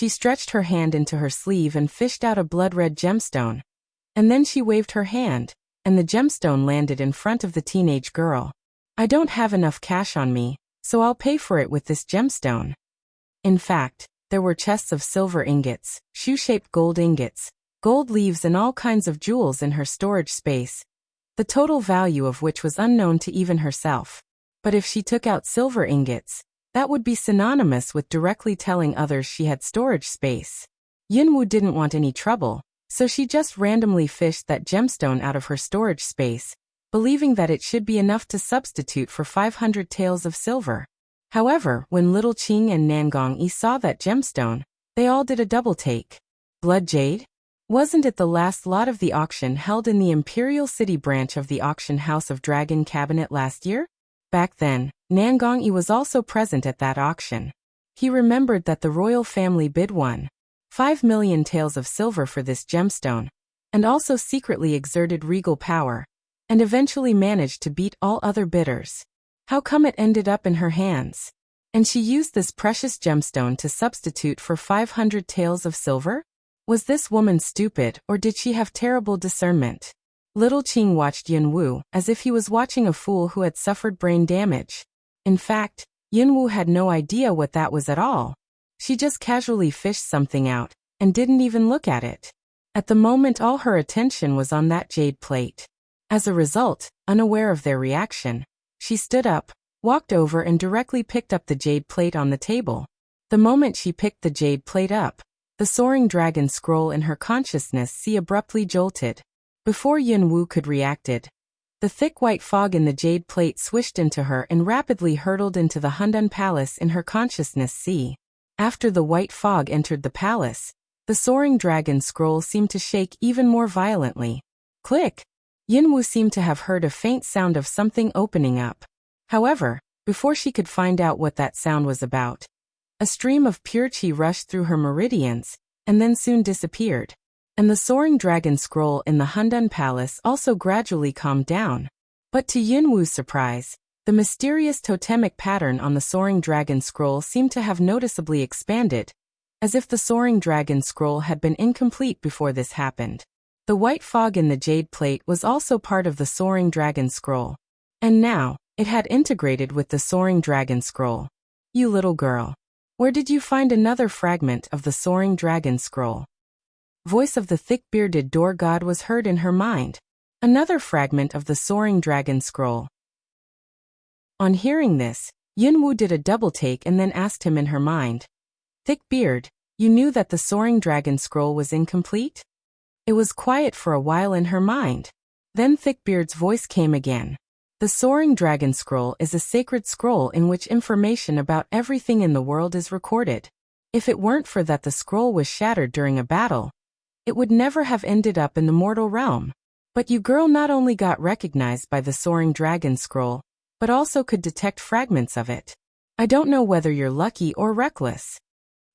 She stretched her hand into her sleeve and fished out a blood-red gemstone. And then she waved her hand, and the gemstone landed in front of the teenage girl. I don't have enough cash on me, so I'll pay for it with this gemstone. In fact, there were chests of silver ingots, shoe-shaped gold ingots, gold leaves and all kinds of jewels in her storage space, the total value of which was unknown to even herself. But if she took out silver ingots, that would be synonymous with directly telling others she had storage space. Yunwu didn't want any trouble, so she just randomly fished that gemstone out of her storage space, believing that it should be enough to substitute for 500 taels of silver. However, when Little Qing and Nangong saw that gemstone, they all did a double take. Blood jade? Wasn't it the last lot of the auction held in the Imperial City branch of the auction house of Dragon Cabinet last year? Back then, Nangong was also present at that auction. He remembered that the royal family bid 5 million taels of silver for this gemstone, and also secretly exerted regal power, and eventually managed to beat all other bidders. How come it ended up in her hands? And she used this precious gemstone to substitute for 500 taels of silver? Was this woman stupid, or did she have terrible discernment? Little Qing watched Yunwu as if he was watching a fool who had suffered brain damage. In fact, Yunwu had no idea what that was at all. She just casually fished something out, and didn't even look at it. At the moment all her attention was on that jade plate. As a result, unaware of their reaction, she stood up, walked over and directly picked up the jade plate on the table. The moment she picked the jade plate up, the soaring dragon scroll in her consciousness abruptly jolted. Before Yunwu could react, the thick white fog in the jade plate swished into her and rapidly hurtled into the Hundun Palace in her consciousness. After the white fog entered the palace, the soaring dragon scroll seemed to shake even more violently. Click! Yunwu seemed to have heard a faint sound of something opening up. However, before she could find out what that sound was about, a stream of pure qi rushed through her meridians, and then soon disappeared. And the soaring dragon scroll in the Hundun Palace also gradually calmed down. But to Yunwu's surprise, the mysterious totemic pattern on the soaring dragon scroll seemed to have noticeably expanded, as if the soaring dragon scroll had been incomplete before this happened. The white fog in the jade plate was also part of the soaring dragon scroll. And now, it had integrated with the soaring dragon scroll. You little girl. Where did you find another fragment of the soaring dragon scroll? Voice of the thick-bearded door god was heard in her mind. Another fragment of the soaring dragon scroll. On hearing this, Yunwu did a double take and then asked him in her mind. Thickbeard, you knew that the soaring dragon scroll was incomplete? It was quiet for a while in her mind. Then Thickbeard's voice came again. The soaring dragon scroll is a sacred scroll in which information about everything in the world is recorded. If it weren't for that the scroll was shattered during a battle, it would never have ended up in the mortal realm. But you girl not only got recognized by the soaring dragon scroll, but also could detect fragments of it. I don't know whether you're lucky or reckless.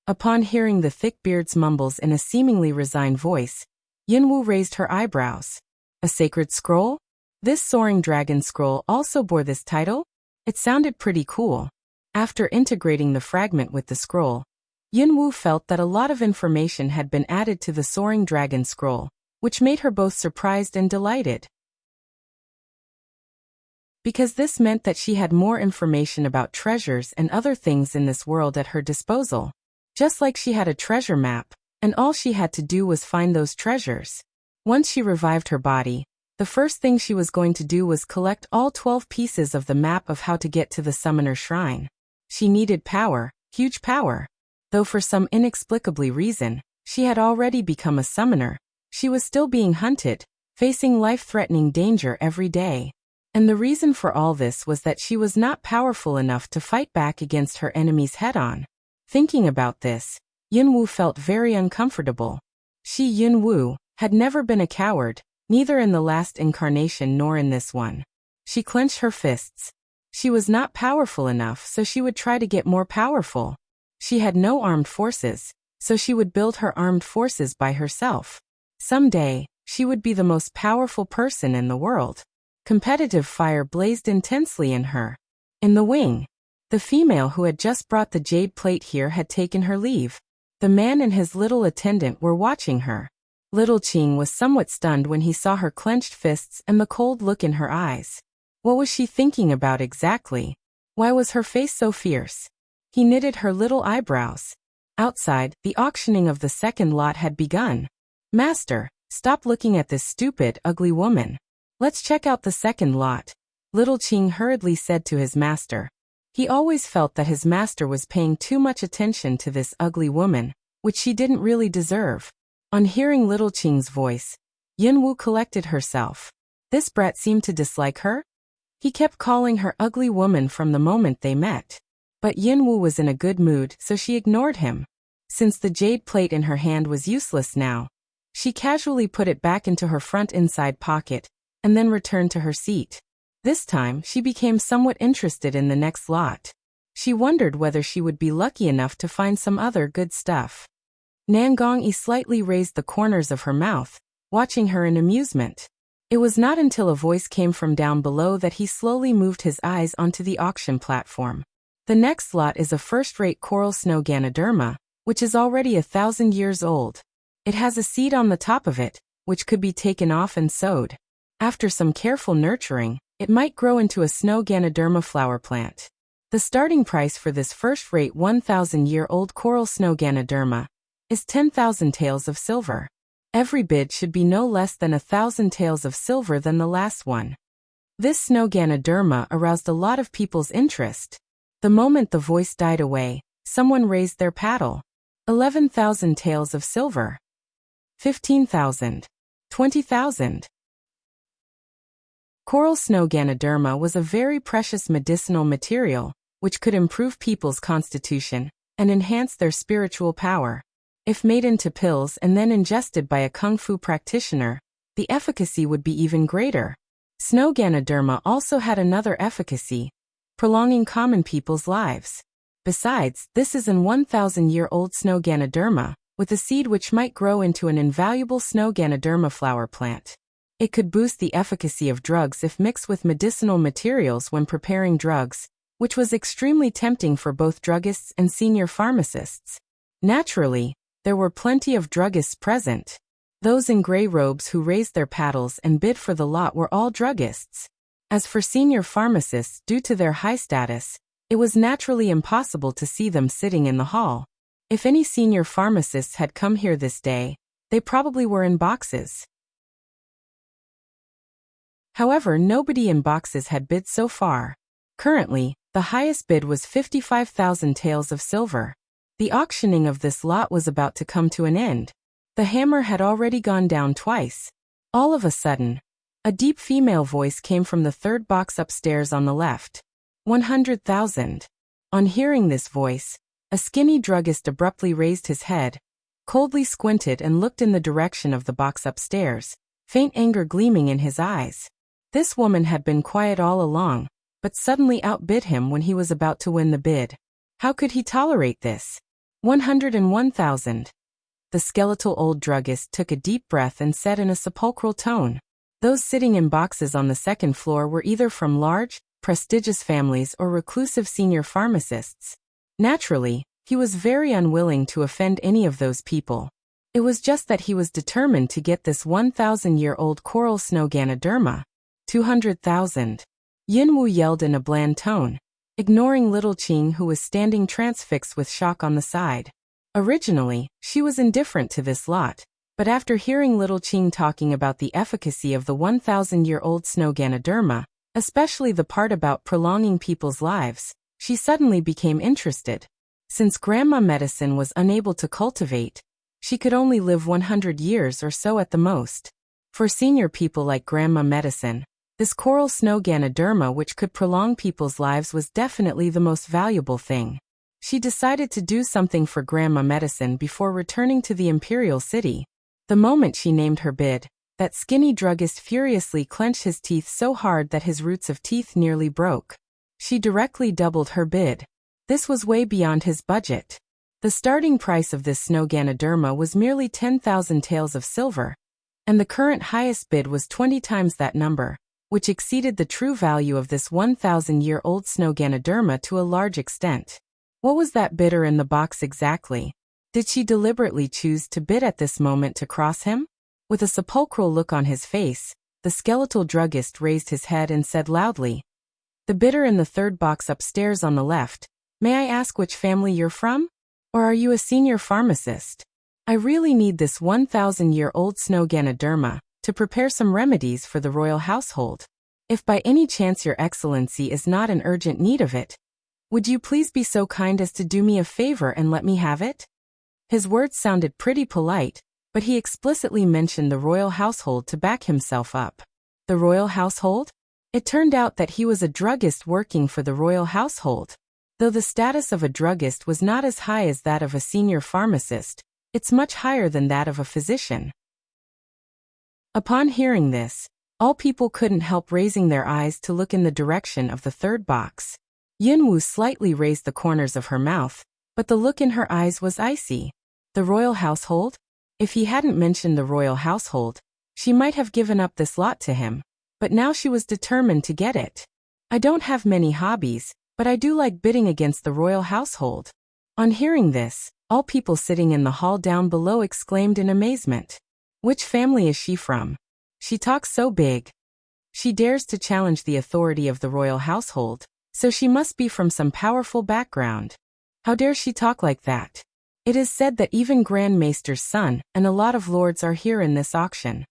Upon hearing the thick-beard's mumbles in a seemingly resigned voice, Yunwu raised her eyebrows. A sacred scroll? This soaring dragon scroll also bore this title? It sounded pretty cool. After integrating the fragment with the scroll, Yunwu felt that a lot of information had been added to the soaring dragon scroll, which made her both surprised and delighted. Because this meant that she had more information about treasures and other things in this world at her disposal. Just like she had a treasure map, and all she had to do was find those treasures. Once she revived her body, the first thing she was going to do was collect all 12 pieces of the map of how to get to the Summoner Shrine. She needed power, huge power. Though for some inexplicably reason, she had already become a summoner, she was still being hunted, facing life-threatening danger every day. And the reason for all this was that she was not powerful enough to fight back against her enemies head-on. Thinking about this, Yunwu felt very uncomfortable. She, Yunwu, had never been a coward, neither in the last incarnation nor in this one. She clenched her fists. She was not powerful enough, so she would try to get more powerful. She had no armed forces, so she would build her armed forces by herself. Someday, she would be the most powerful person in the world. Competitive fire blazed intensely in her. In the wing, the female who had just brought the jade plate here had taken her leave. The man and his little attendant were watching her. Little Qing was somewhat stunned when he saw her clenched fists and the cold look in her eyes. What was she thinking about exactly? Why was her face so fierce? He knitted her little eyebrows. Outside, the auctioning of the second lot had begun. Master, stop looking at this stupid, ugly woman. Let's check out the second lot, Little Qing hurriedly said to his master. He always felt that his master was paying too much attention to this ugly woman, which she didn't really deserve. On hearing Little Qing's voice, Yinwu collected herself. This brat seemed to dislike her? He kept calling her ugly woman from the moment they met. But Yinwu was in a good mood, so she ignored him. Since the jade plate in her hand was useless now, she casually put it back into her front inside pocket, and then returned to her seat. This time, she became somewhat interested in the next lot. She wondered whether she would be lucky enough to find some other good stuff. Nangongyi slightly raised the corners of her mouth, watching her in amusement. It was not until a voice came from down below that he slowly moved his eyes onto the auction platform. The next lot is a first-rate coral snow Ganoderma, which is already 1,000 years old. It has a seed on the top of it, which could be taken off and sowed. After some careful nurturing, it might grow into a snow Ganoderma flower plant. The starting price for this first-rate 1,000-year-old coral snow Ganoderma is 10,000 taels of silver. Every bid should be no less than 1,000 taels of silver than the last one. This snow Ganoderma aroused a lot of people's interest. The moment the voice died away, someone raised their paddle. 11,000 taels of silver. 15,000. 20,000. Coral snow Ganoderma was a very precious medicinal material, which could improve people's constitution and enhance their spiritual power. If made into pills and then ingested by a kung fu practitioner, the efficacy would be even greater. Snow Ganoderma also had another efficacy, prolonging common people's lives. Besides, this is an 1,000-year-old snow Ganoderma, with a seed which might grow into an invaluable snow Ganoderma flower plant. It could boost the efficacy of drugs if mixed with medicinal materials when preparing drugs, which was extremely tempting for both druggists and senior pharmacists. Naturally, there were plenty of druggists present. Those in gray robes who raised their paddles and bid for the lot were all druggists. As for senior pharmacists, due to their high status, it was naturally impossible to see them sitting in the hall. If any senior pharmacists had come here this day, they probably were in boxes. However, nobody in boxes had bid so far. Currently, the highest bid was 55,000 taels of silver. The auctioning of this lot was about to come to an end. The hammer had already gone down twice. All of a sudden, a deep female voice came from the third box upstairs on the left. 100,000. On hearing this voice, a skinny druggist abruptly raised his head, coldly squinted and looked in the direction of the box upstairs, faint anger gleaming in his eyes. This woman had been quiet all along, but suddenly outbid him when he was about to win the bid. How could he tolerate this? 101,000. The skeletal old druggist took a deep breath and said in a sepulchral tone. Those sitting in boxes on the second floor were either from large, prestigious families or reclusive senior pharmacists. Naturally, he was very unwilling to offend any of those people. It was just that he was determined to get this 1,000-year-old coral snow Ganoderma. 200,000. Yinwu yelled in a bland tone, ignoring Little Qing who was standing transfixed with shock on the side. Originally, she was indifferent to this lot, but after hearing Little Qing talking about the efficacy of the 1,000-year-old snow Ganoderma, especially the part about prolonging people's lives, she suddenly became interested. Since grandma medicine was unable to cultivate, she could only live 100 years or so at the most. For senior people like grandma medicine, this coral snow Ganoderma which could prolong people's lives was definitely the most valuable thing. She decided to do something for grandma medicine before returning to the imperial city. The moment she named her bid, that skinny druggist furiously clenched his teeth so hard that his roots of teeth nearly broke. She directly doubled her bid. This was way beyond his budget. The starting price of this snow Ganoderma was merely 10,000 taels of silver, and the current highest bid was 20 times that number, which exceeded the true value of this 1,000-year-old snow Ganoderma to a large extent. What was that bidder in the box exactly? Did she deliberately choose to bid at this moment to cross him? With a sepulchral look on his face, the skeletal druggist raised his head and said loudly, "The bidder in the third box upstairs on the left, may I ask which family you're from? Or are you a senior pharmacist? I really need this 1,000-year-old snow Ganoderma to prepare some remedies for the royal household. If by any chance your excellency is not in urgent need of it, would you please be so kind as to do me a favor and let me have it?" His words sounded pretty polite, but he explicitly mentioned the royal household to back himself up. The royal household? It turned out that he was a druggist working for the royal household. Though the status of a druggist was not as high as that of a senior pharmacist, it's much higher than that of a physician. Upon hearing this, all people couldn't help raising their eyes to look in the direction of the third box. Yunwu slightly raised the corners of her mouth, but the look in her eyes was icy. The royal household? If he hadn't mentioned the royal household, she might have given up this lot to him, but now she was determined to get it. "I don't have many hobbies, but I do like bidding against the royal household." On hearing this, all people sitting in the hall down below exclaimed in amazement. Which family is she from? She talks so big. She dares to challenge the authority of the royal household, so she must be from some powerful background. How dare she talk like that? It is said that even Grand Maester's son and a lot of lords are here in this auction.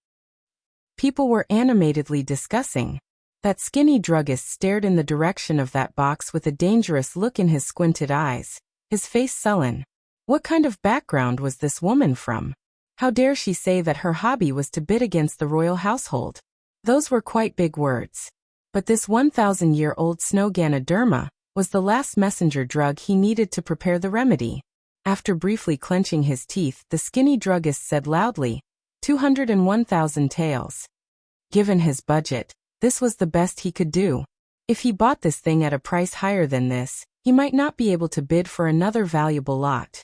People were animatedly discussing. That skinny druggist stared in the direction of that box with a dangerous look in his squinted eyes, his face sullen. What kind of background was this woman from? How dare she say that her hobby was to bid against the royal household? Those were quite big words. But this 1,000-year-old snow Ganoderma was the last messenger drug he needed to prepare the remedy. After briefly clenching his teeth, the skinny druggist said loudly, 201,000 taels. Given his budget, this was the best he could do. If he bought this thing at a price higher than this, he might not be able to bid for another valuable lot.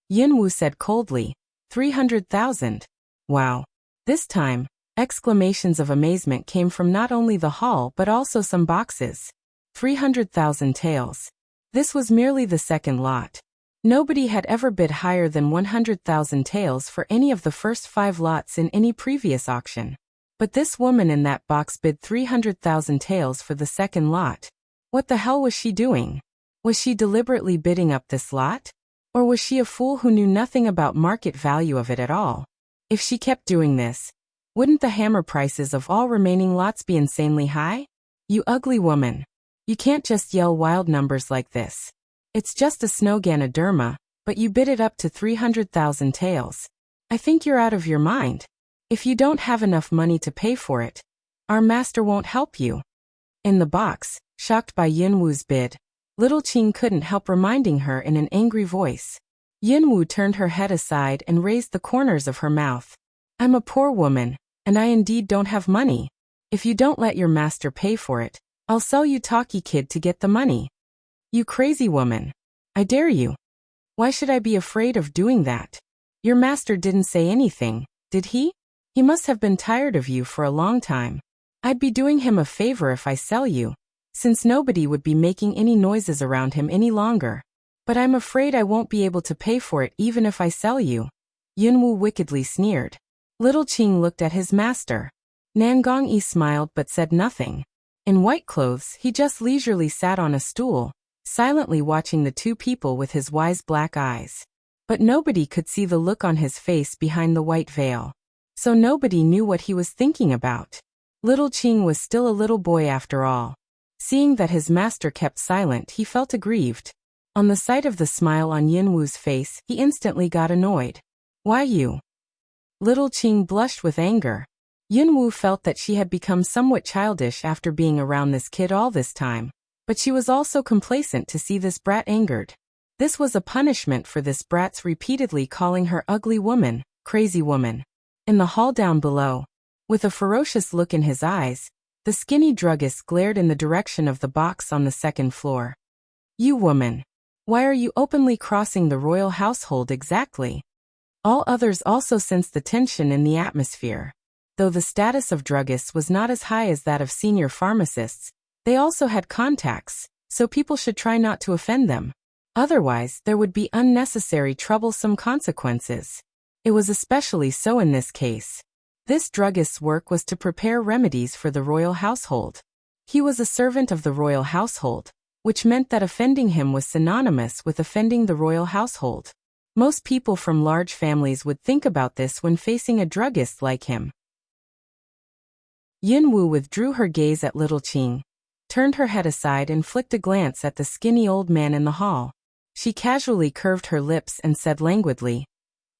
Yunwu said coldly, 300,000. Wow. This time, exclamations of amazement came from not only the hall but also some boxes. 300,000 taels. This was merely the second lot. Nobody had ever bid higher than 100,000 taels for any of the first 5 lots in any previous auction. But this woman in that box bid 300,000 taels for the second lot. What the hell was she doing? Was she deliberately bidding up this lot? Or was she a fool who knew nothing about market value of it at all? If she kept doing this, wouldn't the hammer prices of all remaining lots be insanely high? You ugly woman. You can't just yell wild numbers like this. It's just a snow Ganoderma, but you bid it up to 300,000 taels. I think you're out of your mind. If you don't have enough money to pay for it, our master won't help you. In the box, shocked by Yunwu's bid, little Qing couldn't help reminding her in an angry voice. Yunwu turned her head aside and raised the corners of her mouth. "I'm a poor woman, and I indeed don't have money. If you don't let your master pay for it, I'll sell you Talkie Kid to get the money." "You crazy woman. I dare you. Why should I be afraid of doing that? Your master didn't say anything, did he? He must have been tired of you for a long time. I'd be doing him a favor if I sell you, since nobody would be making any noises around him any longer. But I'm afraid I won't be able to pay for it even if I sell you." Yunwu wickedly sneered. Little Qing looked at his master. Nangong-yi smiled but said nothing. In white clothes, he just leisurely sat on a stool, silently watching the two people with his wise black eyes. But nobody could see the look on his face behind the white veil. So nobody knew what he was thinking about. Little Qing was still a little boy after all. Seeing that his master kept silent, he felt aggrieved. On the sight of the smile on Yunwu's face, he instantly got annoyed. "Why you?" Little Qing blushed with anger. Yunwu felt that she had become somewhat childish after being around this kid all this time, but she was also complacent to see this brat angered. This was a punishment for this brat's repeatedly calling her ugly woman, crazy woman. In the hall down below, with a ferocious look in his eyes, the skinny druggist glared in the direction of the box on the second floor. "You woman. Why are you openly crossing the royal household exactly?" All others also sensed the tension in the atmosphere. Though the status of druggists was not as high as that of senior pharmacists, they also had contacts, so people should try not to offend them. Otherwise, there would be unnecessary troublesome consequences. It was especially so in this case. This druggist's work was to prepare remedies for the royal household. He was a servant of the royal household, which meant that offending him was synonymous with offending the royal household. Most people from large families would think about this when facing a druggist like him. Yin Wu withdrew her gaze at little Qing, turned her head aside and flicked a glance at the skinny old man in the hall. She casually curved her lips and said languidly,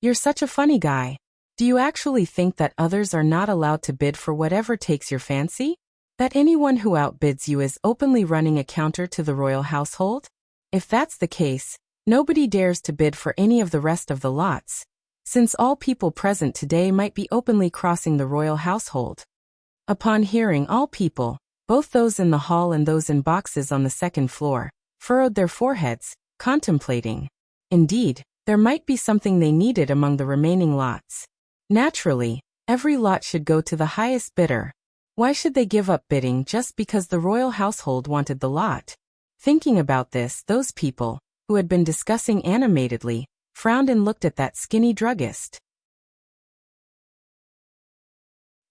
"You're such a funny guy. Do you actually think that others are not allowed to bid for whatever takes your fancy? That anyone who outbids you is openly running a counter to the royal household? If that's the case, nobody dares to bid for any of the rest of the lots, since all people present today might be openly crossing the royal household." Upon hearing all people, both those in the hall and those in boxes on the second floor, furrowed their foreheads, contemplating. Indeed, there might be something they needed among the remaining lots. Naturally, every lot should go to the highest bidder. Why should they give up bidding just because the royal household wanted the lot? Thinking about this, those people, who had been discussing animatedly, frowned and looked at that skinny druggist.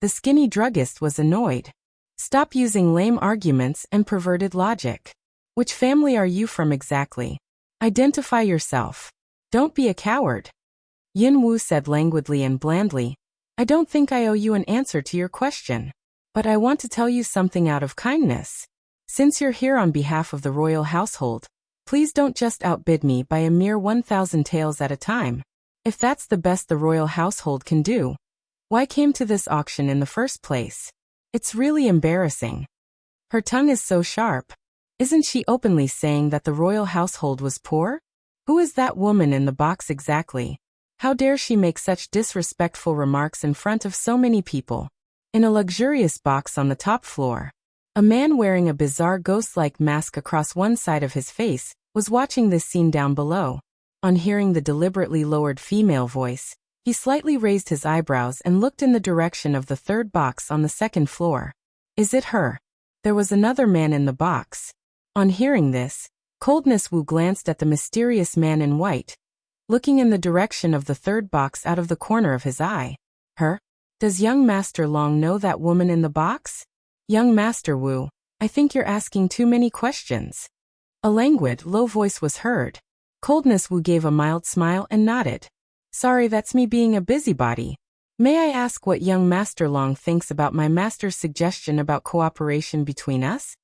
The skinny druggist was annoyed. "Stop using lame arguments and perverted logic. Which family are you from exactly? Identify yourself. Don't be a coward." Yin Wu said languidly and blandly, "I don't think I owe you an answer to your question. But I want to tell you something out of kindness. Since you're here on behalf of the royal household, please don't just outbid me by a mere 1,000 taels at a time. If that's the best the royal household can do, why came to this auction in the first place? It's really embarrassing." Her tongue is so sharp. Isn't she openly saying that the royal household was poor? Who is that woman in the box exactly? How dare she make such disrespectful remarks in front of so many people? In a luxurious box on the top floor, a man wearing a bizarre ghost-like mask across one side of his face was watching this scene down below. On hearing the deliberately lowered female voice, he slightly raised his eyebrows and looked in the direction of the third box on the second floor. Is it her? There was another man in the box. On hearing this, Coldness Wu glanced at the mysterious man in white, looking in the direction of the third box out of the corner of his eye. Her? Does young Master Long know that woman in the box? Young Master Wu, I think you're asking too many questions. A languid, low voice was heard. Coldness Wu gave a mild smile and nodded. Sorry, that's me being a busybody. May I ask what young Master Long thinks about my master's suggestion about cooperation between us?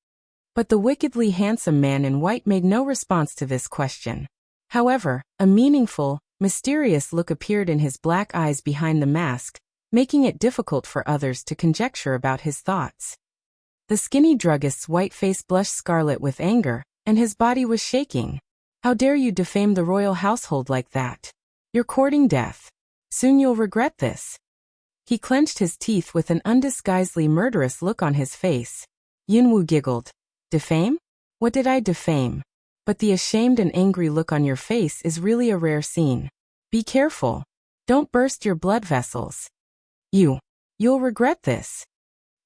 But the wickedly handsome man in white made no response to this question. However, a meaningful, mysterious look appeared in his black eyes behind the mask, making it difficult for others to conjecture about his thoughts. The skinny druggist's white face blushed scarlet with anger, and his body was shaking. How dare you defame the royal household like that? You're courting death. Soon you'll regret this. He clenched his teeth with an undisguisedly murderous look on his face. Yinwu giggled. Defame? What did I defame? But the ashamed and angry look on your face is really a rare scene. Be careful. Don't burst your blood vessels. You'll regret this.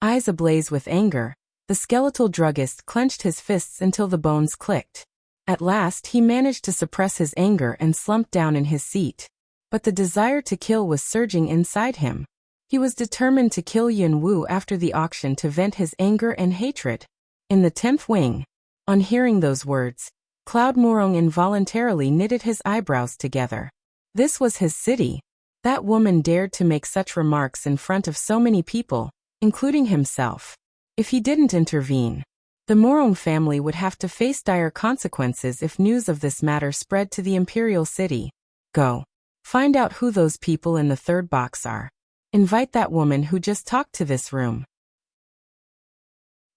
Eyes ablaze with anger, the skeletal druggist clenched his fists until the bones clicked. At last he managed to suppress his anger and slumped down in his seat. But the desire to kill was surging inside him. He was determined to kill Yin Wu after the auction to vent his anger and hatred. In the 10th wing. On hearing those words, Cloud Murong involuntarily knitted his eyebrows together. This was his city. That woman dared to make such remarks in front of so many people, including himself. If he didn't intervene, the Murong family would have to face dire consequences if news of this matter spread to the imperial city. Go. Find out who those people in the third box are. Invite that woman who just talked to this room.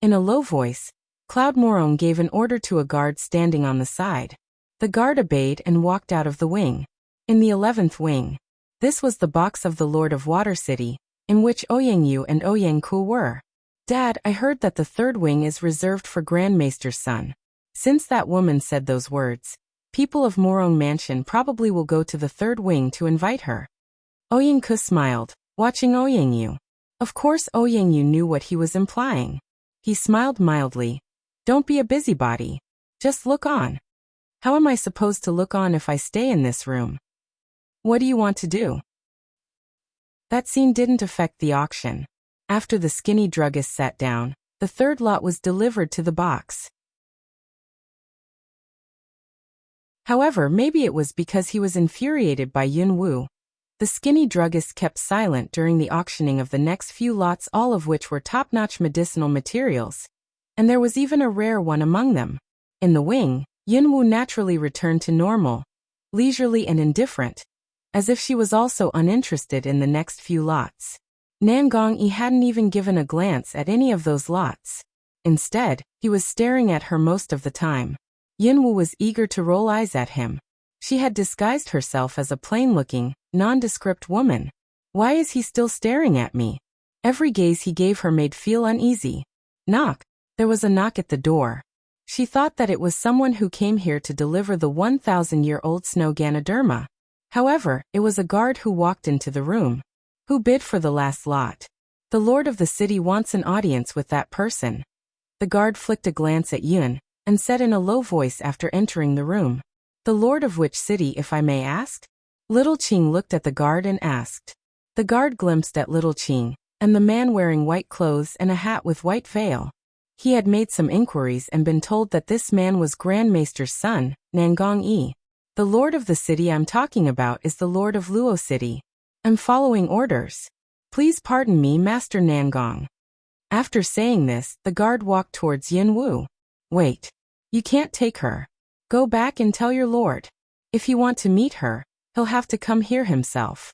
In a low voice, Cloud Murong gave an order to a guard standing on the side. The guard obeyed and walked out of the wing. In the 11th wing. This was the box of the Lord of Water City, in which Ouyangyu and Ouyangku were. Dad, I heard that the third wing is reserved for Grand Maester's son. Since that woman said those words, people of Murong Mansion probably will go to the third wing to invite her. Ouyangku smiled, watching Ouyangyu. Of course Ouyangyu knew what he was implying. He smiled mildly. Don't be a busybody. Just look on. How am I supposed to look on if I stay in this room? What do you want to do? That scene didn't affect the auction. After the skinny druggist sat down, the third lot was delivered to the box. However, maybe it was because he was infuriated by Yun Wu. The skinny druggist kept silent during the auctioning of the next few lots, all of which were top-notch medicinal materials. And there was even a rare one among them. In the wing, Yun Wu naturally returned to normal, leisurely and indifferent, as if she was also uninterested in the next few lots. Nan Gongyi hadn't even given a glance at any of those lots. Instead, he was staring at her most of the time. Yun Wu was eager to roll eyes at him. She had disguised herself as a plain-looking, nondescript woman. Why is he still staring at me? Every gaze he gave her made feel uneasy. Knock. There was a knock at the door. She thought that it was someone who came here to deliver the 1,000-year-old snow Ganoderma. However, it was a guard who walked into the room. Who bid for the last lot? The lord of the city wants an audience with that person. The guard flicked a glance at Yun and said in a low voice after entering the room. The lord of which city, if I may ask? Little Qing looked at the guard and asked. The guard glimpsed at Little Qing, and the man wearing white clothes and a hat with white veil. He had made some inquiries and been told that this man was Grand Maester's son, Nan Gongyi. The lord of the city I'm talking about is the lord of Luo City. I'm following orders. Please pardon me, Master Nangong. After saying this, the guard walked towards Yun Wu. Wait. You can't take her. Go back and tell your lord. If you want to meet her, he'll have to come here himself.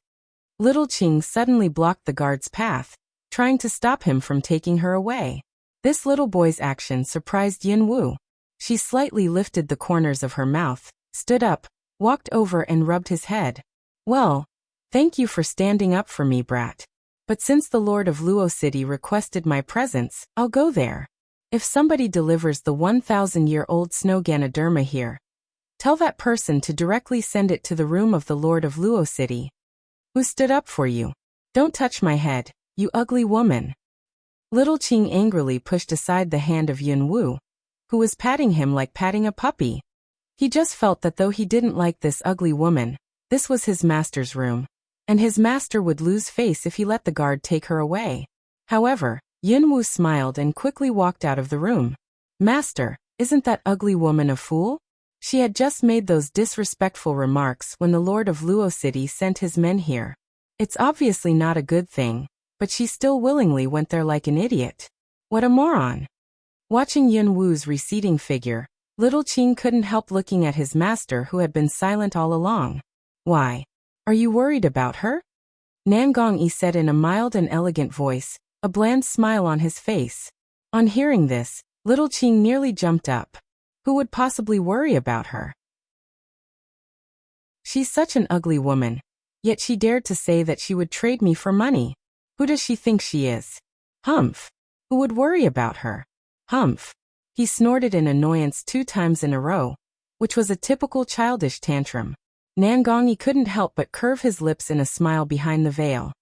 Little Qing suddenly blocked the guard's path, trying to stop him from taking her away. This little boy's action surprised Yun Wu. She slightly lifted the corners of her mouth, stood up, walked over and rubbed his head. Well, thank you for standing up for me, brat. But since the lord of Luo City requested my presence, I'll go there. If somebody delivers the 1,000-year-old snow Ganoderma here, tell that person to directly send it to the room of the lord of Luo City. Who stood up for you? Don't touch my head, you ugly woman. Little Qing angrily pushed aside the hand of Yun Wu, who was patting him like patting a puppy. He just felt that though he didn't like this ugly woman, this was his master's room, and his master would lose face if he let the guard take her away. However, Yun Wu smiled and quickly walked out of the room. Master, isn't that ugly woman a fool? She had just made those disrespectful remarks when the lord of Luo City sent his men here. It's obviously not a good thing, but she still willingly went there like an idiot. What a moron. Watching Yun Wu's receding figure, Little Qing couldn't help looking at his master who had been silent all along. Why? Are you worried about her? Nan Gongyi said in a mild and elegant voice, a bland smile on his face. On hearing this, Little Qing nearly jumped up. Who would possibly worry about her? She's such an ugly woman, yet she dared to say that she would trade me for money. Who does she think she is? Humph. Who would worry about her? Humph. He snorted in annoyance 2 times in a row, which was a typical childish tantrum. Nan Gongyi couldn't help but curve his lips in a smile behind the veil.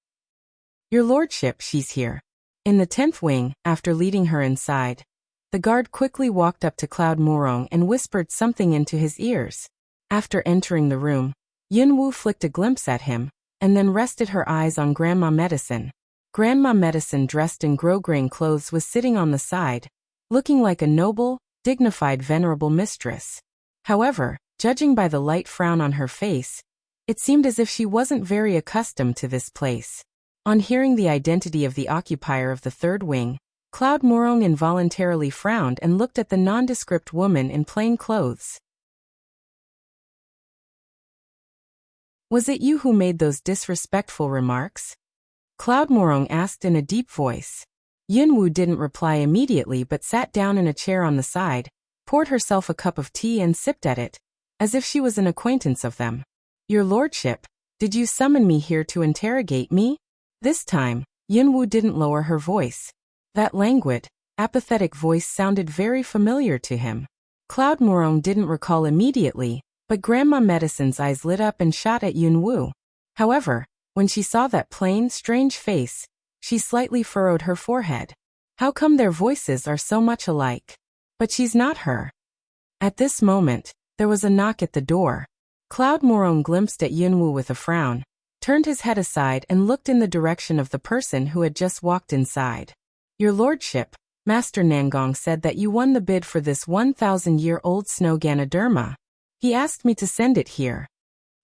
Your lordship, she's here. In the 10th wing, after leading her inside, the guard quickly walked up to Cloud Murong and whispered something into his ears. After entering the room, Yun Wu flicked a glimpse at him, and then rested her eyes on Grandma Medicine. Grandma Medicine, dressed in grosgrain clothes, was sitting on the side, looking like a noble, dignified, venerable mistress. However, judging by the light frown on her face, it seemed as if she wasn't very accustomed to this place. On hearing the identity of the occupier of the 3rd wing, Cloud Murong involuntarily frowned and looked at the nondescript woman in plain clothes. Was it you who made those disrespectful remarks? Cloud Murong asked in a deep voice. Yun Wu didn't reply immediately but sat down in a chair on the side, poured herself a cup of tea and sipped at it, as if she was an acquaintance of them. Your lordship, did you summon me here to interrogate me? This time, Yun Wu didn't lower her voice. That languid, apathetic voice sounded very familiar to him. Cloud Murong didn't recall immediately, but Grandma Medicine's eyes lit up and shot at Yun Wu. However, when she saw that plain, strange face, she slightly furrowed her forehead. How come their voices are so much alike? But she's not her. At this moment, There was a knock at the door. Cloud Morong glimpsed at Yunwu with a frown, turned his head aside and looked in the direction of the person who had just walked inside. Your lordship, Master Nangong said that you won the bid for this 1,000-year-old snow Ganoderma. He asked me to send it here.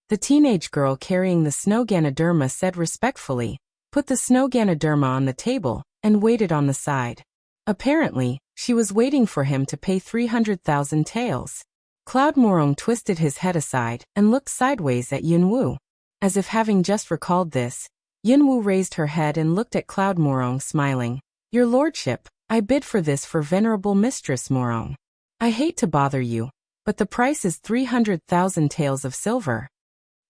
The teenage girl carrying the snow Ganoderma said respectfully, put the snow Ganoderma on the table, and waited on the side. Apparently, she was waiting for him to pay 300,000 taels. Cloud Morong twisted his head aside and looked sideways at Yunwu. As if having just recalled this, Yunwu raised her head and looked at Cloud Morong smiling. Your lordship, I bid for this for Venerable Mistress Morong. I hate to bother you, but the price is 300,000 taels of silver.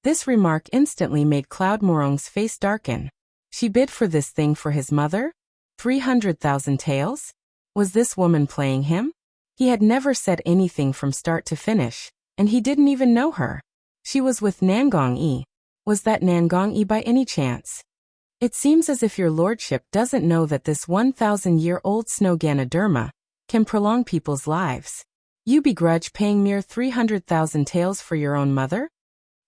This remark instantly made Cloud Morong's face darken. She bid for this thing for his mother? 300,000 taels? Was this woman playing him? He had never said anything from start to finish, and he didn't even know her. She was with Nangong-yi. Was that Nangong-yi by any chance? It seems as if your lordship doesn't know that this 1,000-year-old snow Ganoderma can prolong people's lives. You begrudge paying mere 300,000 taels for your own mother?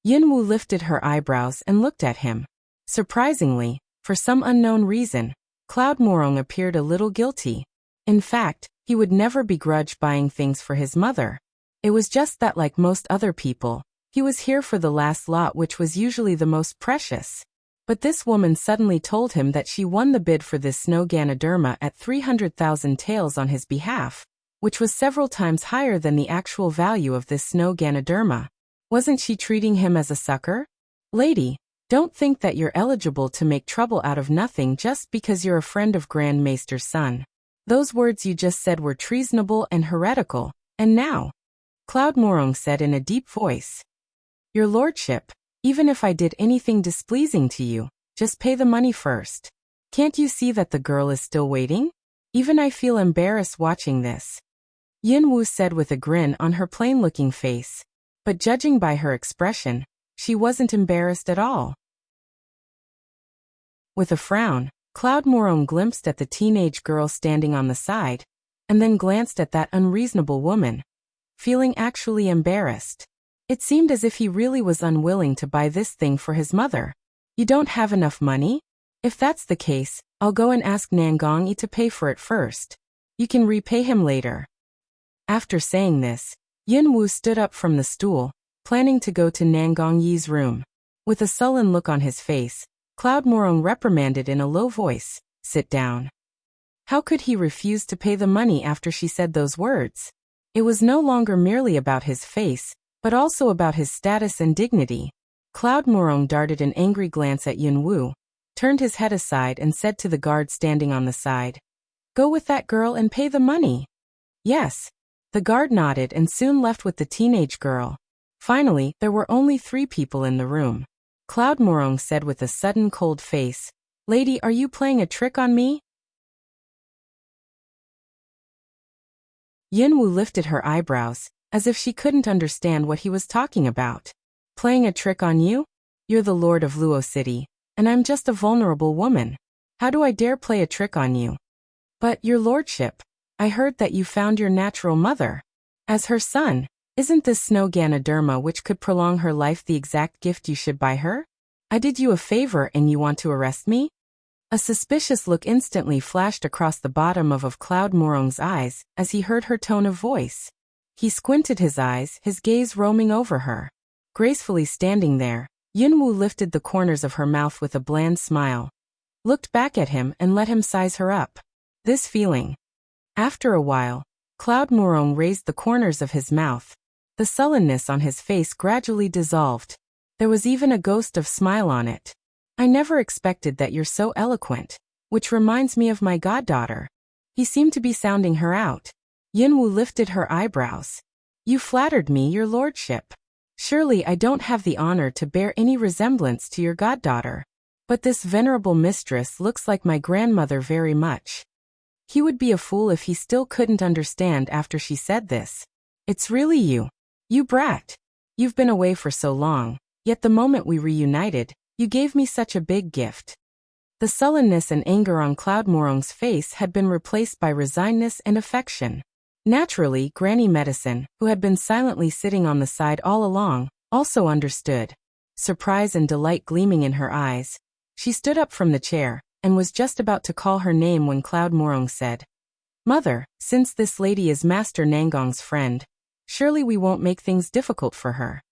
Yunwu lifted her eyebrows and looked at him. Surprisingly, for some unknown reason, Cloud Morong appeared a little guilty. In fact, he would never begrudge buying things for his mother. It was just that, like most other people, he was here for the last lot, which was usually the most precious. But this woman suddenly told him that she won the bid for this snow Ganoderma at 300,000 taels on his behalf, which was several times higher than the actual value of this snow Ganoderma. Wasn't she treating him as a sucker? Lady, don't think that you're eligible to make trouble out of nothing just because you're a friend of Grand Maester's son. Those words you just said were treasonable and heretical, and now, Cloud Morong said in a deep voice. Your lordship, even if I did anything displeasing to you, just pay the money first. Can't you see that the girl is still waiting? Even I feel embarrassed watching this. Yunwu said with a grin on her plain-looking face, but judging by her expression, she wasn't embarrassed at all. With a frown, Cloud Morong glimpsed at the teenage girl standing on the side, and then glanced at that unreasonable woman, feeling actually embarrassed. It seemed as if he really was unwilling to buy this thing for his mother. You don't have enough money? If that's the case, I'll go and ask Nangong-yi to pay for it first. You can repay him later. After saying this, Yunwu stood up from the stool, planning to go to Nangong-yi's room. With a sullen look on his face, Cloud Morong reprimanded in a low voice, sit down. How could he refuse to pay the money after she said those words? It was no longer merely about his face, but also about his status and dignity. Cloud Morong darted an angry glance at Yunwu, turned his head aside and said to the guard standing on the side, go with that girl and pay the money. Yes. The guard nodded and soon left with the teenage girl. Finally, there were only 3 people in the room. Cloud Morong said with a sudden cold face, lady, are you playing a trick on me? Yunwu lifted her eyebrows, as if she couldn't understand what he was talking about. Playing a trick on you? You're the lord of Luo City, and I'm just a vulnerable woman. How do I dare play a trick on you? But, your lordship, I heard that you found your natural mother. As her son, isn't this snow Ganoderma which could prolong her life the exact gift you should buy her? I did you a favor and you want to arrest me? A suspicious look instantly flashed across the bottom of Cloud Morong's eyes as he heard her tone of voice. He squinted his eyes, his gaze roaming over her. Gracefully standing there, Yunwu lifted the corners of her mouth with a bland smile, looked back at him and let him size her up. This feeling. After a while, Cloud Morong raised the corners of his mouth. The sullenness on his face gradually dissolved. There was even a ghost of smile on it. I never expected that you're so eloquent, which reminds me of my goddaughter. He seemed to be sounding her out. Yunwu lifted her eyebrows. You flattered me, your lordship. Surely I don't have the honor to bear any resemblance to your goddaughter. But this venerable mistress looks like my grandmother very much. He would be a fool if he still couldn't understand after she said this. It's really you. You brat. You've been away for so long, yet the moment we reunited, you gave me such a big gift. The sullenness and anger on Cloud Morong's face had been replaced by resignedness and affection. Naturally, Granny Medicine, who had been silently sitting on the side all along, also understood. Surprise and delight gleaming in her eyes, she stood up from the chair, and was just about to call her name when Cloud Morong said, "Mother, since this lady is Master Nangong's friend, surely we won't make things difficult for her."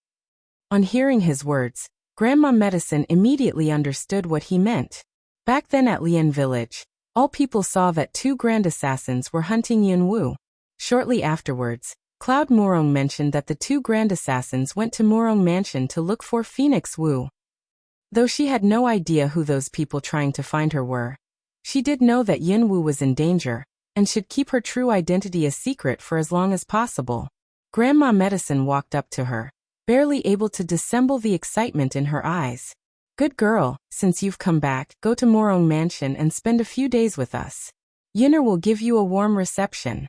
On hearing his words, Grandma Medicine immediately understood what he meant. Back then at Lian Village, all people saw that two grand assassins were hunting Yun Wu. Shortly afterwards, Cloud Morong mentioned that the two grand assassins went to Morong Mansion to look for Phoenix Wu. Though she had no idea who those people trying to find her were, she did know that Yun Wu was in danger, and should keep her true identity a secret for as long as possible. Grandma Medicine walked up to her, barely able to dissemble the excitement in her eyes. "Good girl, since you've come back, go to Morong Mansion and spend a few days with us. Yunner will give you a warm reception."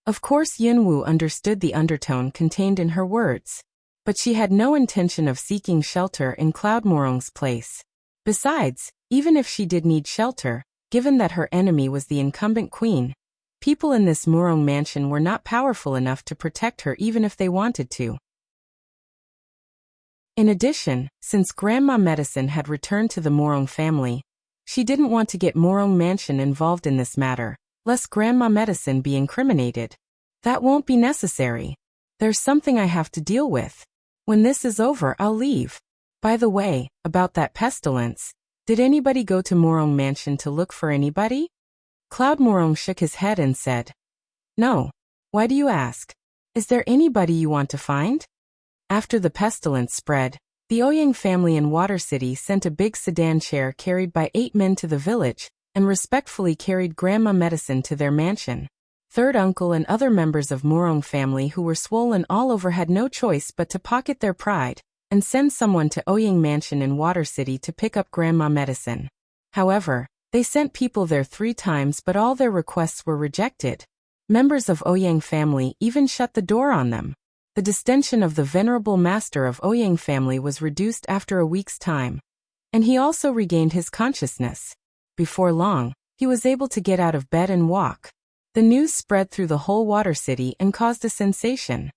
Of course Yun Wu understood the undertone contained in her words, but she had no intention of seeking shelter in Cloud Morong's place. Besides, even if she did need shelter, given that her enemy was the incumbent queen, people in this Morong Mansion were not powerful enough to protect her even if they wanted to. In addition, since Grandma Medicine had returned to the Morong family, she didn't want to get Morong Mansion involved in this matter, lest Grandma Medicine be incriminated. "That won't be necessary. There's something I have to deal with. When this is over, I'll leave. By the way, about that pestilence, did anybody go to Morong Mansion to look for anybody?" Cloud Morong shook his head and said, "No. Why do you ask? Is there anybody you want to find?" After the pestilence spread, the Ouyang family in Water City sent a big sedan chair carried by 8 men to the village, and respectfully carried Grandma Medicine to their mansion. Third uncle and other members of Morong family who were swollen all over had no choice but to pocket their pride, and send someone to Ouyang Mansion in Water City to pick up Grandma Medicine. However, they sent people there 3 times but all their requests were rejected. Members of Ouyang family even shut the door on them. The distension of the venerable master of Ouyang family was reduced after a week's time, and he also regained his consciousness. Before long, he was able to get out of bed and walk. The news spread through the whole Water City and caused a sensation.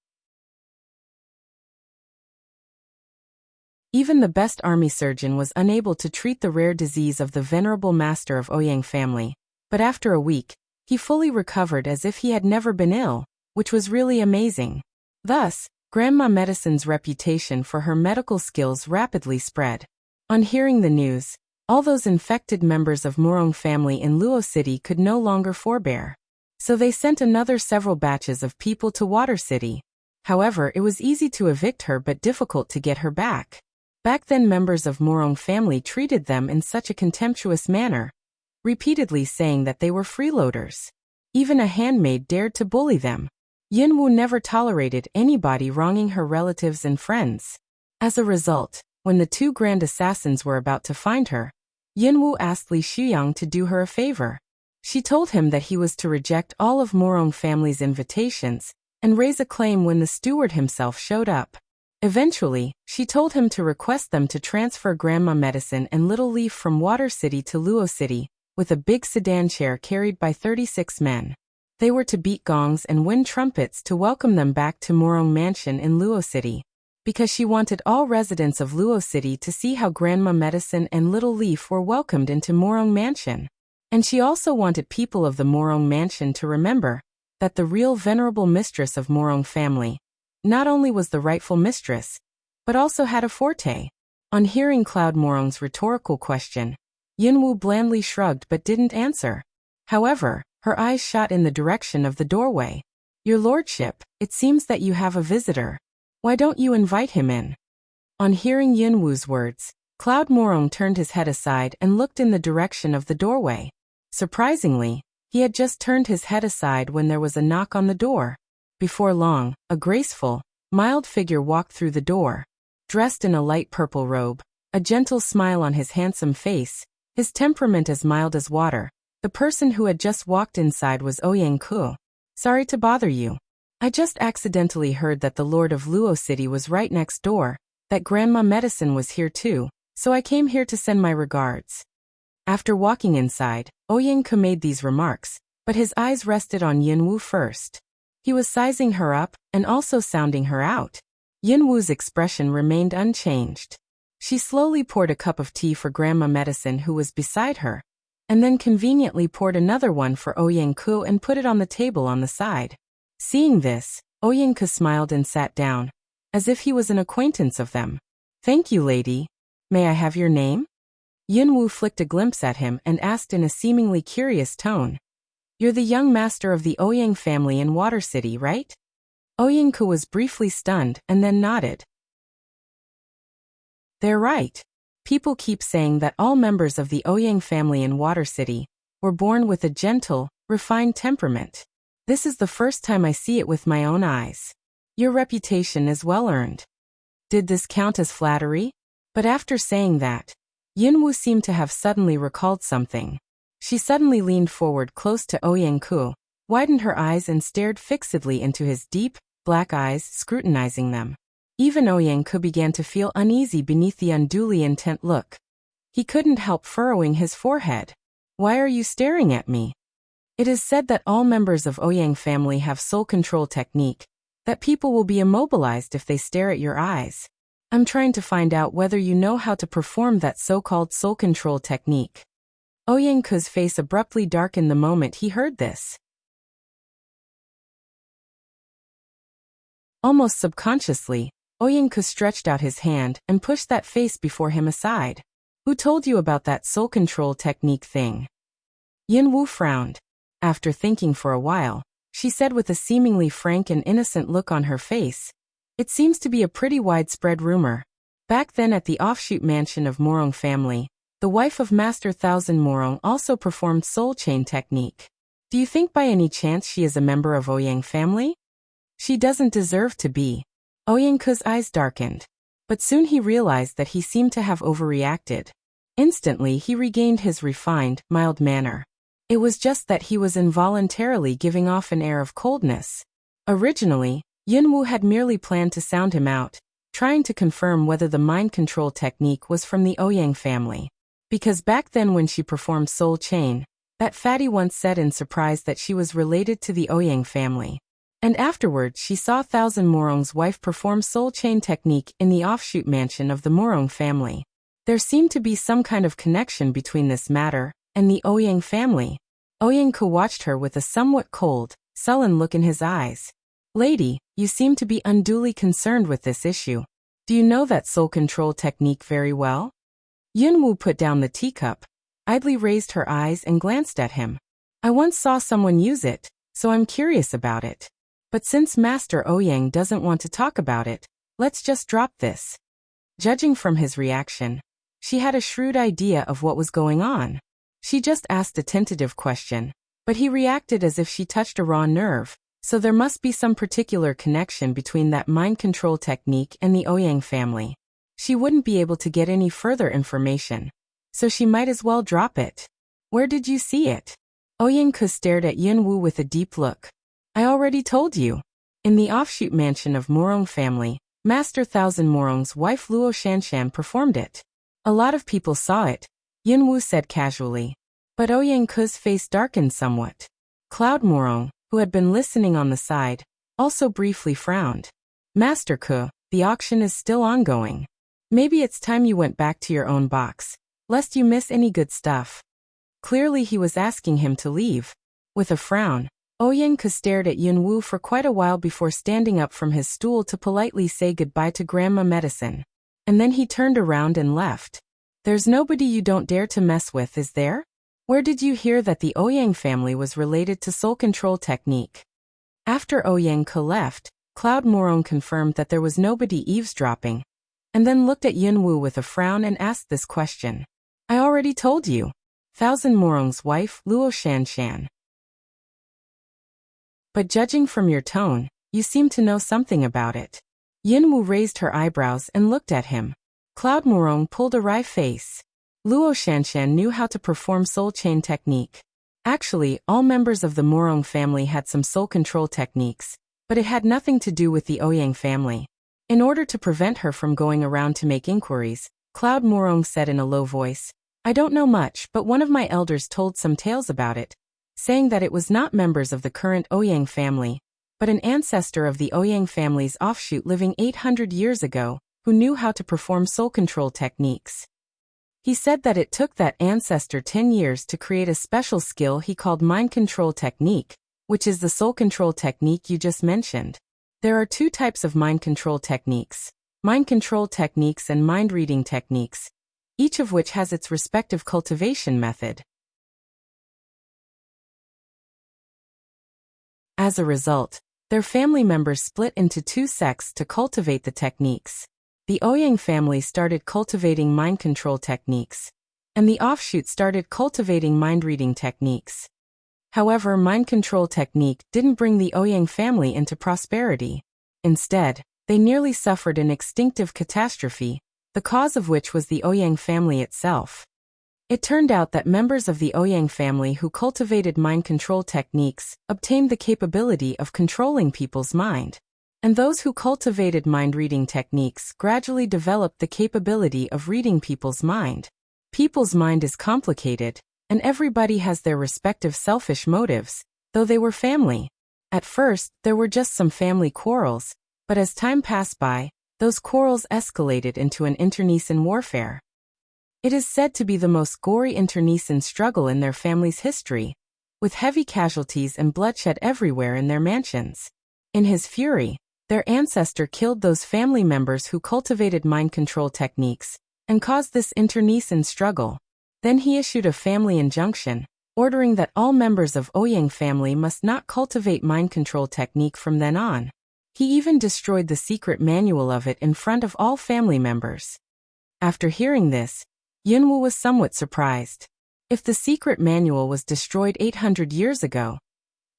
Even the best army surgeon was unable to treat the rare disease of the venerable master of Ouyang family, but after a week, he fully recovered as if he had never been ill, which was really amazing. Thus, Grandma Medicine's reputation for her medical skills rapidly spread. On hearing the news, all those infected members of Morong family in Luo City could no longer forbear. So they sent another several batches of people to Water City. However, it was easy to evict her but difficult to get her back. Back then members of Morong family treated them in such a contemptuous manner, repeatedly saying that they were freeloaders. Even a handmaid dared to bully them. Yun Wu never tolerated anybody wronging her relatives and friends. As a result, when the 2 grand assassins were about to find her, Yun Wu asked Li Shuyang to do her a favor. She told him that he was to reject all of Morong family's invitations and raise a claim when the steward himself showed up. Eventually, she told him to request them to transfer Grandma Medicine and Little Leaf from Water City to Luo City, with a big sedan chair carried by 36 men. They were to beat gongs and wind trumpets to welcome them back to Morong Mansion in Luo City, because she wanted all residents of Luo City to see how Grandma Medicine and Little Leaf were welcomed into Morong Mansion. And she also wanted people of the Morong Mansion to remember that the real venerable mistress of Morong family not only was the rightful mistress, but also had a forte. On hearing Cloud Morong's rhetorical question, Yun Wu blandly shrugged but didn't answer. However, her eyes shot in the direction of the doorway. "Your lordship, it seems that you have a visitor. Why don't you invite him in?" On hearing Yun Wu's words, Cloud Morong turned his head aside and looked in the direction of the doorway. Surprisingly, he had just turned his head aside when there was a knock on the door. Before long, a graceful, mild figure walked through the door. Dressed in a light purple robe, a gentle smile on his handsome face, his temperament as mild as water, the person who had just walked inside was Ouyang Ku. "Sorry to bother you. I just accidentally heard that the Lord of Luo City was right next door, that Grandma Medicine was here too, so I came here to send my regards." After walking inside, Ouyang Ku made these remarks, but his eyes rested on Yun Wu first. He was sizing her up and also sounding her out. Yinwu's expression remained unchanged. She slowly poured a cup of tea for Grandma Medicine, who was beside her, and then conveniently poured another one for Ouyang-ku and put it on the table on the side. Seeing this, Ouyang-ku smiled and sat down, as if he was an acquaintance of them. "Thank you, lady. May I have your name?" Yinwu flicked a glimpse at him and asked in a seemingly curious tone. "You're the young master of the Ouyang family in Water City, right?" Ouyang-ku was briefly stunned and then nodded. "They're right. People keep saying that all members of the Ouyang family in Water City were born with a gentle, refined temperament. This is the first time I see it with my own eyes. Your reputation is well earned." Did this count as flattery? But after saying that, Yinwu seemed to have suddenly recalled something. She suddenly leaned forward close to Ouyang-ku, widened her eyes and stared fixedly into his deep, black eyes, scrutinizing them. Even Ouyang-ku began to feel uneasy beneath the unduly intent look. He couldn't help furrowing his forehead. "Why are you staring at me?" It is said that all members of Ouyang family have soul control technique, that people will be immobilized if they stare at your eyes. I'm trying to find out whether you know how to perform that so-called soul control technique. Ouyang-ku's face abruptly darkened the moment he heard this. Almost subconsciously, Ouyang-ku stretched out his hand and pushed that face before him aside. "Who told you about that soul control technique thing?" Yinwu frowned. After thinking for a while, she said with a seemingly frank and innocent look on her face, "It seems to be a pretty widespread rumor. Back then at the offshoot mansion of Morong family, the wife of Master Thousand Morong also performed soul chain technique. Do you think by any chance she is a member of Ouyang family?" "She doesn't deserve to be." Ouyang-ku's eyes darkened. But soon he realized that he seemed to have overreacted. Instantly he regained his refined, mild manner. It was just that he was involuntarily giving off an air of coldness. Originally, Yinwu had merely planned to sound him out, trying to confirm whether the mind control technique was from the Ouyang family. Because back then when she performed soul chain, that fatty once said in surprise that she was related to the Ouyang family. And afterward she saw Thousand Morong's wife perform soul chain technique in the offshoot mansion of the Morong family. There seemed to be some kind of connection between this matter and the Ouyang family. Ouyang-ku watched her with a somewhat cold, sullen look in his eyes. "Lady, you seem to be unduly concerned with this issue. Do you know that soul control technique very well?" Yinwu put down the teacup, idly raised her eyes and glanced at him. "I once saw someone use it, so I'm curious about it. But since Master Ouyang doesn't want to talk about it, let's just drop this." Judging from his reaction, she had a shrewd idea of what was going on. She just asked a tentative question, but he reacted as if she touched a raw nerve, so there must be some particular connection between that mind control technique and the Ouyang family. She wouldn't be able to get any further information, so she might as well drop it. "Where did you see it?" Ouyang-ku stared at Yinwu with a deep look. "I already told you. In the offshoot mansion of Morong family, Master Thousand Morong's wife Luo Shanshan performed it. A lot of people saw it," Yinwu said casually. But Ouyang-ku's face darkened somewhat. Cloud Morong, who had been listening on the side, also briefly frowned. "Master Ku, the auction is still ongoing. Maybe it's time you went back to your own box, lest you miss any good stuff." Clearly he was asking him to leave. With a frown, Ouyang-ku stared at Yinwu for quite a while before standing up from his stool to politely say goodbye to Grandma Medicine. And then he turned around and left. "There's nobody you don't dare to mess with, is there? Where did you hear that the Ouyang family was related to soul control technique?" After Ouyang-ku left, Cloud Morong confirmed that there was nobody eavesdropping, and then looked at Yinwu with a frown and asked this question. "I already told you. Thousand Morong's wife, Luo Shanshan. But judging from your tone, you seem to know something about it." Yinwu raised her eyebrows and looked at him. Cloud Morong pulled a wry face. Luo Shanshan knew how to perform soul chain technique. Actually, all members of the Morong family had some soul control techniques, but it had nothing to do with the Ouyang family. In order to prevent her from going around to make inquiries, Cloud Morong said in a low voice, "I don't know much, but one of my elders told some tales about it, saying that it was not members of the current Ouyang family, but an ancestor of the Ouyang family's offshoot living 800 years ago, who knew how to perform soul control techniques. He said that it took that ancestor 10 years to create a special skill he called mind control technique, which is the soul control technique you just mentioned. There are two types of mind control techniques: mind control techniques and mind reading techniques, each of which has its respective cultivation method. As a result, their family members split into two sects to cultivate the techniques. The Ouyang family started cultivating mind control techniques, and the offshoot started cultivating mind reading techniques. However, mind control technique didn't bring the Ouyang family into prosperity. Instead, they nearly suffered an extinctive catastrophe, the cause of which was the Ouyang family itself. It turned out that members of the Ouyang family who cultivated mind control techniques obtained the capability of controlling people's mind, and those who cultivated mind-reading techniques gradually developed the capability of reading people's mind. People's mind is complicated, and everybody has their respective selfish motives, though they were family. At first, there were just some family quarrels, but as time passed by, those quarrels escalated into an internecine warfare. It is said to be the most gory internecine struggle in their family's history, with heavy casualties and bloodshed everywhere in their mansions. In his fury, their ancestor killed those family members who cultivated mind control techniques and caused this internecine struggle. Then he issued a family injunction, ordering that all members of Ouyang family must not cultivate mind control technique from then on. He even destroyed the secret manual of it in front of all family members. After hearing this, Yunwu was somewhat surprised. If the secret manual was destroyed 800 years ago,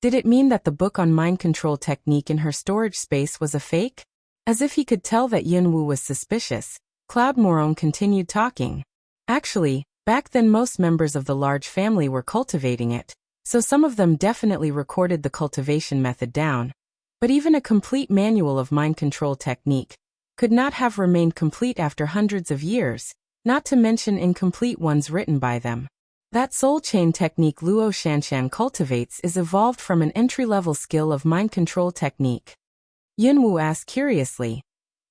did it mean that the book on mind control technique in her storage space was a fake? As if he could tell that Yunwu was suspicious, Cloud Morong continued talking. Actually, back then most members of the large family were cultivating it, so some of them definitely recorded the cultivation method down. But even a complete manual of mind control technique could not have remained complete after hundreds of years, not to mention incomplete ones written by them. That soul chain technique Luo Shanshan cultivates is evolved from an entry-level skill of mind control technique. Yunwu asked curiously,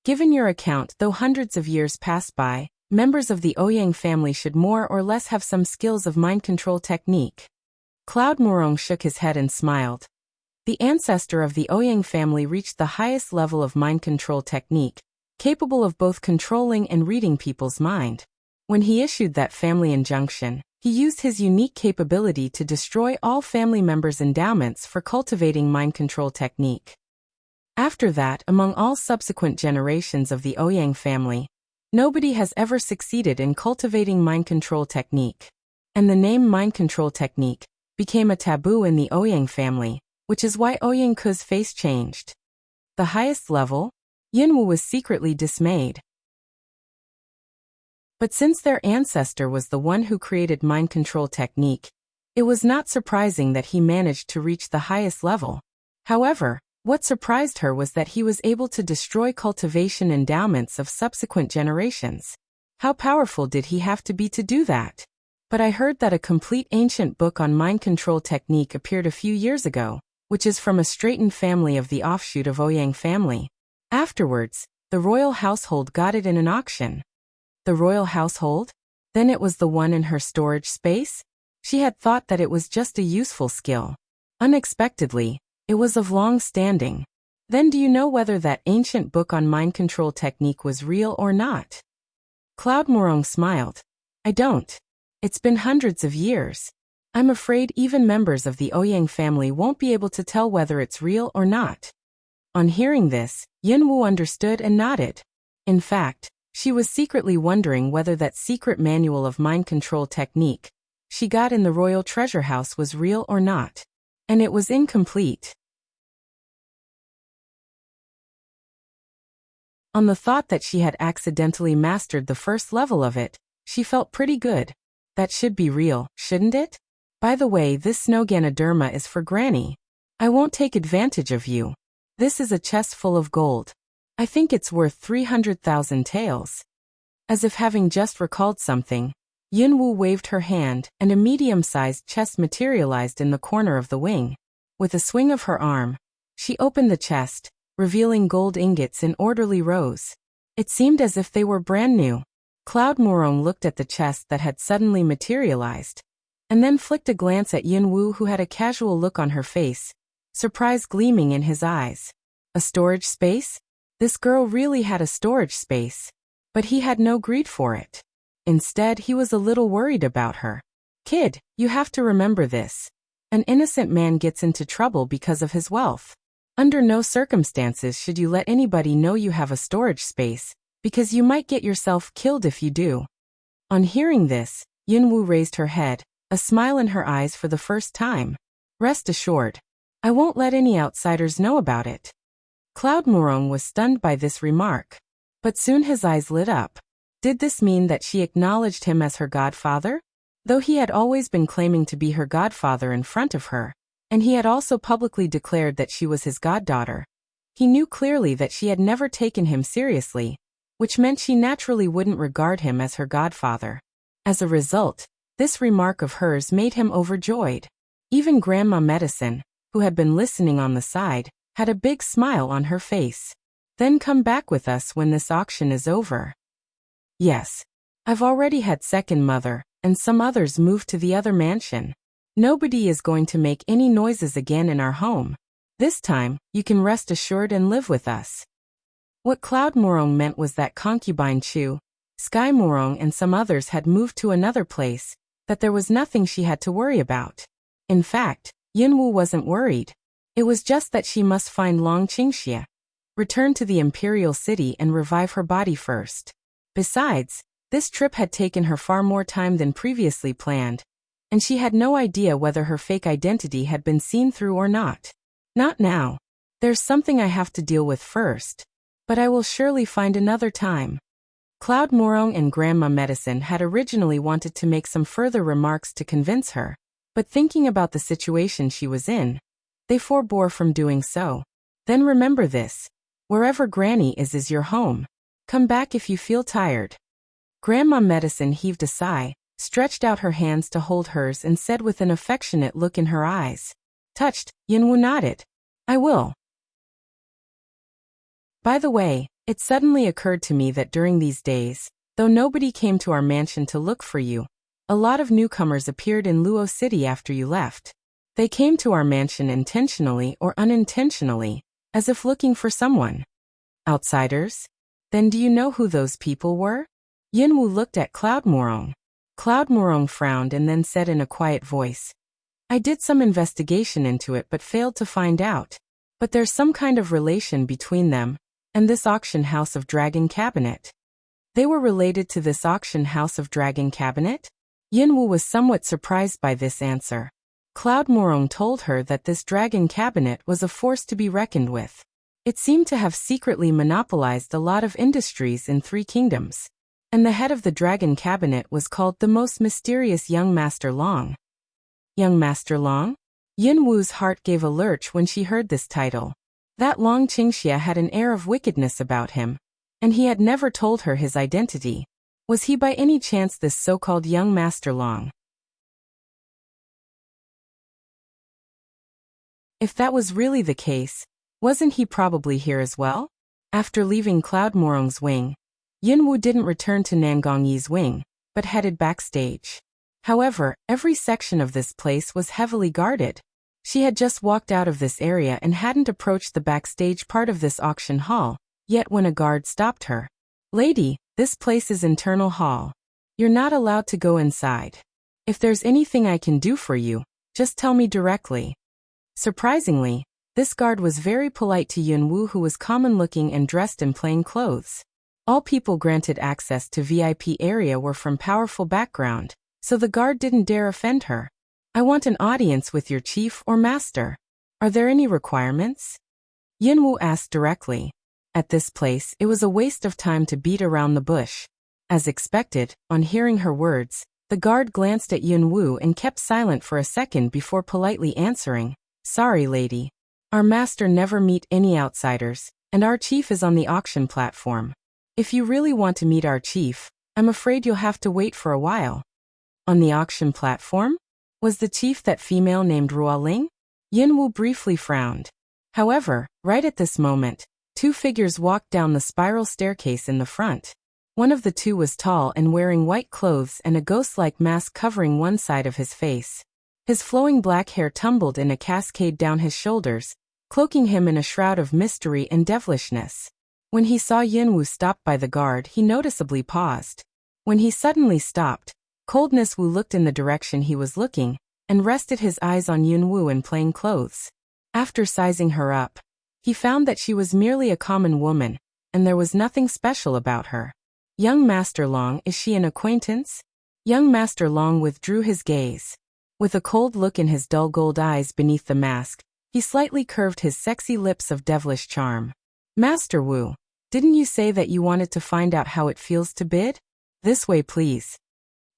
given your account, though hundreds of years passed by, members of the Ouyang family should more or less have some skills of mind control technique. Cloud Morong shook his head and smiled. The ancestor of the Ouyang family reached the highest level of mind control technique, capable of both controlling and reading people's mind. When he issued that family injunction, he used his unique capability to destroy all family members' endowments for cultivating mind control technique. After that, among all subsequent generations of the Ouyang family, nobody has ever succeeded in cultivating mind control technique. And the name mind control technique became a taboo in the Ouyang family, which is why Ouyang Ku's face changed. The highest level? Yunwu was secretly dismayed. But since their ancestor was the one who created mind control technique, it was not surprising that he managed to reach the highest level. However, what surprised her was that he was able to destroy cultivation endowments of subsequent generations. How powerful did he have to be to do that? But I heard that a complete ancient book on mind control technique appeared a few years ago, which is from a straitened family of the offshoot of Ouyang family. Afterwards, the royal household got it in an auction. The royal household? Then it was the one in her storage space? She had thought that it was just a useful skill. Unexpectedly, it was of long standing. Then do you know whether that ancient book on mind control technique was real or not? Cloud Morong smiled. I don't. It's been hundreds of years. I'm afraid even members of the Ouyang family won't be able to tell whether it's real or not. On hearing this, Yunwu understood and nodded. In fact, she was secretly wondering whether that secret manual of mind control technique she got in the royal treasure house was real or not. And it was incomplete. On the thought that she had accidentally mastered the first level of it, she felt pretty good. That should be real, shouldn't it? By the way, this Snoganoderma is for Granny. I won't take advantage of you. This is a chest full of gold. I think it's worth 300,000 taels. As if having just recalled something, Yunwu waved her hand and a medium-sized chest materialized in the corner of the wing. With a swing of her arm, She opened the chest, revealing gold ingots in orderly rows. It seemed as if they were brand new. Cloud Morong looked at the chest that had suddenly materialized, and then flicked a glance at Yunwu, who had a casual look on her face, surprise gleaming in his eyes. A storage space? This girl really had a storage space. But he had no greed for it. Instead, he was a little worried about her. Kid, you have to remember this. An innocent man gets into trouble because of his wealth. Under no circumstances should you let anybody know you have a storage space, because you might get yourself killed if you do. On hearing this, Yunwu raised her head, a smile in her eyes for the first time. Rest assured, I won't let any outsiders know about it. Cloud Morong was stunned by this remark. But soon his eyes lit up. Did this mean that she acknowledged him as her godfather? Though he had always been claiming to be her godfather in front of her, and he had also publicly declared that she was his goddaughter, he knew clearly that she had never taken him seriously, which meant she naturally wouldn't regard him as her godfather. As a result, this remark of hers made him overjoyed. Even Grandma Medicine, who had been listening on the side, had a big smile on her face. Then come back with us when this auction is over. Yes. I've already had second mother, and some others moved to the other mansion. Nobody is going to make any noises again in our home. This time, you can rest assured and live with us. What Cloud Morong meant was that concubine Chu, Sky Morong and some others had moved to another place, that there was nothing she had to worry about. In fact, Yunwu wasn't worried. It was just that she must find Long Qingxia, return to the imperial city and revive her body first. Besides, this trip had taken her far more time than previously planned, and she had no idea whether her fake identity had been seen through or not. Not now. There's something I have to deal with first, but I will surely find another time. Cloud Morong and Grandma Medicine had originally wanted to make some further remarks to convince her, but thinking about the situation she was in, they forbore from doing so. Then remember this. Wherever Granny is your home. Come back if you feel tired. Grandma Medicine heaved a sigh, stretched out her hands to hold hers and said with an affectionate look in her eyes. Touched, Yunwu nodded. I will. By the way, it suddenly occurred to me that during these days, though nobody came to our mansion to look for you, a lot of newcomers appeared in Luo City after you left. They came to our mansion intentionally or unintentionally, as if looking for someone. Outsiders? Then do you know who those people were? Yunwu looked at Cloud Morong. Cloud Morong frowned and then said in a quiet voice, I did some investigation into it but failed to find out. But there's some kind of relation between them and this auction house of Dragon Cabinet. They were related to this auction house of Dragon Cabinet? Yunwu was somewhat surprised by this answer. Cloud Morong told her that this Dragon Cabinet was a force to be reckoned with. It seemed to have secretly monopolized a lot of industries in 3 kingdoms. And the head of the Dragon Cabinet was called the most mysterious Young Master Long. Young Master Long? Yunwu's heart gave a lurch when she heard this title. That Long Qingxia had an air of wickedness about him, and he had never told her his identity. Was he by any chance this so-called Young Master Long? If that was really the case, wasn't he probably here as well? After leaving Cloud Morong's wing, Yunwu didn't return to Nangongyi's wing, but headed backstage. However, every section of this place was heavily guarded. She had just walked out of this area and hadn't approached the backstage part of this auction hall, yet when a guard stopped her. Lady, this place is internal hall. You're not allowed to go inside. If there's anything I can do for you, just tell me directly. Surprisingly, this guard was very polite to Yunwu, who was common-looking and dressed in plain clothes. All people granted access to VIP area were from powerful background, so the guard didn't dare offend her. I want an audience with your chief or master. Are there any requirements? Yunwu asked directly. At this place, it was a waste of time to beat around the bush. As expected, on hearing her words, the guard glanced at Yunwu and kept silent for a second before politely answering, Sorry, lady. Our master never meet any outsiders, and our chief is on the auction platform. If you really want to meet our chief, I'm afraid you'll have to wait for a while. On the auction platform? Was the chief that female named Ruoling? Yunwu briefly frowned. However, right at this moment, two figures walked down the spiral staircase in the front. One of the two was tall and wearing white clothes and a ghost-like mask covering one side of his face. His flowing black hair tumbled in a cascade down his shoulders, cloaking him in a shroud of mystery and devilishness. When he saw Yunwu stopped by the guard, he noticeably paused. When he suddenly stopped, Coldness Wu looked in the direction he was looking, and rested his eyes on Yunwu in plain clothes. After sizing her up, he found that she was merely a common woman, and there was nothing special about her. Young Master Long, is she an acquaintance? Young Master Long withdrew his gaze. With a cold look in his dull gold eyes beneath the mask, he slightly curved his sexy lips of devilish charm. Master Wu, didn't you say that you wanted to find out how it feels to bid? This way, please.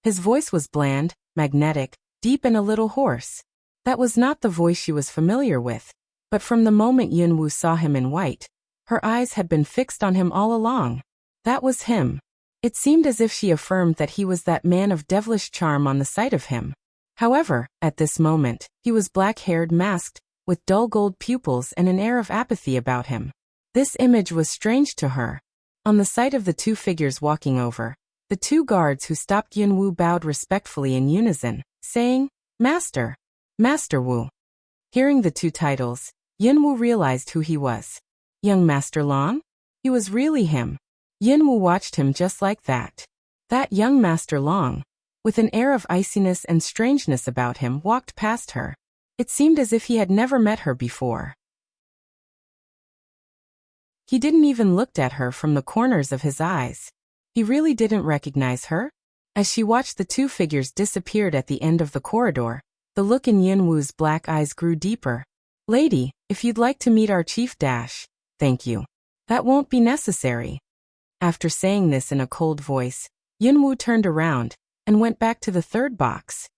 His voice was bland, magnetic, deep and a little hoarse. That was not the voice she was familiar with, but from the moment Yunwu saw him in white, her eyes had been fixed on him all along. That was him. It seemed as if she affirmed that he was that man of devilish charm on the sight of him. However, at this moment, he was black-haired, masked, with dull gold pupils and an air of apathy about him. This image was strange to her. On the sight of the two figures walking over, the two guards who stopped Yunwu bowed respectfully in unison, saying, Master, Master Wu. Hearing the two titles, Yunwu realized who he was. Young Master Long? He was really him. Yunwu watched him just like that. That young Master Long, with an air of iciness and strangeness about him, walked past her. It seemed as if he had never met her before. He didn't even look at her from the corners of his eyes. He really didn't recognize her? As she watched the two figures disappear at the end of the corridor, the look in Yunwu's black eyes grew deeper. Lady, if you'd like to meet our chief thank you. That won't be necessary. After saying this in a cold voice, Yunwu turned around and went back to the third box.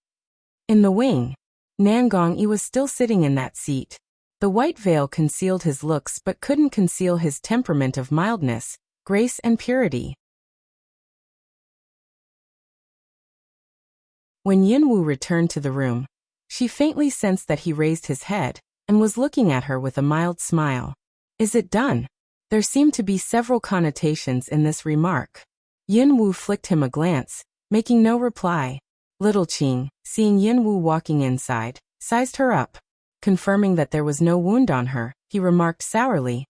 In the wing, Nangong-yi was still sitting in that seat. The white veil concealed his looks but couldn't conceal his temperament of mildness, grace and purity. When Yunwu returned to the room, she faintly sensed that he raised his head and was looking at her with a mild smile. Is it done? There seemed to be several connotations in this remark. Yunwu flicked him a glance, making no reply. Little Qing, seeing Yunwu walking inside, sized her up. Confirming that there was no wound on her, he remarked sourly,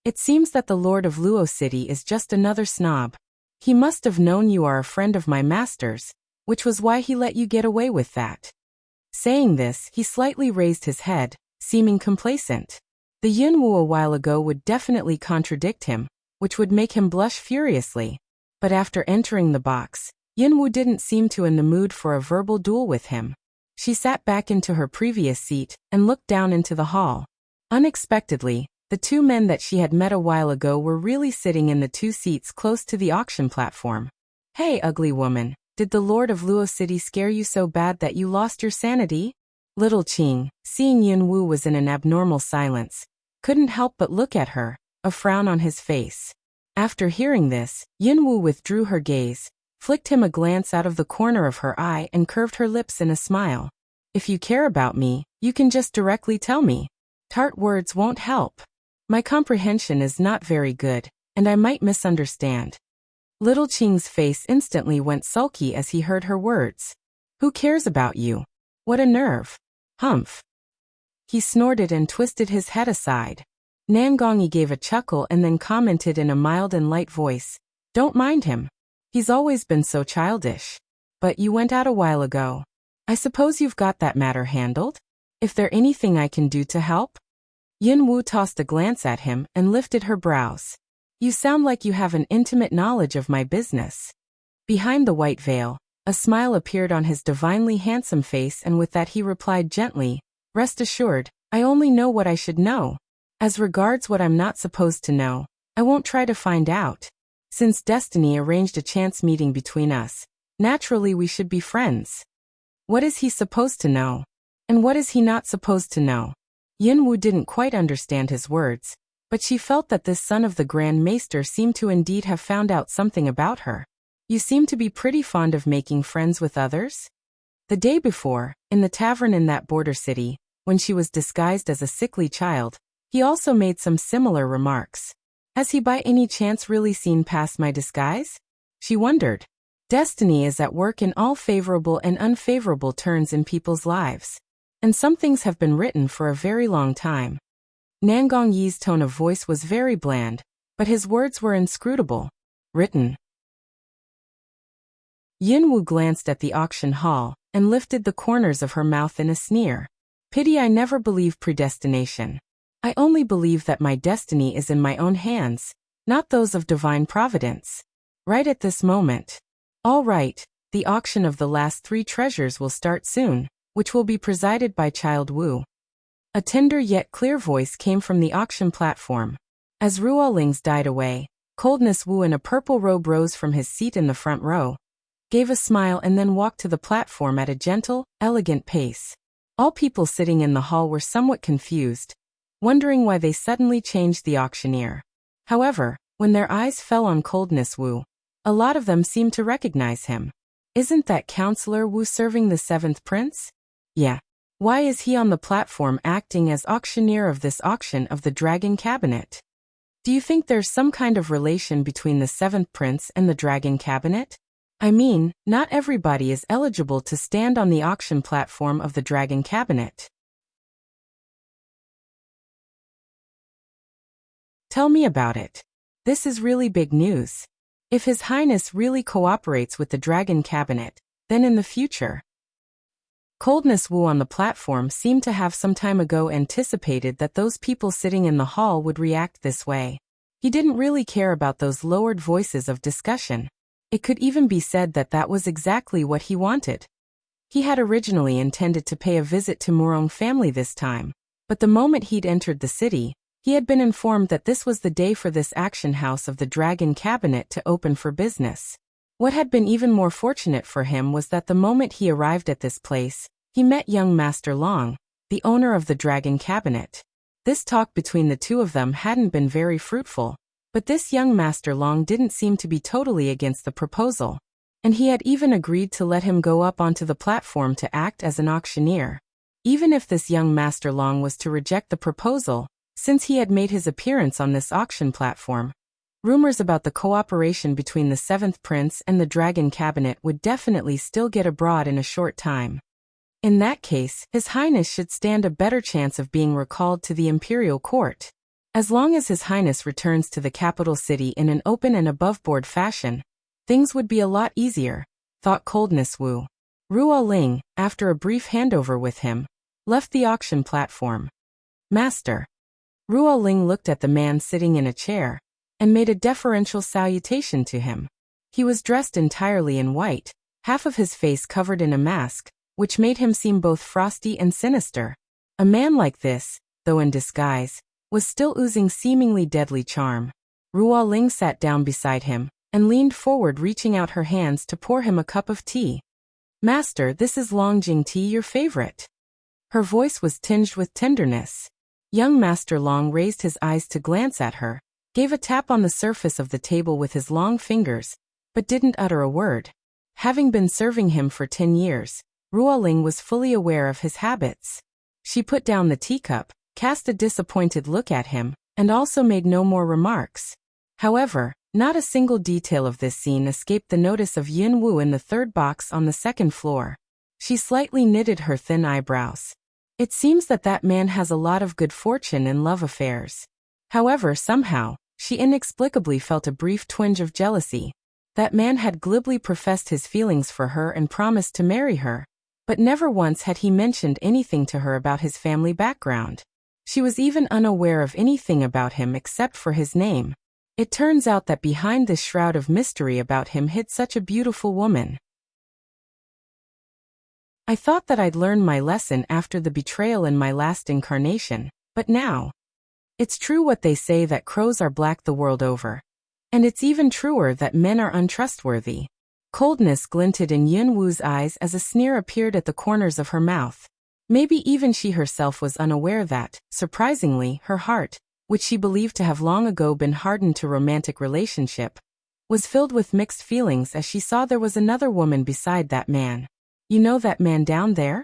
It seems that the Lord of Luo City is just another snob. He must have known you are a friend of my master's, which was why he let you get away with that. Saying this, he slightly raised his head, seeming complacent. The Yunwu a while ago would definitely contradict him, which would make him blush furiously. But after entering the box, Yunwu didn't seem to in the mood for a verbal duel with him. She sat back into her previous seat and looked down into the hall. Unexpectedly, the two men that she had met a while ago were really sitting in the two seats close to the auction platform. Hey, ugly woman, did the Lord of Luo City scare you so bad that you lost your sanity? Little Qing, seeing Yunwu was in an abnormal silence, couldn't help but look at her, a frown on his face. After hearing this, Yunwu withdrew her gaze, flicked him a glance out of the corner of her eye and curved her lips in a smile. If you care about me, you can just directly tell me. Tart words won't help. My comprehension is not very good, and I might misunderstand. Little Qing's face instantly went sulky as he heard her words. Who cares about you? What a nerve. Humph. He snorted and twisted his head aside. Nangong-yi gave a chuckle and then commented in a mild and light voice, Don't mind him. He's always been so childish. But you went out a while ago. I suppose you've got that matter handled? If there anything I can do to help? Yunwu tossed a glance at him and lifted her brows. You sound like you have an intimate knowledge of my business. Behind the white veil, a smile appeared on his divinely handsome face, and with that he replied gently, Rest assured, I only know what I should know. As regards what I'm not supposed to know, I won't try to find out. Since destiny arranged a chance meeting between us, naturally we should be friends. What is he supposed to know? And what is he not supposed to know? Yunwu didn't quite understand his words, but she felt that this son of the Grand Maester seemed to indeed have found out something about her. You seem to be pretty fond of making friends with others? The day before, in the tavern in that border city, when she was disguised as a sickly child, He also made some similar remarks. Has he by any chance really seen past my disguise? She wondered. Destiny is at work in all favorable and unfavorable turns in people's lives. And some things have been written for a very long time. Nangong Yi's tone of voice was very bland, but his words were inscrutable. Written. Yinwu glanced at the auction hall and lifted the corners of her mouth in a sneer. Pity I never believed predestination. I only believe that my destiny is in my own hands, not those of divine providence. Right at this moment. All right, the auction of the last 3 treasures will start soon, which will be presided by Child Wu. A tender yet clear voice came from the auction platform. As Ruoling's died away, Coldness Wu in a purple robe rose from his seat in the front row, gave a smile and then walked to the platform at a gentle, elegant pace. All people sitting in the hall were somewhat confused, wondering why they suddenly changed the auctioneer. However, when their eyes fell on Coldness Wu, a lot of them seemed to recognize him. Isn't that Counselor Wu serving the 7th prince? Yeah. Why is he on the platform acting as auctioneer of this auction of the Dragon Cabinet? Do you think there's some kind of relation between the 7th prince and the Dragon Cabinet? I mean, not everybody is eligible to stand on the auction platform of the Dragon Cabinet. Tell me about it. This is really big news. If His Highness really cooperates with the Dragon Cabinet, then in the future. Coldness Wu on the platform seemed to have some time ago anticipated that those people sitting in the hall would react this way. He didn't really care about those lowered voices of discussion. It could even be said that that was exactly what he wanted. He had originally intended to pay a visit to Murong family this time, but the moment he'd entered the city, he had been informed that this was the day for this action house of the Dragon Cabinet to open for business. What had been even more fortunate for him was that the moment he arrived at this place, he met young Master Long, the owner of the Dragon Cabinet. This talk between the two of them hadn't been very fruitful, but this young Master Long didn't seem to be totally against the proposal, and he had even agreed to let him go up onto the platform to act as an auctioneer. Even if this young Master Long was to reject the proposal, since he had made his appearance on this auction platform, rumors about the cooperation between the 7th Prince and the Dragon Cabinet would definitely still get abroad in a short time. In that case, His Highness should stand a better chance of being recalled to the imperial court. As long as His Highness returns to the capital city in an open and above-board fashion, things would be a lot easier, thought Coldness Wu. Ruo Ling, after a brief handover with him, left the auction platform. Master. Ruo Ling looked at the man sitting in a chair and made a deferential salutation to him. He was dressed entirely in white, half of his face covered in a mask, which made him seem both frosty and sinister. A man like this, though in disguise, was still oozing seemingly deadly charm. Ruo Ling sat down beside him and leaned forward, reaching out her hands to pour him a cup of tea. Master, this is Longjing tea, your favorite. Her voice was tinged with tenderness. Young Master Long raised his eyes to glance at her, gave a tap on the surface of the table with his long fingers, but didn't utter a word. Having been serving him for 10 years, Ruo Ling was fully aware of his habits. She put down the teacup, cast a disappointed look at him, and also made no more remarks. However, not a single detail of this scene escaped the notice of Yin Wu in the 3rd box on the 2nd floor. She slightly knitted her thin eyebrows. It seems that that man has a lot of good fortune in love affairs. However, somehow, she inexplicably felt a brief twinge of jealousy. That man had glibly professed his feelings for her and promised to marry her, but never once had he mentioned anything to her about his family background. She was even unaware of anything about him except for his name. It turns out that behind this shroud of mystery about him hid such a beautiful woman. I thought that I'd learned my lesson after the betrayal in my last incarnation, but now. It's true what they say that crows are black the world over. And it's even truer that men are untrustworthy. Coldness glinted in Yun Wu's eyes as a sneer appeared at the corners of her mouth. Maybe even she herself was unaware that, surprisingly, her heart, which she believed to have long ago been hardened to romantic relationship, was filled with mixed feelings as she saw there was another woman beside that man. You know that man down there?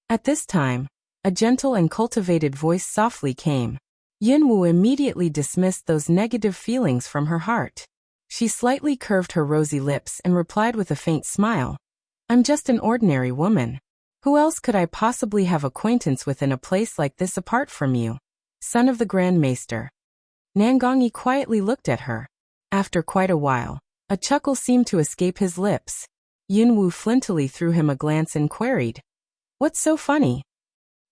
At this time, a gentle and cultivated voice softly came. Yunwu immediately dismissed those negative feelings from her heart. She slightly curved her rosy lips and replied with a faint smile. I'm just an ordinary woman. Who else could I possibly have acquaintance with in a place like this apart from you, son of the Grand Maester? Nangongyi quietly looked at her. After quite a while, a chuckle seemed to escape his lips. Yunwu flintily threw him a glance and queried, What's so funny?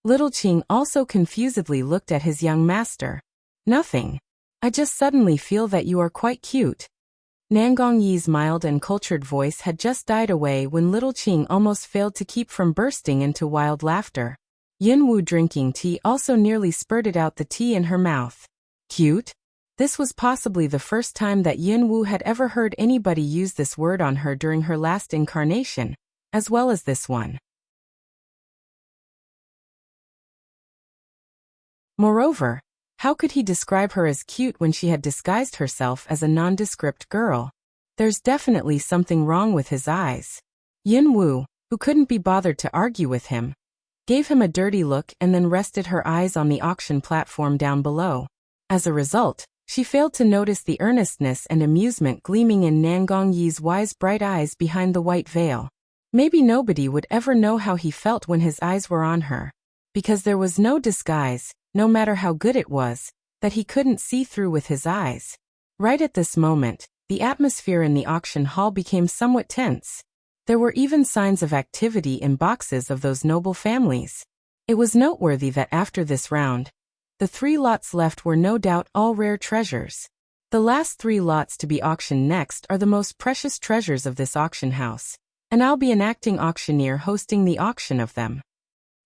Little Qing also confusedly looked at his young master. Nothing. I just suddenly feel that you are quite cute. Nangongyi's mild and cultured voice had just died away when little Qing almost failed to keep from bursting into wild laughter. Yunwu, drinking tea, also nearly spurted out the tea in her mouth. Cute? This was possibly the first time that Yunwu had ever heard anybody use this word on her during her last incarnation, as well as this one. Moreover, how could he describe her as cute when she had disguised herself as a nondescript girl? There's definitely something wrong with his eyes. Yunwu, who couldn't be bothered to argue with him, gave him a dirty look and then rested her eyes on the auction platform down below. As a result, she failed to notice the earnestness and amusement gleaming in Nangongyi's wise bright eyes behind the white veil. Maybe nobody would ever know how he felt when his eyes were on her, because there was no disguise, no matter how good it was, that he couldn't see through with his eyes. Right at this moment, the atmosphere in the auction hall became somewhat tense. There were even signs of activity in boxes of those noble families. It was noteworthy that after this round, the 3 lots left were no doubt all rare treasures. The last 3 lots to be auctioned next are the most precious treasures of this auction house, and I'll be an acting auctioneer hosting the auction of them.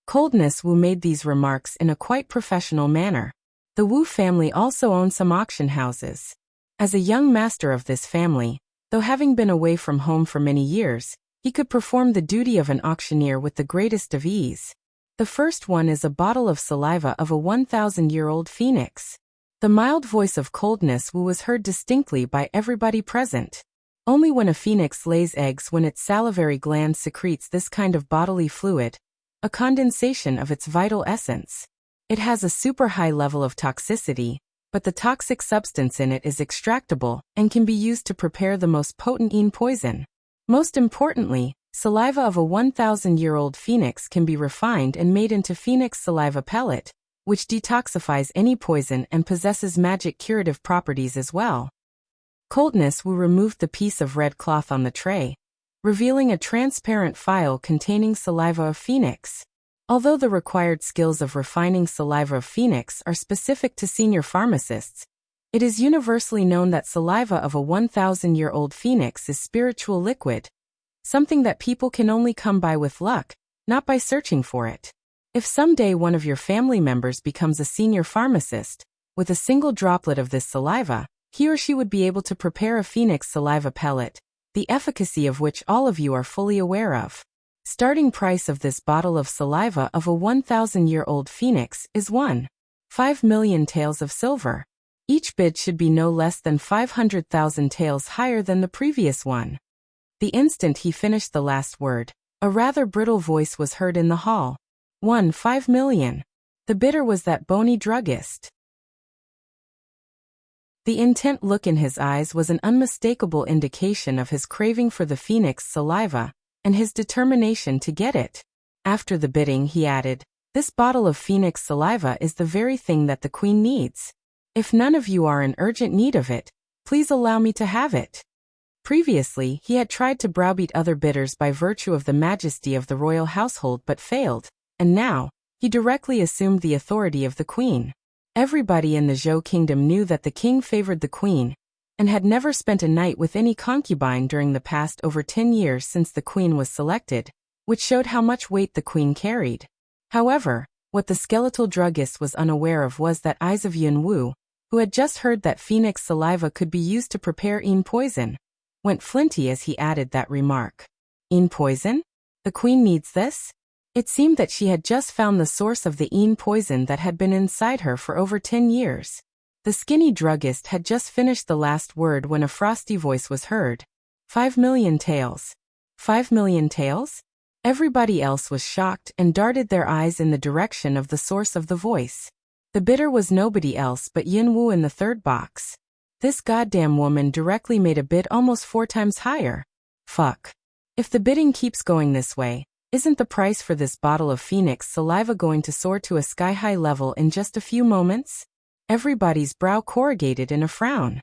Coldness Wu made these remarks in a quite professional manner. The Wu family also owned some auction houses. As a young master of this family, though having been away from home for many years, he could perform the duty of an auctioneer with the greatest of ease. The first one is a bottle of saliva of a 1,000-year-old phoenix. The mild voice of Coldness Wu was heard distinctly by everybody present. Only when a phoenix lays eggs when its salivary gland secretes this kind of bodily fluid, a condensation of its vital essence. It has a super high level of toxicity, but the toxic substance in it is extractable and can be used to prepare the most potent poison. Most importantly, saliva of a 1,000-year-old phoenix can be refined and made into phoenix saliva pellet, which detoxifies any poison and possesses magic curative properties as well. Coldness Wu removed the piece of red cloth on the tray, revealing a transparent phial containing saliva of phoenix. Although the required skills of refining saliva of phoenix are specific to senior pharmacists, it is universally known that saliva of a 1,000-year-old phoenix is spiritual liquid, something that people can only come by with luck, not by searching for it. If someday one of your family members becomes a senior pharmacist, with a single droplet of this saliva, he or she would be able to prepare a phoenix saliva pellet, the efficacy of which all of you are fully aware of. Starting price of this bottle of saliva of a 1,000-year-old phoenix is 1.5 million taels of silver. Each bid should be no less than 500,000 taels higher than the previous one. The instant he finished the last word, a rather brittle voice was heard in the hall. 1.5 million. The bidder was that bony druggist. The intent look in his eyes was an unmistakable indication of his craving for the phoenix saliva, and his determination to get it. After the bidding, he added, "This bottle of phoenix saliva is the very thing that the queen needs. If none of you are in urgent need of it, please allow me to have it." Previously, he had tried to browbeat other bidders by virtue of the majesty of the royal household but failed, and now, he directly assumed the authority of the queen. Everybody in the Zhou kingdom knew that the king favored the queen, and had never spent a night with any concubine during the past over 10 years since the queen was selected, which showed how much weight the queen carried. However, what the skeletal druggist was unaware of was that eyes of Yunwu, who had just heard that phoenix saliva could be used to prepare poison, went flinty as he added that remark. Poison? The queen needs this? It seemed that she had just found the source of the poison that had been inside her for over 10 years. The skinny druggist had just finished the last word when a frosty voice was heard. 5 million taels. 5 million taels? Everybody else was shocked and darted their eyes in the direction of the source of the voice. The bidder was nobody else but Yin Wu in the third box. This goddamn woman directly made a bid almost 4 times higher. Fuck. If the bidding keeps going this way, isn't the price for this bottle of Phoenix saliva going to soar to a sky-high level in just a few moments? Everybody's brow corrugated in a frown.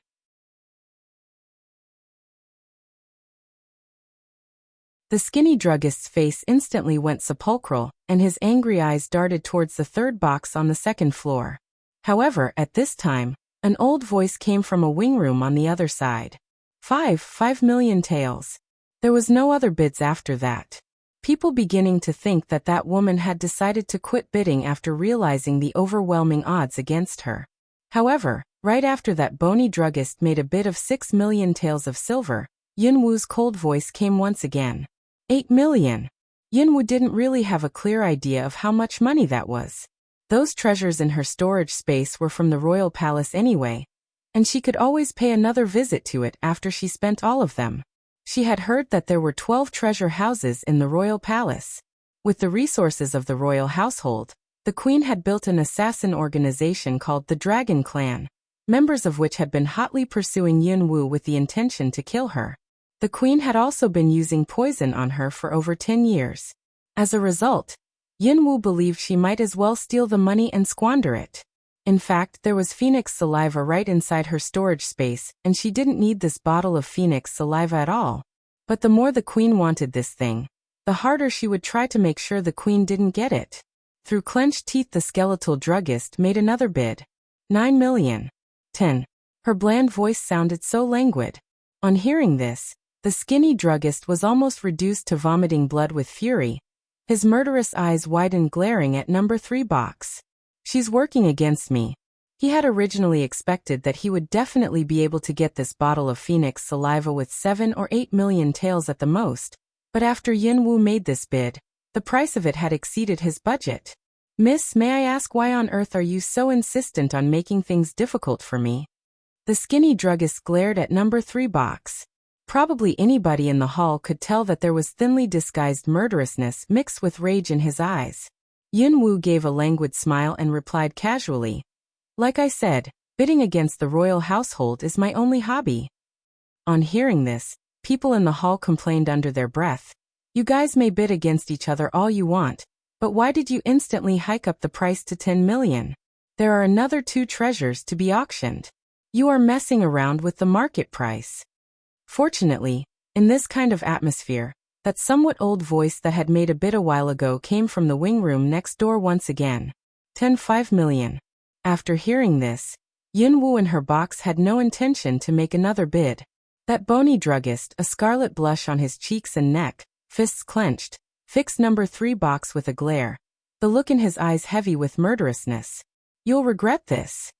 The skinny druggist's face instantly went sepulchral, and his angry eyes darted towards the third box on the second floor. However, at this time, an old voice came from a wing room on the other side. 5 million taels. There was no other bids after that. People beginning to think that that woman had decided to quit bidding after realizing the overwhelming odds against her. However, right after that bony druggist made a bid of 6 million taels of silver, Yin Wu's cold voice came once again. 8 million. Yin Wu didn't really have a clear idea of how much money that was. Those treasures in her storage space were from the royal palace anyway, and she could always pay another visit to it after she spent all of them. She had heard that there were 12 treasure houses in the royal palace. With the resources of the royal household, the queen had built an assassin organization called the Dragon Clan, members of which had been hotly pursuing Yin Wu with the intention to kill her. The queen had also been using poison on her for over 10 years. As a result, Yin Wu believed she might as well steal the money and squander it. In fact, there was Phoenix saliva right inside her storage space, and she didn't need this bottle of Phoenix saliva at all. But the more the queen wanted this thing, the harder she would try to make sure the queen didn't get it. Through clenched teeth, the skeletal druggist made another bid. 9 million. 10. Her bland voice sounded so languid. On hearing this, the skinny druggist was almost reduced to vomiting blood with fury. His murderous eyes widened, glaring at number 3 box. She's working against me. He had originally expected that he would definitely be able to get this bottle of Phoenix saliva with 7 or 8 million taels at the most, but after Yin Wu made this bid, the price of it had exceeded his budget. Miss, may I ask why on earth are you so insistent on making things difficult for me? The skinny druggist glared at number 3 box. Probably anybody in the hall could tell that there was thinly disguised murderousness mixed with rage in his eyes. Yin Wu gave a languid smile and replied casually, "Like I said, bidding against the royal household is my only hobby." On hearing this, people in the hall complained under their breath, "You guys may bid against each other all you want, but why did you instantly hike up the price to 10 million? There are another 2 treasures to be auctioned. You are messing around with the market price." Fortunately, in this kind of atmosphere, that somewhat old voice that had made a bid a while ago came from the wing room next door once again. 5 million. After hearing this, Yin Wu in her box had no intention to make another bid. That bony druggist, a scarlet blush on his cheeks and neck, fists clenched, fixed number 3 box with a glare, the look in his eyes heavy with murderousness. "You'll regret this."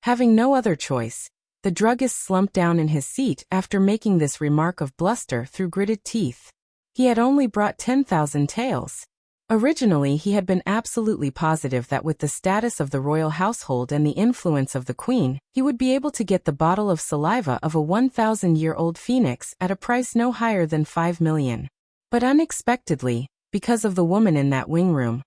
Having no other choice, the druggist slumped down in his seat after making this remark of bluster through gritted teeth. He had only brought 10,000 taels. Originally, he had been absolutely positive that with the status of the royal household and the influence of the queen, he would be able to get the bottle of saliva of a 1,000-year-old phoenix at a price no higher than 5 million. But unexpectedly, because of the woman in that wing room,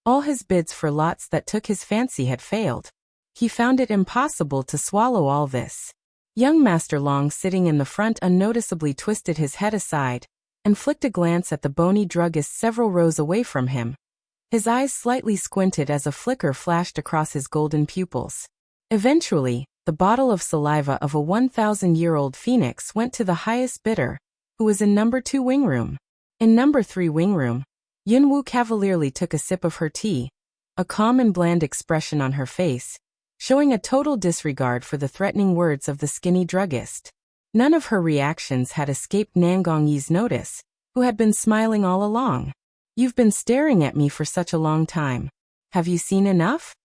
all his bids for lots that took his fancy had failed. He found it impossible to swallow all this. Young Master Long, sitting in the front, unnoticeably twisted his head aside and flicked a glance at the bony druggist several rows away from him. His eyes slightly squinted as a flicker flashed across his golden pupils. Eventually, the bottle of saliva of a 1,000-year-old phoenix went to the highest bidder, who was in number 2 wing room. In number 3 wing room, Yin Wu cavalierly took a sip of her tea, a calm and bland expression on her face, showing a total disregard for the threatening words of the skinny druggist. None of her reactions had escaped Nangong Yi's notice, who had been smiling all along. "You've been staring at me for such a long time. Have you seen enough?"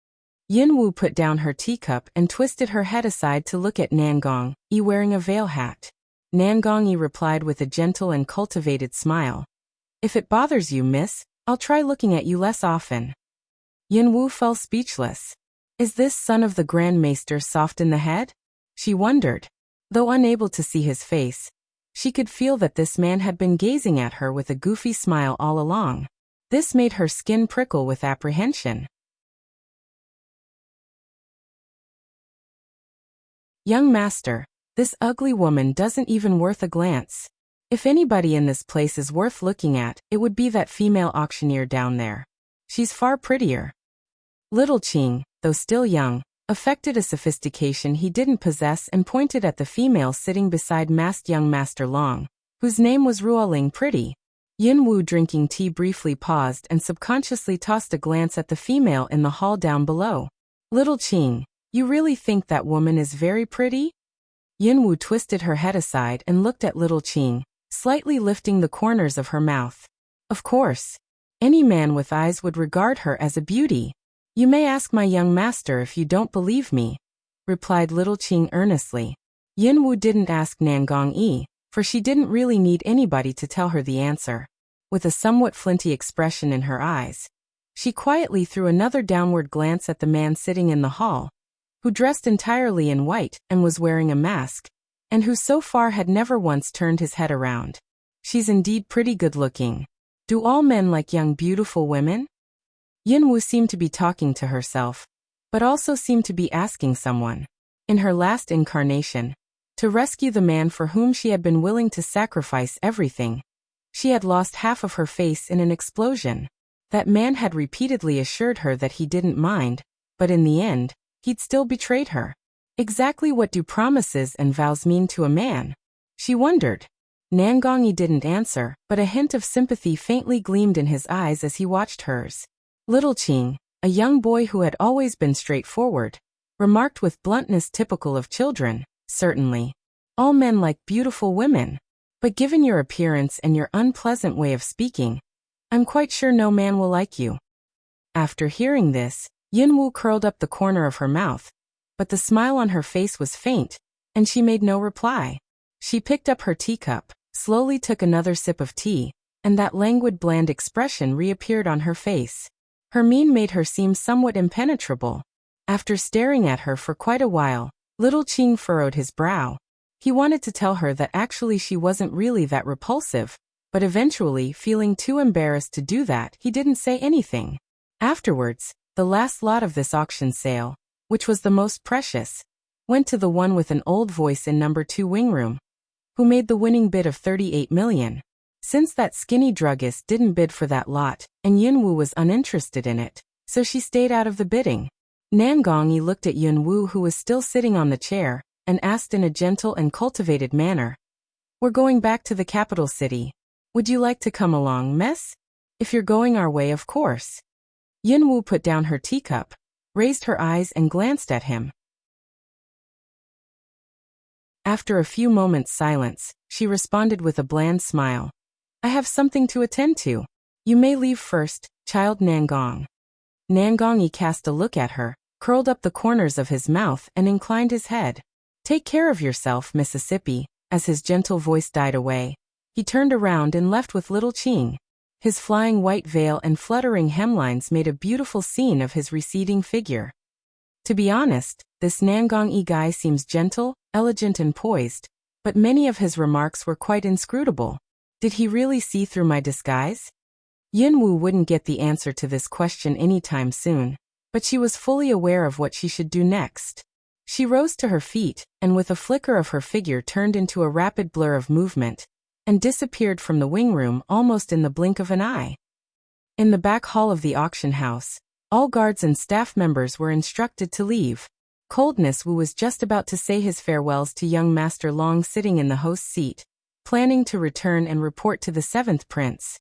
Yin Wu put down her teacup and twisted her head aside to look at Nangong Yi wearing a veil hat. Nangong Yi replied with a gentle and cultivated smile, "If it bothers you, miss, I'll try looking at you less often." Yin Wu fell speechless. Is this son of the Grand Maester soft in the head? She wondered. Though unable to see his face, she could feel that this man had been gazing at her with a goofy smile all along. This made her skin prickle with apprehension. Young master, this ugly woman doesn't even worth a glance. If anybody in this place is worth looking at, it would be that female auctioneer down there. She's far prettier. Little Qing, though still young, affected a sophistication he didn't possess and pointed at the female sitting beside masked young Master Long, whose name was Ruoling Pretty. Yin Wu, drinking tea, briefly paused and subconsciously tossed a glance at the female in the hall down below. Little Qing, you really think that woman is very pretty? Yin Wu twisted her head aside and looked at Little Qing, slightly lifting the corners of her mouth. Of course. Any man with eyes would regard her as a beauty. You may ask my young master if you don't believe me, replied Little Qing earnestly. Yin Wu didn't ask Nangong Yi, for she didn't really need anybody to tell her the answer. With a somewhat flinty expression in her eyes, she quietly threw another downward glance at the man sitting in the hall, who dressed entirely in white and was wearing a mask, and who so far had never once turned his head around. She's indeed pretty good-looking. Do all men like young beautiful women? Yin Wu seemed to be talking to herself, but also seemed to be asking someone, in her last incarnation, to rescue the man for whom she had been willing to sacrifice everything. She had lost half of her face in an explosion. That man had repeatedly assured her that he didn't mind, but in the end, he'd still betrayed her. Exactly what do promises and vows mean to a man? She wondered. Nangongyi didn't answer, but a hint of sympathy faintly gleamed in his eyes as he watched hers. Little Qing, a young boy who had always been straightforward, remarked with bluntness typical of children, certainly. All men like beautiful women. But given your appearance and your unpleasant way of speaking, I'm quite sure no man will like you. After hearing this, Yin Wu curled up the corner of her mouth, but the smile on her face was faint, and she made no reply. She picked up her teacup, slowly took another sip of tea, and that languid, bland expression reappeared on her face. Her mien made her seem somewhat impenetrable. After staring at her for quite a while, Little Qing furrowed his brow. He wanted to tell her that actually she wasn't really that repulsive, but eventually, feeling too embarrassed to do that, he didn't say anything. Afterwards, the last lot of this auction sale, which was the most precious, went to the one with an old voice in number 2 wing room, who made the winning bid of 38 million. Since that skinny druggist didn't bid for that lot, and Yin Wu was uninterested in it, so she stayed out of the bidding. Nangongyi looked at Yin Wu, who was still sitting on the chair, and asked in a gentle and cultivated manner, "We're going back to the capital city. Would you like to come along, miss? If you're going our way, of course." Yin Wu put down her teacup, raised her eyes and glanced at him. After a few moments' silence, she responded with a bland smile. "I have something to attend to. You may leave first, child Nangong." Nangongyi cast a look at her, curled up the corners of his mouth and inclined his head. "Take care of yourself, Mississippi." As his gentle voice died away, he turned around and left with Little Qing. His flying white veil and fluttering hemlines made a beautiful scene of his receding figure. To be honest, this Nangongyi guy seems gentle, elegant and poised, but many of his remarks were quite inscrutable. Did he really see through my disguise? Yin Wu wouldn't get the answer to this question anytime soon, but she was fully aware of what she should do next. She rose to her feet, and with a flicker of her figure turned into a rapid blur of movement, and disappeared from the wing room almost in the blink of an eye. In the back hall of the auction house, all guards and staff members were instructed to leave. Coldness Wu was just about to say his farewells to young Master Long sitting in the host's seat, planning to return and report to the 7th prince.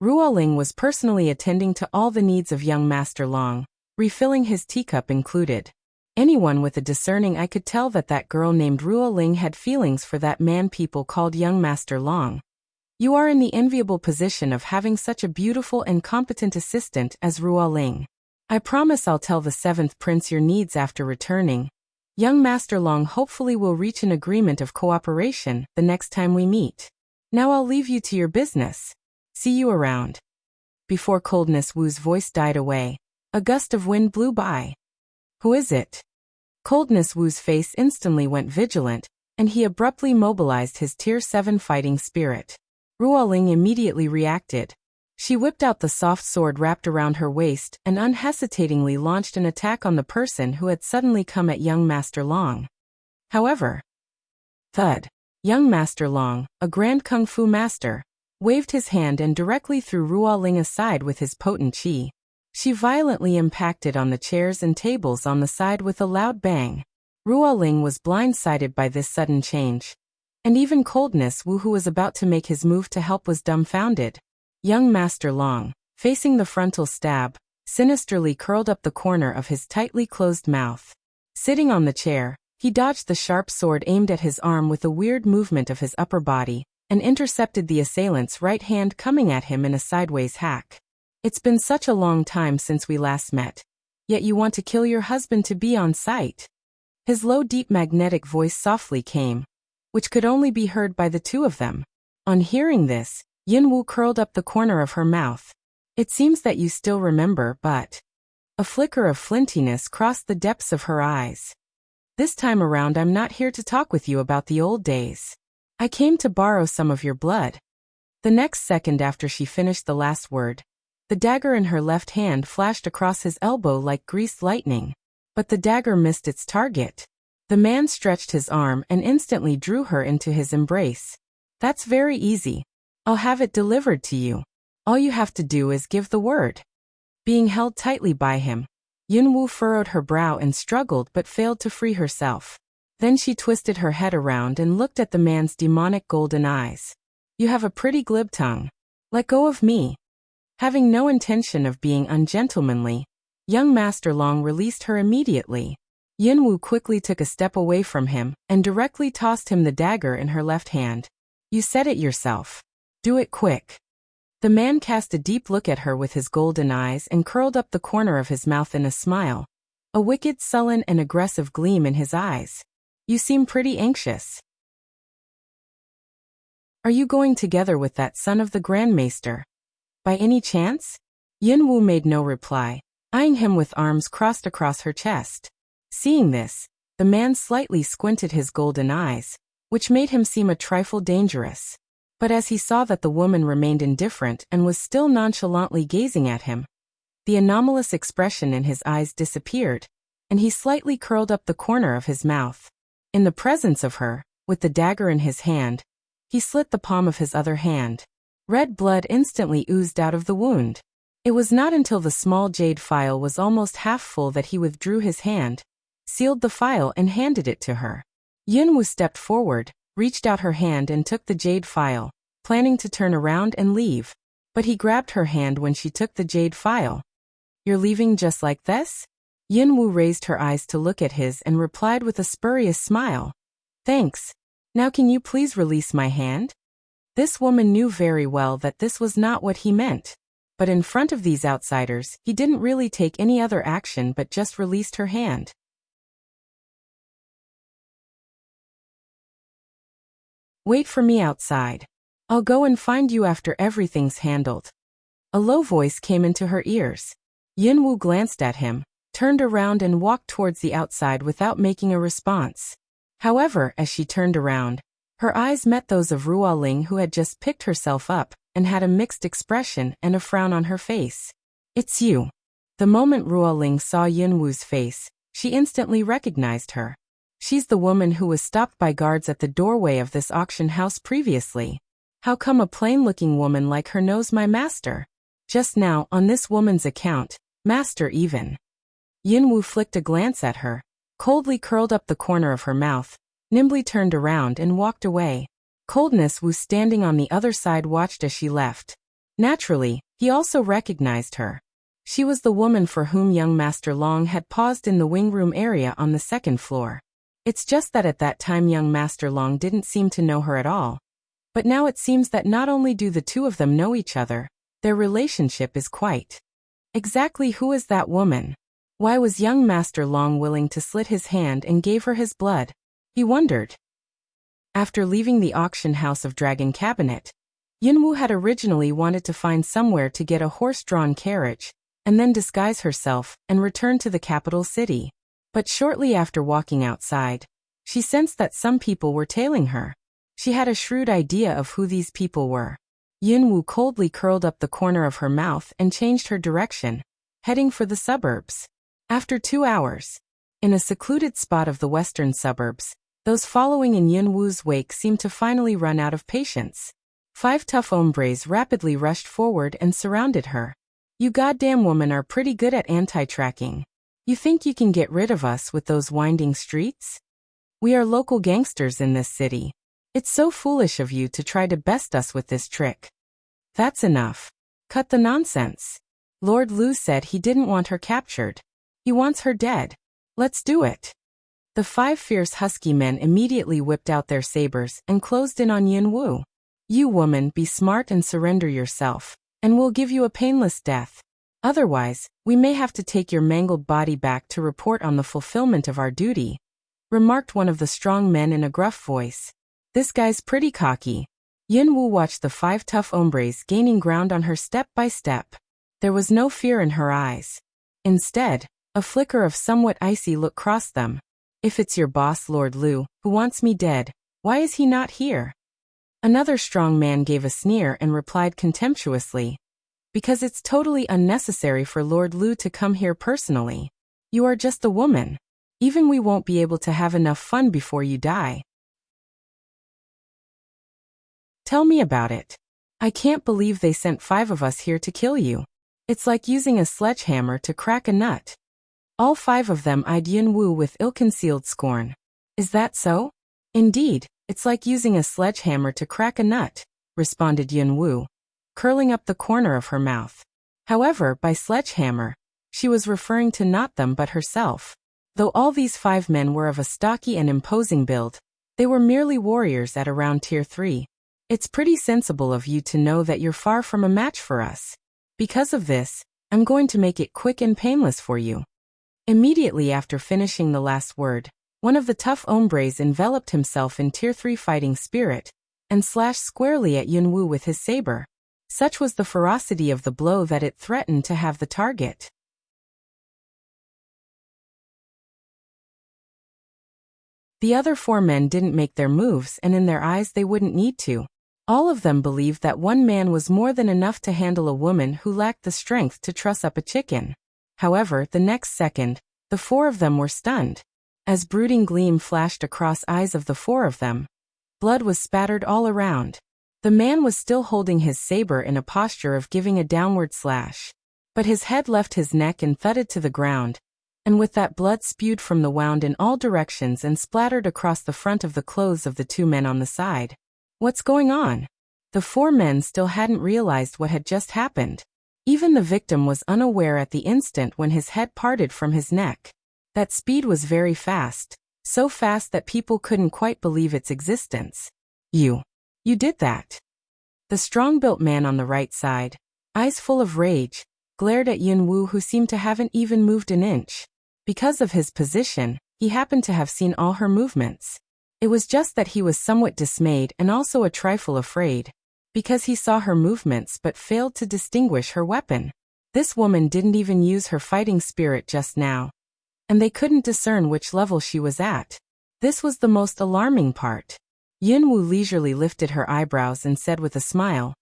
Ruoling was personally attending to all the needs of young Master Long, refilling his teacup included. Anyone with a discerning eye could tell that that girl named Ruoling had feelings for that man people called young Master Long. You are in the enviable position of having such a beautiful and competent assistant as Ruoling. I promise I'll tell the 7th prince your needs after returning. Young Master Long hopefully will reach an agreement of cooperation the next time we meet. Now I'll leave you to your business. See you around." Before Coldness Wu's voice died away, a gust of wind blew by. "Who is it?" Coldness Wu's face instantly went vigilant, and he abruptly mobilized his Tier 7 fighting spirit. Ruoling immediately reacted. She whipped out the soft sword wrapped around her waist and unhesitatingly launched an attack on the person who had suddenly come at young Master Long. However, thud. Young Master Long, a grand kung fu master, waved his hand and directly threw Ruo Ling aside with his potent chi. She violently impacted on the chairs and tables on the side with a loud bang. Ruo Ling was blindsided by this sudden change. And even Coldness Wu, who was about to make his move to help, was dumbfounded. Young Master Long, facing the frontal stab, sinisterly curled up the corner of his tightly closed mouth. Sitting on the chair, he dodged the sharp sword aimed at his arm with a weird movement of his upper body, and intercepted the assailant's right hand coming at him in a sideways hack. It's been such a long time since we last met. Yet you want to kill your husband-to-be on sight. His low, deep magnetic voice softly came, which could only be heard by the two of them. On hearing this, Yin Wu curled up the corner of her mouth. It seems that you still remember, but... A flicker of flintiness crossed the depths of her eyes. This time around I'm not here to talk with you about the old days. I came to borrow some of your blood. The next second after she finished the last word, the dagger in her left hand flashed across his elbow like greased lightning. But the dagger missed its target. The man stretched his arm and instantly drew her into his embrace. That's very easy. I'll have it delivered to you. All you have to do is give the word. Being held tightly by him, Yin Wu furrowed her brow and struggled but failed to free herself. Then she twisted her head around and looked at the man's demonic golden eyes. You have a pretty glib tongue. Let go of me. Having no intention of being ungentlemanly, young Master Long released her immediately. Yin Wu quickly took a step away from him and directly tossed him the dagger in her left hand. You said it yourself. Do it quick. The man cast a deep look at her with his golden eyes and curled up the corner of his mouth in a smile, a wicked, sullen and aggressive gleam in his eyes. You seem pretty anxious. Are you going together with that son of the Grand Maester? By any chance? Yin Wu made no reply, eyeing him with arms crossed across her chest. Seeing this, the man slightly squinted his golden eyes, which made him seem a trifle dangerous. But as he saw that the woman remained indifferent and was still nonchalantly gazing at him, the anomalous expression in his eyes disappeared, and he slightly curled up the corner of his mouth. In the presence of her, with the dagger in his hand, he slit the palm of his other hand. Red blood instantly oozed out of the wound. It was not until the small jade phial was almost half full that he withdrew his hand, sealed the phial and handed it to her. Yin Wu stepped forward, reached out her hand and took the jade phial, planning to turn around and leave. But he grabbed her hand when she took the jade phial. You're leaving just like this? Yin Wu raised her eyes to look at his and replied with a spurious smile. Thanks. Now can you please release my hand? This woman knew very well that this was not what he meant. But in front of these outsiders, he didn't really take any other action but just released her hand. Wait for me outside. I'll go and find you after everything's handled. A low voice came into her ears. Yin Wu glanced at him, turned around and walked towards the outside without making a response. However, as she turned around, her eyes met those of Ruo Ling, who had just picked herself up and had a mixed expression and a frown on her face. It's you. The moment Ruo Ling saw Yin Wu's face, she instantly recognized her. She's the woman who was stopped by guards at the doorway of this auction house previously. How come a plain-looking woman like her knows my master? Just now, on this woman's account, master even. Yin Wu flicked a glance at her, coldly curled up the corner of her mouth, nimbly turned around and walked away. Coldness Wu, standing on the other side, watched as she left. Naturally, he also recognized her. She was the woman for whom young Master Long had paused in the wing room area on the second floor. It's just that at that time young Master Long didn't seem to know her at all. But now it seems that not only do the two of them know each other, their relationship is quite. Exactly who is that woman? Why was young Master Long willing to slit his hand and gave her his blood? He wondered. After leaving the auction house of Dragon Cabinet, Yin Wu had originally wanted to find somewhere to get a horse-drawn carriage, and then disguise herself and return to the capital city. But shortly after walking outside, she sensed that some people were tailing her. She had a shrewd idea of who these people were. Yunwu coldly curled up the corner of her mouth and changed her direction, heading for the suburbs. After 2 hours, in a secluded spot of the western suburbs, those following in Yunwu's wake seemed to finally run out of patience. 5 tough hombres rapidly rushed forward and surrounded her. You goddamn woman are pretty good at anti-tracking. You think you can get rid of us with those winding streets? We are local gangsters in this city. It's so foolish of you to try to best us with this trick. That's enough. Cut the nonsense. Lord Lu said he didn't want her captured. He wants her dead. Let's do it. The 5 fierce husky men immediately whipped out their sabers and closed in on Yunwu. You woman, be smart and surrender yourself, and we'll give you a painless death. Otherwise, we may have to take your mangled body back to report on the fulfillment of our duty, remarked one of the strong men in a gruff voice. This guy's pretty cocky. Yunwu watched the 5 tough hombres gaining ground on her step by step. There was no fear in her eyes. Instead, a flicker of somewhat icy look crossed them. If it's your boss Lord Lu, who wants me dead, why is he not here? Another strong man gave a sneer and replied contemptuously. Because it's totally unnecessary for Lord Lu to come here personally. You are just a woman. Even we won't be able to have enough fun before you die. Tell me about it. I can't believe they sent 5 of us here to kill you. It's like using a sledgehammer to crack a nut. All 5 of them eyed Yunwu with ill-concealed scorn. Is that so? Indeed, it's like using a sledgehammer to crack a nut, responded Yunwu, curling up the corner of her mouth. However, by sledgehammer, she was referring to not them but herself. Though all these 5 men were of a stocky and imposing build, they were merely warriors at around tier 3. It's pretty sensible of you to know that you're far from a match for us. Because of this, I'm going to make it quick and painless for you. Immediately after finishing the last word, one of the tough hombres enveloped himself in tier 3 fighting spirit, and slashed squarely at Yunwu with his saber. Such was the ferocity of the blow that it threatened to have the target. The other 4 men didn't make their moves, and in their eyes they wouldn't need to. All of them believed that one man was more than enough to handle a woman who lacked the strength to truss up a chicken. However, the next second, the 4 of them were stunned. As brooding gleam flashed across eyes of the 4 of them, blood was spattered all around. The man was still holding his saber in a posture of giving a downward slash. But his head left his neck and thudded to the ground, and with that blood spewed from the wound in all directions and splattered across the front of the clothes of the 2 men on the side. What's going on? The 4 men still hadn't realized what had just happened. Even the victim was unaware at the instant when his head parted from his neck. That speed was very fast, so fast that people couldn't quite believe its existence. You did that. The strong-built man on the right side, eyes full of rage, glared at Yunwu, who seemed to haven't even moved an inch. Because of his position, he happened to have seen all her movements. It was just that he was somewhat dismayed and also a trifle afraid, because he saw her movements but failed to distinguish her weapon. This woman didn't even use her fighting spirit just now, and they couldn't discern which level she was at. This was the most alarming part. Yunwu leisurely lifted her eyebrows and said with a smile,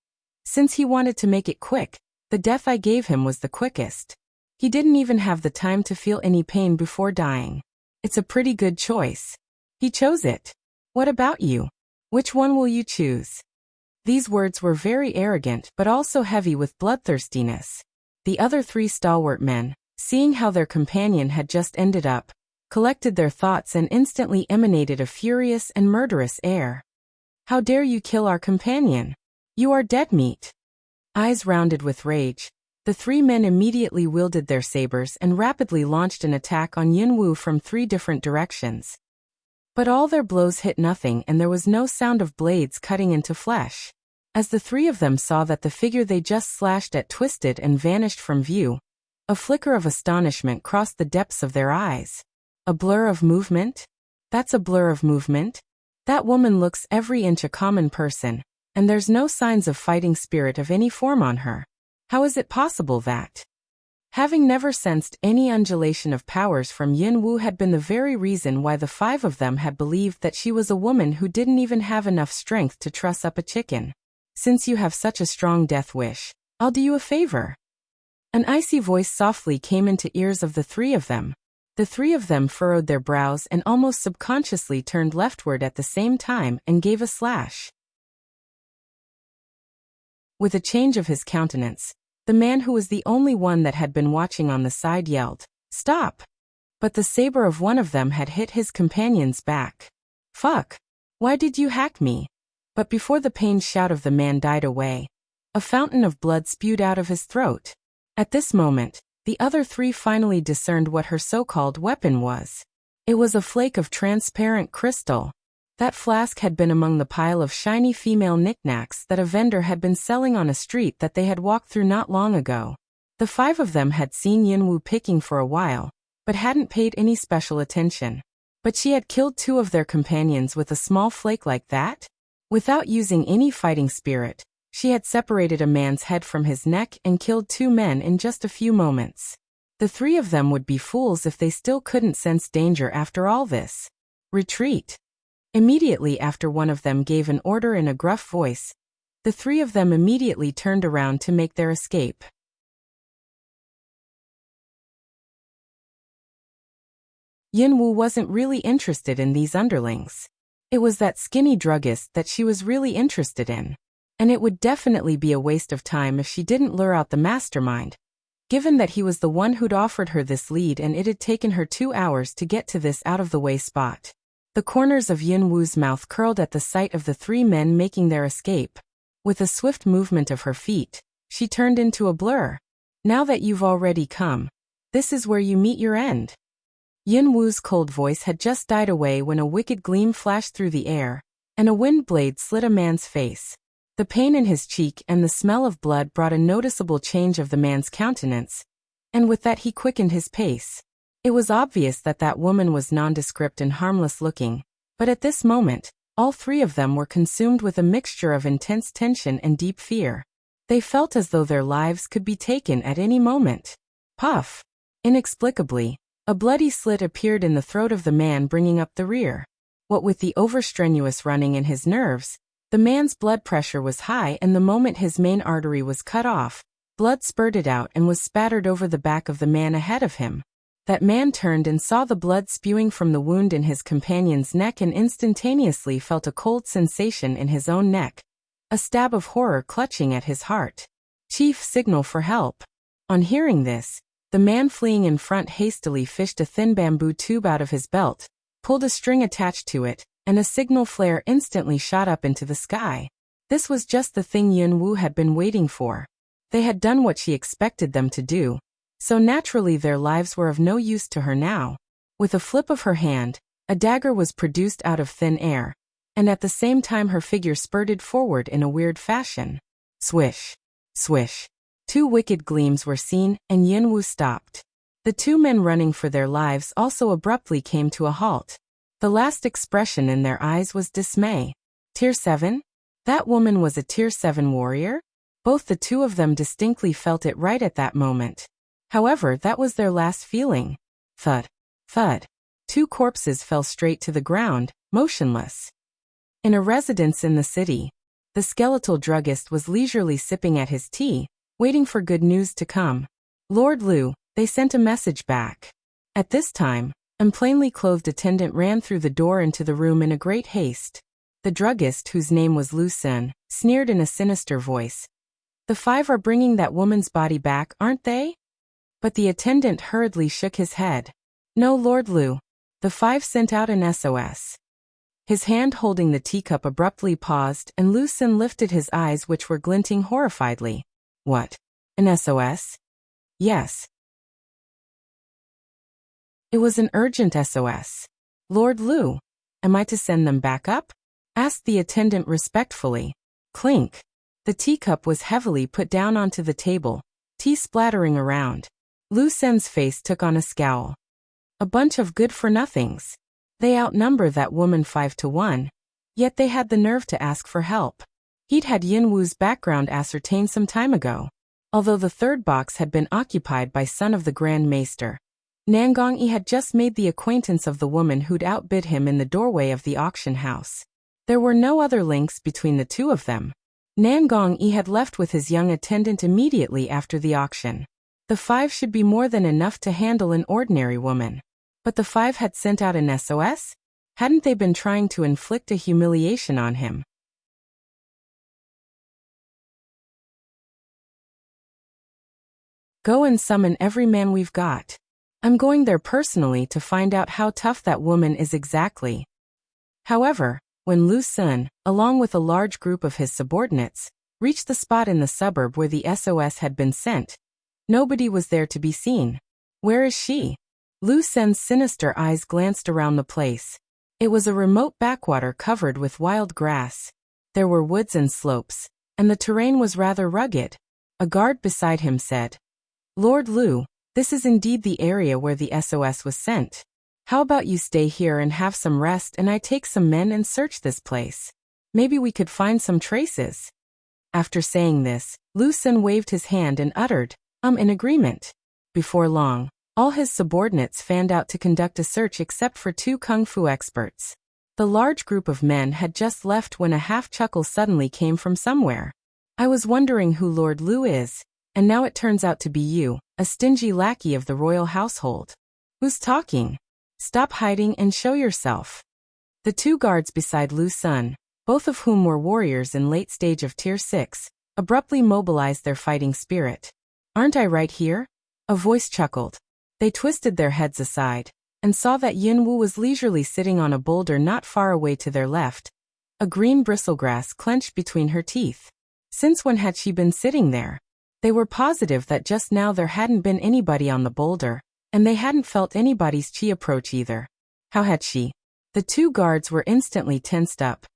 since he wanted to make it quick, the death I gave him was the quickest. He didn't even have the time to feel any pain before dying. It's a pretty good choice. He chose it. What about you? Which one will you choose? These words were very arrogant but also heavy with bloodthirstiness. The other 3 stalwart men, seeing how their companion had just ended up, collected their thoughts and instantly emanated a furious and murderous air. How dare you kill our companion? You are dead meat. Eyes rounded with rage, the 3 men immediately wielded their sabers and rapidly launched an attack on Yunwu from 3 different directions. But all their blows hit nothing and there was no sound of blades cutting into flesh. As the 3 of them saw that the figure they just slashed at twisted and vanished from view, a flicker of astonishment crossed the depths of their eyes. A blur of movement? That's a blur of movement? That woman looks every inch a common person, and there's no signs of fighting spirit of any form on her. How is it possible that? Having never sensed any undulation of powers from Yunwu had been the very reason why the 5 of them had believed that she was a woman who didn't even have enough strength to truss up a chicken. Since you have such a strong death wish, I'll do you a favor. An icy voice softly came into ears of the three of them. The three of them furrowed their brows and almost subconsciously turned leftward at the same time and gave a slash. With a change of his countenance, the man who was the only one that had been watching on the side yelled, "Stop!" But the saber of one of them had hit his companion's back. "Fuck! Why did you hack me?" But before the pained shout of the man died away, a fountain of blood spewed out of his throat. At this moment, the other three finally discerned what her so-called weapon was. It was a flake of transparent crystal. That flask had been among the pile of shiny female knickknacks that a vendor had been selling on a street that they had walked through not long ago. The five of them had seen Yinwu picking for a while, but hadn't paid any special attention. But she had killed two of their companions with a small flake like that? Without using any fighting spirit, she had separated a man's head from his neck and killed two men in just a few moments. The three of them would be fools if they still couldn't sense danger after all this. Retreat. Immediately after one of them gave an order in a gruff voice, the three of them immediately turned around to make their escape. Yinwu wasn't really interested in these underlings. It was that skinny druggist that she was really interested in. And it would definitely be a waste of time if she didn't lure out the mastermind, given that he was the one who'd offered her this lead and it had taken her 2 hours to get to this out-of-the-way spot. The corners of Yinwu's mouth curled at the sight of the three men making their escape. With a swift movement of her feet, she turned into a blur. "Now that you've already come, this is where you meet your end." Yinwu's cold voice had just died away when a wicked gleam flashed through the air, and a wind blade slit a man's face. The pain in his cheek and the smell of blood brought a noticeable change of the man's countenance, and with that he quickened his pace. It was obvious that that woman was nondescript and harmless-looking, but at this moment, all three of them were consumed with a mixture of intense tension and deep fear. They felt as though their lives could be taken at any moment. Puff! Inexplicably, a bloody slit appeared in the throat of the man bringing up the rear. What with the overstrenuous running in his nerves, the man's blood pressure was high, and the moment his main artery was cut off, blood spurted out and was spattered over the back of the man ahead of him. That man turned and saw the blood spewing from the wound in his companion's neck and instantaneously felt a cold sensation in his own neck, a stab of horror clutching at his heart. "Chief, signal for help." On hearing this, the man fleeing in front hastily fished a thin bamboo tube out of his belt, pulled a string attached to it, and a signal flare instantly shot up into the sky. This was just the thing Yinwu had been waiting for. They had done what she expected them to do, so naturally their lives were of no use to her now. With a flip of her hand, a dagger was produced out of thin air, and at the same time her figure spurted forward in a weird fashion. Swish! Swish! Two wicked gleams were seen, and Yinwu stopped. The two men running for their lives also abruptly came to a halt. The last expression in their eyes was dismay. Tier 7? That woman was a Tier 7 warrior? Both the two of them distinctly felt it right at that moment. However, that was their last feeling. Thud. Thud. Two corpses fell straight to the ground, motionless. In a residence in the city, the skeletal druggist was leisurely sipping at his tea, waiting for good news to come. "Lord Liu," they sent a message back. At this time, a plainly clothed attendant ran through the door into the room in a great haste. The druggist, whose name was Lu Sun, sneered in a sinister voice. "The five are bringing that woman's body back, aren't they?" But the attendant hurriedly shook his head. "No, Lord Liu. The five sent out an SOS." His hand holding the teacup abruptly paused, and Lu Sun lifted his eyes, which were glinting horrifiedly. "What? An SOS?" "Yes. It was an urgent SOS. Lord Liu, am I to send them back up?" asked the attendant respectfully. Clink. The teacup was heavily put down onto the table, tea splattering around. Lu Sun's face took on a scowl. "A bunch of good-for-nothings. They outnumber that woman 5-1, yet they had the nerve to ask for help." He'd had Yinwu's background ascertained some time ago. Although the third box had been occupied by son of the Grand Maester, Nangongyi had just made the acquaintance of the woman who'd outbid him in the doorway of the auction house. There were no other links between the two of them. Nangong Yi had left with his young attendant immediately after the auction. The 5 should be more than enough to handle an ordinary woman. But the 5 had sent out an SOS? Hadn't they been trying to inflict a humiliation on him? Go and summon every man we've got. I'm going there personally to find out how tough that woman is exactly. However, when Lu Sun, along with a large group of his subordinates, reached the spot in the suburb where the SOS had been sent, nobody was there to be seen. Where is she? Lu Sun's sinister eyes glanced around the place. It was a remote backwater covered with wild grass. There were woods and slopes, and the terrain was rather rugged. A guard beside him said, "Lord Lu, this is indeed the area where the SOS was sent. How about you stay here and have some rest and I take some men and search this place? Maybe we could find some traces." After saying this, Lu Sun waved his hand and uttered, in agreement. Before long, all his subordinates fanned out to conduct a search except for 2 kung fu experts. The large group of men had just left when a half-chuckle suddenly came from somewhere. "I was wondering who Lord Lu is, and now it turns out to be you, a stingy lackey of the royal household. Who's talking? Stop hiding and show yourself." The 2 guards beside Lu Sun, both of whom were warriors in late stage of Tier 6, abruptly mobilized their fighting spirit. "Aren't I right here?" A voice chuckled. They twisted their heads aside, and saw that Yin Wu was leisurely sitting on a boulder not far away to their left, a green bristlegrass clenched between her teeth. Since when had she been sitting there? They were positive that just now there hadn't been anybody on the boulder, and they hadn't felt anybody's chi approach either. How had she? The 2 guards were instantly tensed up,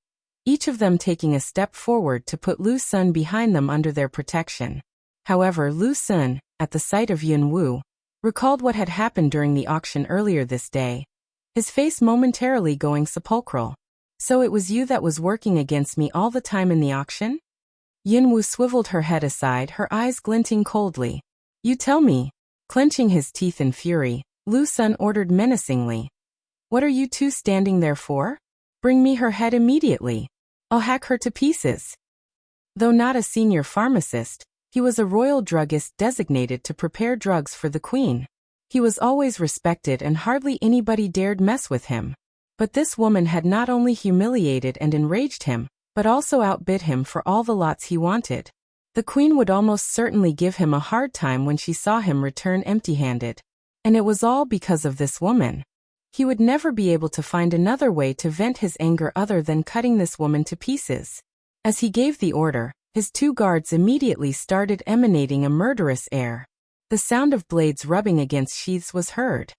each of them taking a step forward to put Lu Sun behind them under their protection. However, Lu Sun, at the sight of Yin Wu, recalled what had happened during the auction earlier this day, his face momentarily going sepulchral. "So it was you that was working against me all the time in the auction?" Yin Wu swiveled her head aside, her eyes glinting coldly. "You tell me." Clenching his teeth in fury, Lu Sun ordered menacingly, "What are you 2 standing there for? Bring me her head immediately. I'll hack her to pieces." Though not a senior pharmacist, he was a royal druggist designated to prepare drugs for the queen. He was always respected and hardly anybody dared mess with him. But this woman had not only humiliated and enraged him, but also outbid him for all the lots he wanted. The queen would almost certainly give him a hard time when she saw him return empty-handed. And it was all because of this woman. He would never be able to find another way to vent his anger other than cutting this woman to pieces. As he gave the order, his 2 guards immediately started emanating a murderous air. The sound of blades rubbing against sheaths was heard.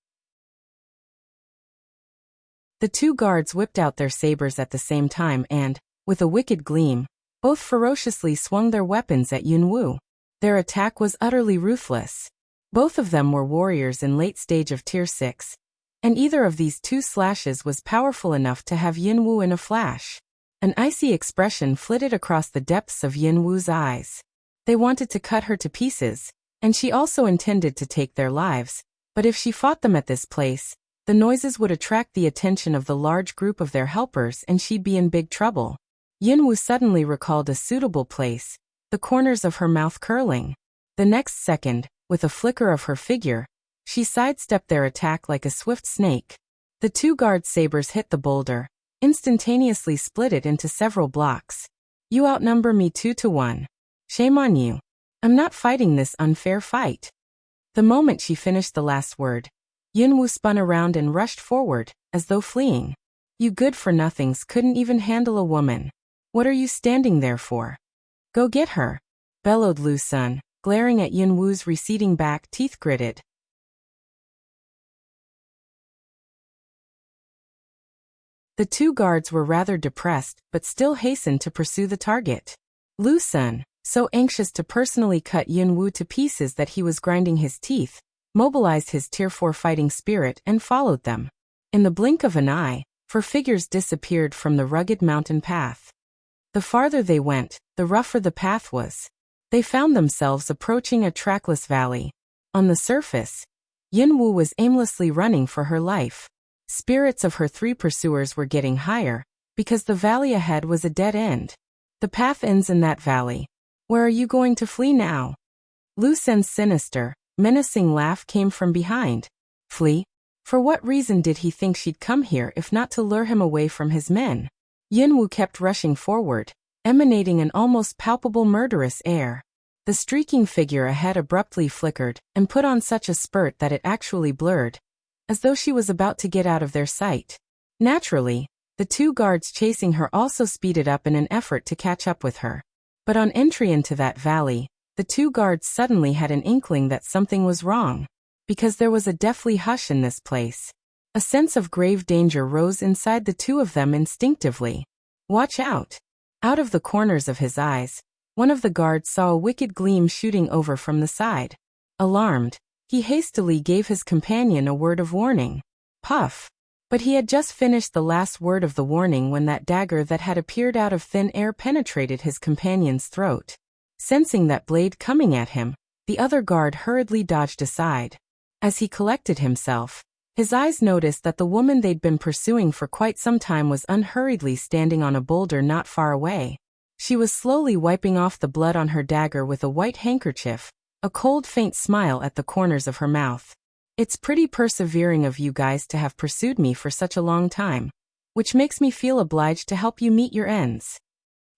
The 2 guards whipped out their sabers at the same time and, with a wicked gleam, both ferociously swung their weapons at Yin Wu. Their attack was utterly ruthless. Both of them were warriors in late stage of Tier 6, and either of these 2 slashes was powerful enough to have Yin Wu in a flash. An icy expression flitted across the depths of Yin Wu's eyes. They wanted to cut her to pieces, and she also intended to take their lives, but if she fought them at this place, the noises would attract the attention of the large group of their helpers and she'd be in big trouble. Yin Wu suddenly recalled a suitable place, the corners of her mouth curling. The next second, with a flicker of her figure, she sidestepped their attack like a swift snake. The 2 guards' sabers hit the boulder, instantaneously split it into several blocks. "You outnumber me 2 to 1. Shame on you. I'm not fighting this unfair fight." The moment she finished the last word, Yin Wu spun around and rushed forward, as though fleeing. "You good-for-nothings couldn't even handle a woman. What are you standing there for? Go get her," bellowed Lu Sun, glaring at Yin Wu's receding back, teeth gritted. The 2 guards were rather depressed but still hastened to pursue the target. Lu Sun, so anxious to personally cut Yin Wu to pieces that he was grinding his teeth, mobilized his Tier 4 fighting spirit and followed them. In the blink of an eye, 4 figures disappeared from the rugged mountain path. The farther they went, the rougher the path was. They found themselves approaching a trackless valley. On the surface, Yin Wu was aimlessly running for her life. Spirits of her 3 pursuers were getting higher, because the valley ahead was a dead end. The path ends in that valley. Where are you going to flee now? Lu Sen's sinister, menacing laugh came from behind. Flee? For what reason did he think she'd come here if not to lure him away from his men? Yunwu kept rushing forward, emanating an almost palpable murderous air. The streaking figure ahead abruptly flickered and put on such a spurt that it actually blurred, as though she was about to get out of their sight. Naturally, the two guards chasing her also speeded up in an effort to catch up with her. But on entry into that valley, the two guards suddenly had an inkling that something was wrong, because there was a deathly hush in this place. A sense of grave danger rose inside the two of them instinctively. Watch out! Out of the corners of his eyes, one of the guards saw a wicked gleam shooting over from the side. Alarmed, he hastily gave his companion a word of warning. Puff! But he had just finished the last word of the warning when that dagger that had appeared out of thin air penetrated his companion's throat. Sensing that blade coming at him, the other guard hurriedly dodged aside. As he collected himself, his eyes noticed that the woman they'd been pursuing for quite some time was unhurriedly standing on a boulder not far away. She was slowly wiping off the blood on her dagger with a white handkerchief, a cold faint smile at the corners of her mouth. It's pretty persevering of you guys to have pursued me for such a long time, which makes me feel obliged to help you meet your ends.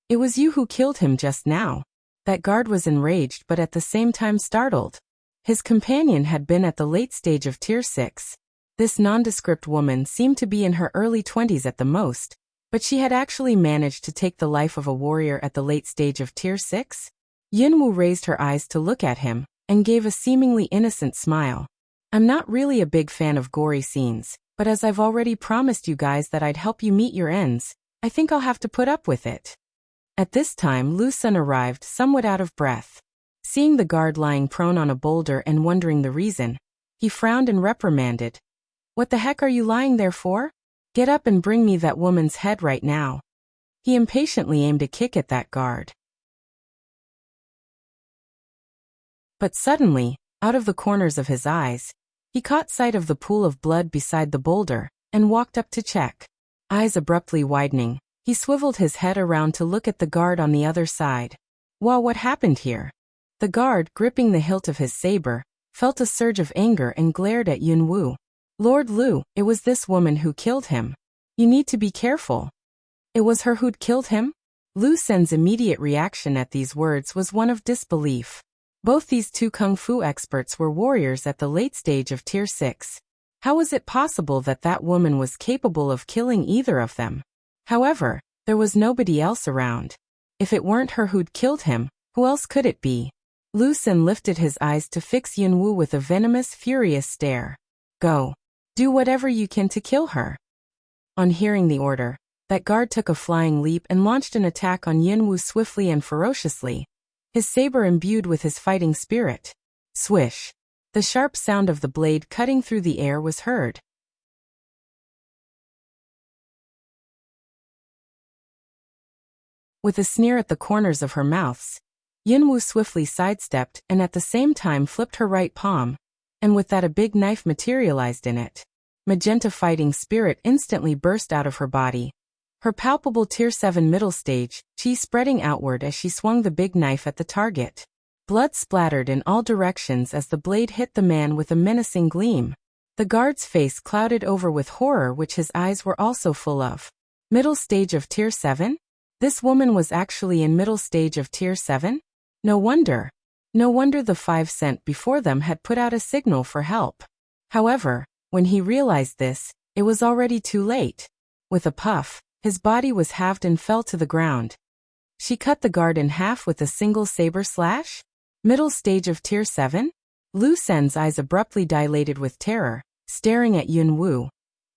It was you who killed him just now. That guard was enraged but at the same time startled. His companion had been at the late stage of Tier 6. This nondescript woman seemed to be in her early 20s at the most, but she had actually managed to take the life of a warrior at the late stage of Tier 6? Yunwu raised her eyes to look at him, and gave a seemingly innocent smile. I'm not really a big fan of gory scenes, but as I've already promised you guys that I'd help you meet your ends, I think I'll have to put up with it. At this time Lu Sen arrived somewhat out of breath. Seeing the guard lying prone on a boulder and wondering the reason, he frowned and reprimanded. What the heck are you lying there for? Get up and bring me that woman's head right now. He impatiently aimed a kick at that guard. But suddenly, out of the corners of his eyes, he caught sight of the pool of blood beside the boulder, and walked up to check. Eyes abruptly widening, he swiveled his head around to look at the guard on the other side. Wow, what happened here? The guard, gripping the hilt of his saber, felt a surge of anger and glared at Yunwu. Lord Lu, it was this woman who killed him. You need to be careful. It was her who'd killed him? Lu Sen's immediate reaction at these words was one of disbelief. Both these two kung fu experts were warriors at the late stage of Tier 6. How was it possible that that woman was capable of killing either of them? However, there was nobody else around. If it weren't her who'd killed him, who else could it be? Lu Sen lifted his eyes to fix Yunwu with a venomous, furious stare. Go. Do whatever you can to kill her. On hearing the order, that guard took a flying leap and launched an attack on Yunwu swiftly and ferociously, his saber imbued with his fighting spirit. Swish! The sharp sound of the blade cutting through the air was heard. With a sneer at the corners of her mouths, Yunwu swiftly sidestepped and at the same time flipped her right palm, and with that a big knife materialized in it. Magenta fighting spirit instantly burst out of her body. Her palpable Tier 7 middle stage, chi spreading outward as she swung the big knife at the target. Blood splattered in all directions as the blade hit the man with a menacing gleam. The guard's face clouded over with horror which his eyes were also full of. Middle stage of Tier 7? This woman was actually in middle stage of Tier 7? No wonder. No wonder the 5 sent before them had put out a signal for help. However, when he realized this, it was already too late. With a puff, his body was halved and fell to the ground. She cut the guard in half with a single saber slash? Middle stage of Tier 7? Lu Sen's eyes abruptly dilated with terror, staring at Yunwu,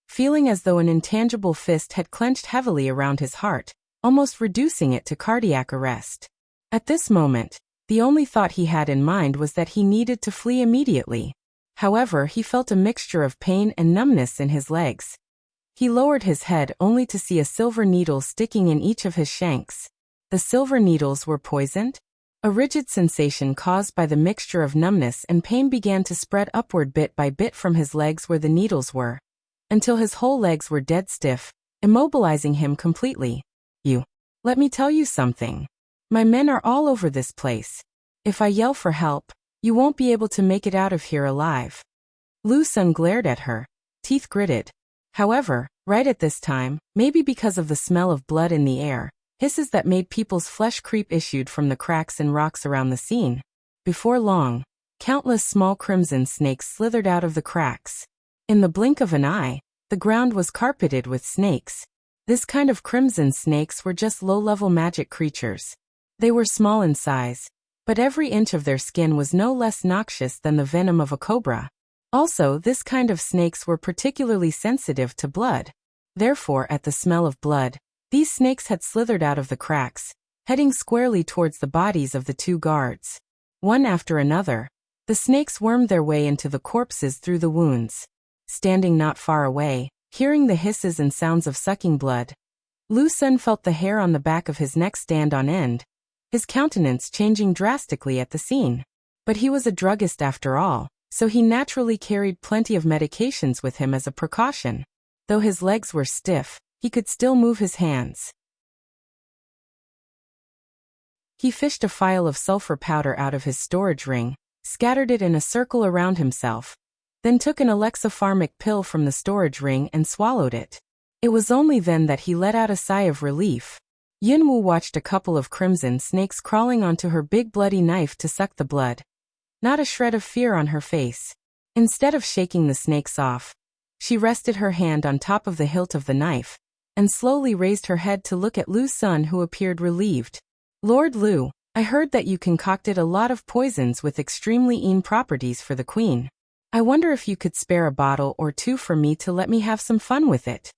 feeling as though an intangible fist had clenched heavily around his heart, almost reducing it to cardiac arrest. At this moment, the only thought he had in mind was that he needed to flee immediately. However, he felt a mixture of pain and numbness in his legs. He lowered his head only to see a silver needle sticking in each of his shanks. The silver needles were poisoned? A rigid sensation caused by the mixture of numbness and pain began to spread upward bit by bit from his legs where the needles were, until his whole legs were dead stiff, immobilizing him completely. You. Let me tell you something. My men are all over this place. If I yell for help, you won't be able to make it out of here alive. Lu Sun glared at her, teeth gritted. However, right at this time, maybe because of the smell of blood in the air, hisses that made people's flesh creep issued from the cracks and rocks around the scene. Before long, countless small crimson snakes slithered out of the cracks. In the blink of an eye, the ground was carpeted with snakes. This kind of crimson snakes were just low-level magic creatures. They were small in size, but every inch of their skin was no less noxious than the venom of a cobra. Also, this kind of snakes were particularly sensitive to blood. Therefore, at the smell of blood, these snakes had slithered out of the cracks, heading squarely towards the bodies of the two guards. One after another, the snakes wormed their way into the corpses through the wounds. Standing not far away, hearing the hisses and sounds of sucking blood, Lu Sun felt the hair on the back of his neck stand on end, his countenance changing drastically at the scene. But he was a druggist after all, so he naturally carried plenty of medications with him as a precaution. Though his legs were stiff, he could still move his hands. He fished a phial of sulfur powder out of his storage ring, scattered it in a circle around himself, then took an alexipharmic pill from the storage ring and swallowed it. It was only then that he let out a sigh of relief. Yunwu watched a couple of crimson snakes crawling onto her big bloody knife to suck the blood. Not a shred of fear on her face. Instead of shaking the snakes off, she rested her hand on top of the hilt of the knife, and slowly raised her head to look at Lu Sun, who appeared relieved. Lord Lu, I heard that you concocted a lot of poisons with extremely properties for the queen. I wonder if you could spare a bottle or two for me to let me have some fun with it.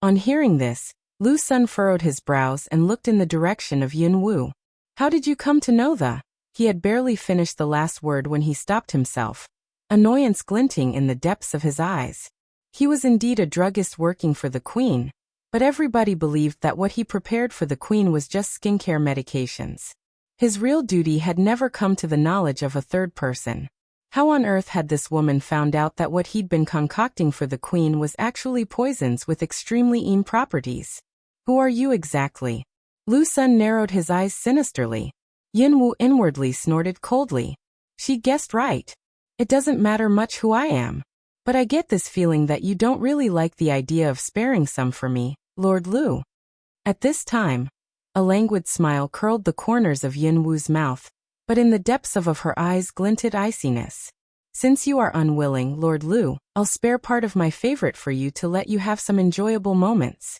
On hearing this, Lu Sun furrowed his brows and looked in the direction of Yunwu. How did you come to know the? He had barely finished the last word when he stopped himself, annoyance glinting in the depths of his eyes. He was indeed a druggist working for the queen, but everybody believed that what he prepared for the queen was just skincare medications. His real duty had never come to the knowledge of a third person. How on earth had this woman found out that what he'd been concocting for the queen was actually poisons with extremely properties? Who are you exactly? Lu Sun narrowed his eyes sinisterly. Yunwu inwardly snorted coldly. She guessed right. It doesn't matter much who I am. But I get this feeling that you don't really like the idea of sparing some for me, Lord Lu. At this time, a languid smile curled the corners of Yunwu's mouth, but in the depths of her eyes glinted iciness. Since you are unwilling, Lord Lu, I'll spare part of my favorite for you to let you have some enjoyable moments.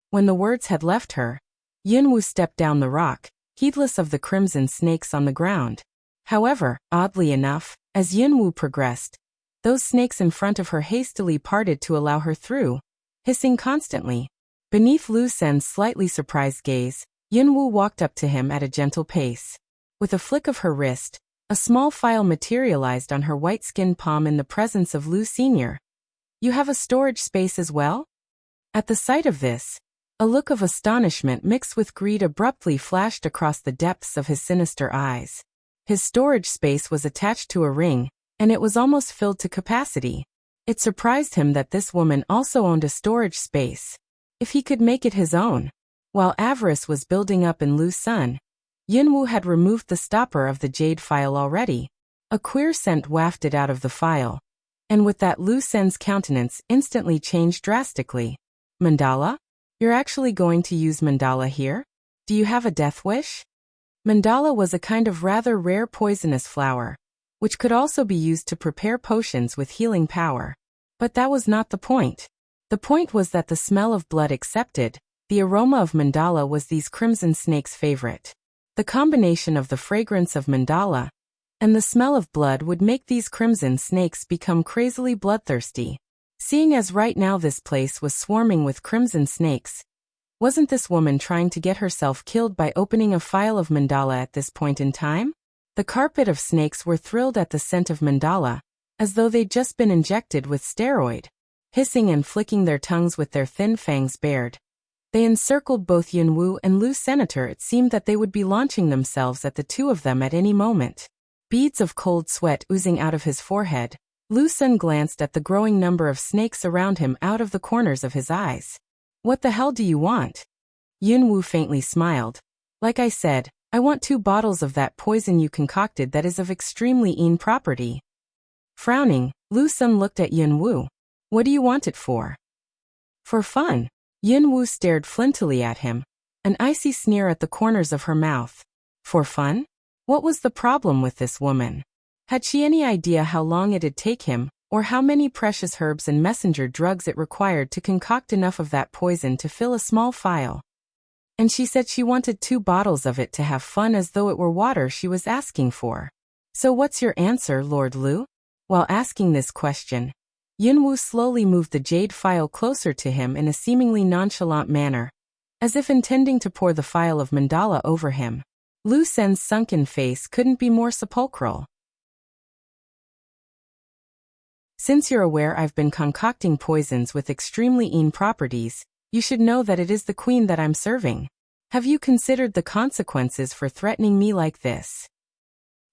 When the words had left her, Yunwu stepped down the rock, heedless of the crimson snakes on the ground. However, oddly enough, as Yunwu progressed, those snakes in front of her hastily parted to allow her through, hissing constantly. Beneath Lu Sun's slightly surprised gaze, Yunwu walked up to him at a gentle pace. With a flick of her wrist, a small phial materialized on her white-skinned palm in the presence of Lu Senior. You have a storage space as well? At the sight of this, a look of astonishment mixed with greed abruptly flashed across the depths of his sinister eyes. His storage space was attached to a ring, and it was almost filled to capacity. It surprised him that this woman also owned a storage space. If he could make it his own. While avarice was building up in Lu Sun, Yunwu had removed the stopper of the jade phial already. A queer scent wafted out of the phial, and with that Lu Sun's countenance instantly changed drastically. Mandala? You're actually going to use mandala here? Do you have a death wish? Mandala was a kind of rather rare poisonous flower, which could also be used to prepare potions with healing power. But that was not the point. The point was that the smell of blood accepted, the aroma of mandala was these crimson snakes' favorite. The combination of the fragrance of mandala and the smell of blood would make these crimson snakes become crazily bloodthirsty. Seeing as right now this place was swarming with crimson snakes, wasn't this woman trying to get herself killed by opening a phial of mandala at this point in time? The carpet of snakes were thrilled at the scent of mandala, as though they'd just been injected with steroid. Hissing and flicking their tongues with their thin fangs bared, they encircled both Yunwu and Lu Senator. It seemed that they would be launching themselves at the two of them at any moment. Beads of cold sweat oozing out of his forehead, Lu Sun glanced at the growing number of snakes around him out of the corners of his eyes. What the hell do you want? Yunwu faintly smiled. Like I said, I want 2 bottles of that poison you concocted that is of extremely keen property. Frowning, Lu Sun looked at Yunwu. What do you want it for? For fun. Yunwu stared flintily at him, an icy sneer at the corners of her mouth. For fun? What was the problem with this woman? Had she any idea how long it'd take him, or how many precious herbs and messenger drugs it required to concoct enough of that poison to fill a small phial? And she said she wanted 2 bottles of it to have fun, as though it were water she was asking for. So what's your answer, Lord Lu? While asking this question, Yunwu slowly moved the jade phial closer to him in a seemingly nonchalant manner, as if intending to pour the phial of mandala over him. Lu Sen's sunken face couldn't be more sepulchral. Since you're aware I've been concocting poisons with extremely keen properties, you should know that it is the queen that I'm serving. Have you considered the consequences for threatening me like this?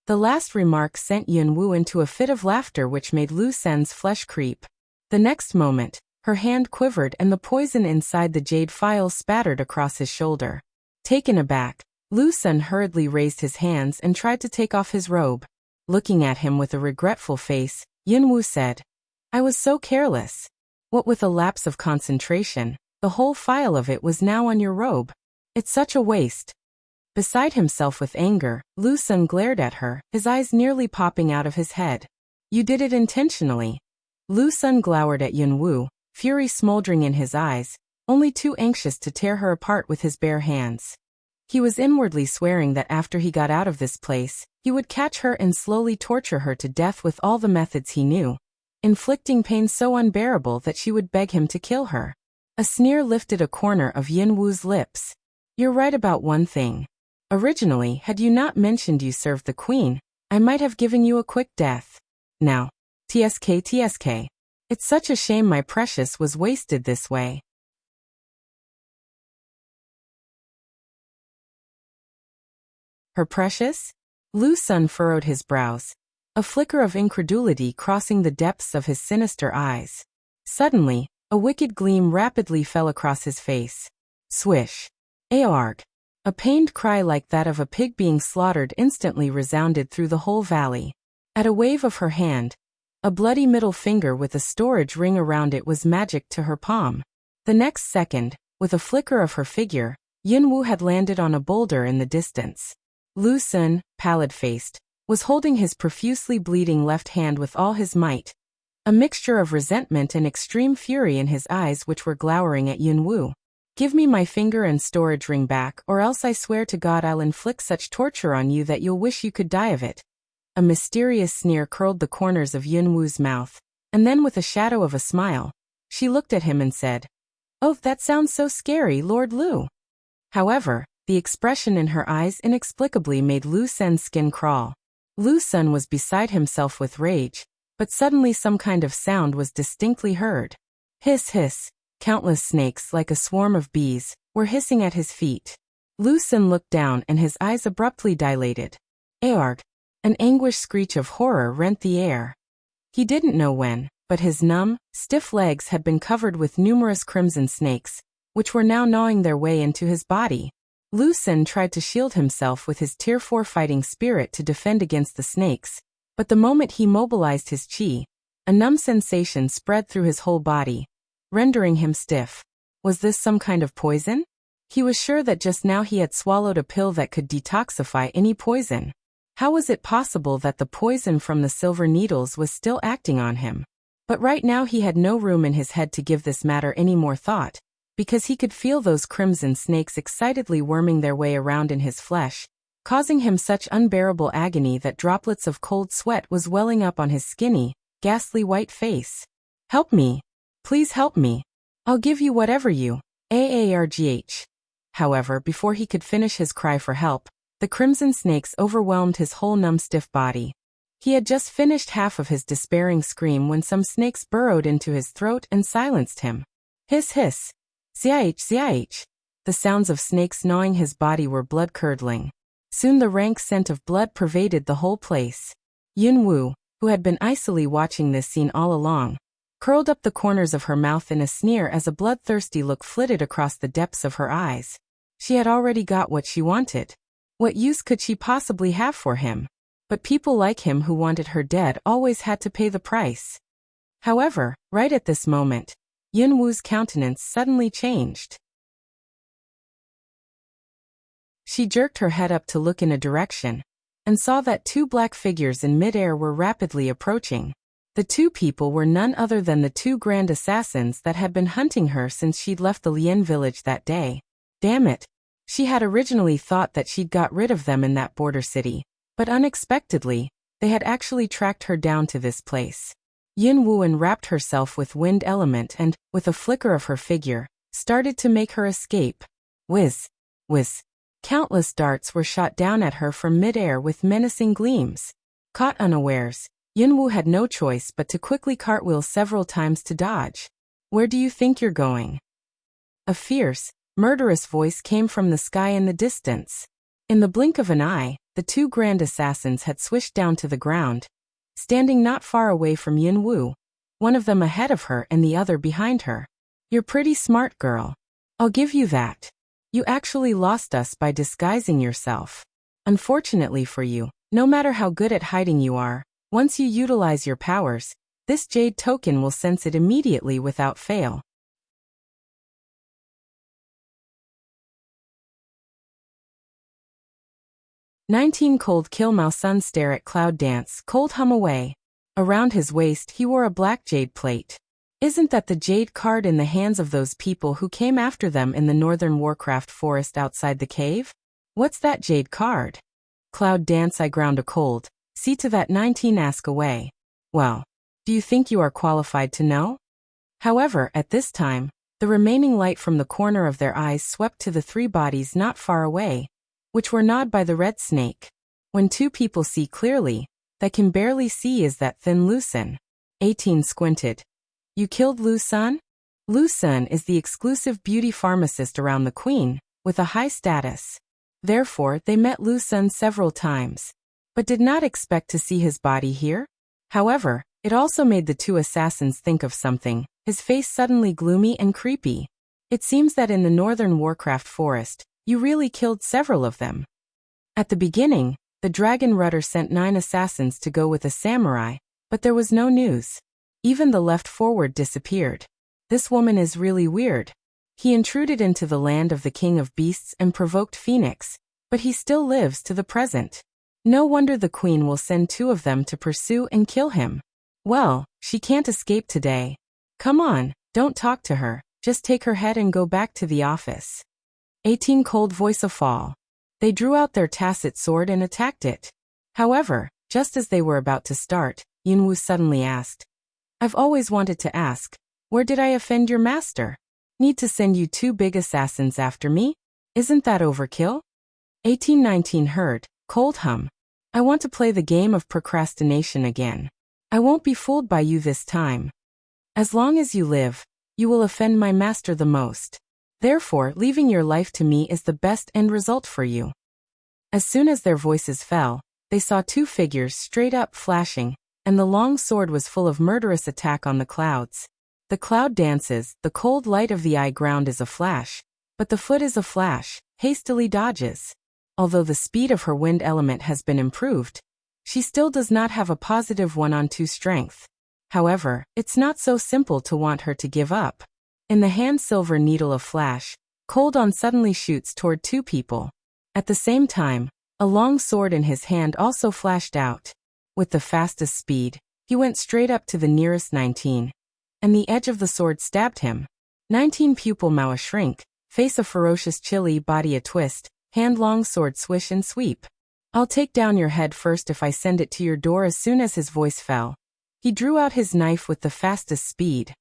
The last remark sent Yunwu into a fit of laughter which made Lu Sen's flesh creep. The next moment, her hand quivered and the poison inside the jade phial spattered across his shoulder. Taken aback, Lu Sen hurriedly raised his hands and tried to take off his robe. Looking at him with a regretful face, Yunwu said, I was so careless. What with a lapse of concentration, the whole phial of it was now on your robe. It's such a waste. Beside himself with anger, Lu Sen glared at her, his eyes nearly popping out of his head. You did it intentionally. Lu Sen glowered at Yunwu, fury smoldering in his eyes, only too anxious to tear her apart with his bare hands. He was inwardly swearing that after he got out of this place, he would catch her and slowly torture her to death with all the methods he knew, inflicting pain so unbearable that she would beg him to kill her. A sneer lifted a corner of Yunwu's lips. You're right about one thing. Originally, had you not mentioned you served the queen, I might have given you a quick death. Now, TSK. It's such a shame my precious was wasted this way. Her precious? Lu Sun furrowed his brows, a flicker of incredulity crossing the depths of his sinister eyes. Suddenly, a wicked gleam rapidly fell across his face. Swish. Aorg. A pained cry like that of a pig being slaughtered instantly resounded through the whole valley. At a wave of her hand, a bloody middle finger with a storage ring around it was magic to her palm. The next second, with a flicker of her figure, Yunwu had landed on a boulder in the distance. Lu Sun, pallid-faced, was holding his profusely bleeding left hand with all his might, a mixture of resentment and extreme fury in his eyes which were glowering at Yunwu. Give me my finger and storage ring back, or else I swear to God I'll inflict such torture on you that you'll wish you could die of it. A mysterious sneer curled the corners of Yunwu's mouth, and then with a shadow of a smile, she looked at him and said, Oh, that sounds so scary, Lord Lu. However, the expression in her eyes inexplicably made Lu Sen's skin crawl. Lu Sun was beside himself with rage, but suddenly some kind of sound was distinctly heard. Hiss hiss, countless snakes like a swarm of bees were hissing at his feet. Lu Sun looked down and his eyes abruptly dilated. Aorg! An anguished screech of horror rent the air. He didn't know when, but his numb, stiff legs had been covered with numerous crimson snakes, which were now gnawing their way into his body. Lu Sun tried to shield himself with his Tier 4 fighting spirit to defend against the snakes, but the moment he mobilized his chi, a numb sensation spread through his whole body, rendering him stiff. Was this some kind of poison? He was sure that just now he had swallowed a pill that could detoxify any poison. How was it possible that the poison from the silver needles was still acting on him? But right now he had no room in his head to give this matter any more thought, because he could feel those crimson snakes excitedly worming their way around in his flesh, causing him such unbearable agony that droplets of cold sweat was welling up on his skinny, ghastly white face. Help me! Please help me! I'll give you whatever you, AARGH. However, before he could finish his cry for help, the crimson snakes overwhelmed his whole numb stiff body. He had just finished half of his despairing scream when some snakes burrowed into his throat and silenced him. Hiss hiss! Zih. The sounds of snakes gnawing his body were blood-curdling. Soon the rank scent of blood pervaded the whole place. Yunwu, who had been icily watching this scene all along, curled up the corners of her mouth in a sneer as a bloodthirsty look flitted across the depths of her eyes. She had already got what she wanted. What use could she possibly have for him? But people like him who wanted her dead always had to pay the price. However, right at this moment, Yunwu's countenance suddenly changed. She jerked her head up to look in a direction, and saw that two black figures in midair were rapidly approaching. The two people were none other than the two grand assassins that had been hunting her since she'd left the Lien village that day. Damn it! She had originally thought that she'd got rid of them in that border city, but unexpectedly, they had actually tracked her down to this place. Yunwu enwrapped herself with wind element and, with a flicker of her figure, started to make her escape. Whiz! Whiz! Countless darts were shot down at her from midair with menacing gleams. Caught unawares, Yunwu had no choice but to quickly cartwheel several times to dodge. Where do you think you're going? A fierce, murderous voice came from the sky in the distance. In the blink of an eye, the two grand assassins had swished down to the ground, standing not far away from Yunwu, one of them ahead of her and the other behind her. You're pretty smart, girl. I'll give you that. You actually lost us by disguising yourself. Unfortunately for you, no matter how good at hiding you are, once you utilize your powers, this jade token will sense it immediately without fail. Cold Kill Mao Sun stare at Cloud dance, cold hum away. Around his waist he wore a black jade plate. Isn't that the jade card in the hands of those people who came after them in the northern Warcraft forest outside the cave? What's that jade card? Cloud dance, I ground a cold. See to that 19 ask away. Well, do you think you are qualified to know? However, at this time, the remaining light from the corner of their eyes swept to the three bodies not far away, which were gnawed by the red snake. When two people see clearly, they can barely see is that thin Lu Sun. 18 squinted. You killed Lu Sun? Lu Sun is the exclusive beauty pharmacist around the queen, with a high status. Therefore, they met Lu Sun several times, but did not expect to see his body here. However, it also made the two assassins think of something, his face suddenly gloomy and creepy. It seems that in the northern Warcraft forest, you really killed several of them. At the beginning, the Dragon Rudder sent 9 assassins to go with a samurai, but there was no news. Even the left forward disappeared. This woman is really weird. He intruded into the land of the King of Beasts and provoked Phoenix, but he still lives to the present. No wonder the queen will send 2 of them to pursue and kill him. Well, she can't escape today. Come on, don't talk to her, just take her head and go back to the office. 18 cold voice of fall. They drew out their tacit sword and attacked it. However, just as they were about to start, Yunwu suddenly asked, I've always wanted to ask, where did I offend your master? Need to send you 2 big assassins after me? Isn't that overkill? 1819 heard, cold hum. I want to play the game of procrastination again. I won't be fooled by you this time. As long as you live, you will offend my master the most. Therefore, leaving your life to me is the best end result for you. As soon as their voices fell, they saw 2 figures straight up flashing, and the long sword was full of murderous attack on the clouds. The cloud dances, the cold light of the eye ground is a flash, but the foot is a flash, hastily dodges. Although the speed of her wind element has been improved, she still does not have a positive 1-on-2 strength. However, it's not so simple to want her to give up. In the hand silver needle of flash, Cold On suddenly shoots toward 2 people. At the same time, a long sword in his hand also flashed out. With the fastest speed, he went straight up to the nearest 19, and the edge of the sword stabbed him. 19 pupil mouth a shrink, face a ferocious chilly, body a twist, hand long sword swish and sweep. I'll take down your head first if I send it to your door. As soon as his voice fell, he drew out his knife with the fastest speed.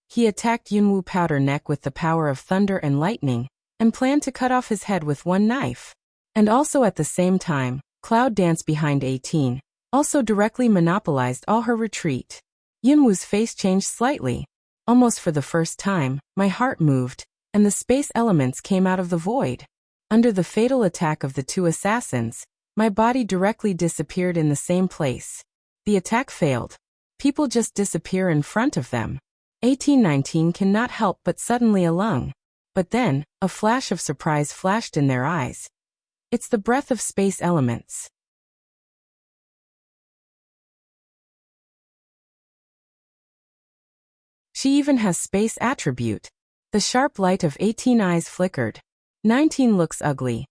He attacked Yunwu Powder Neck with the power of thunder and lightning, and planned to cut off his head with one knife. And also at the same time, Cloud Dance behind 18, also directly monopolized all her retreat. Yunwu's face changed slightly. Almost for the first time, my heart moved, and the space elements came out of the void. Under the fatal attack of the 2 assassins, My body directly disappeared in the same place. The attack failed. People just disappear in front of them. 1819 cannot help but suddenly a lung. But then, a flash of surprise flashed in their eyes. It's the breath of space elements. She even has space attribute. The sharp light of 18 eyes flickered. 19 looks ugly.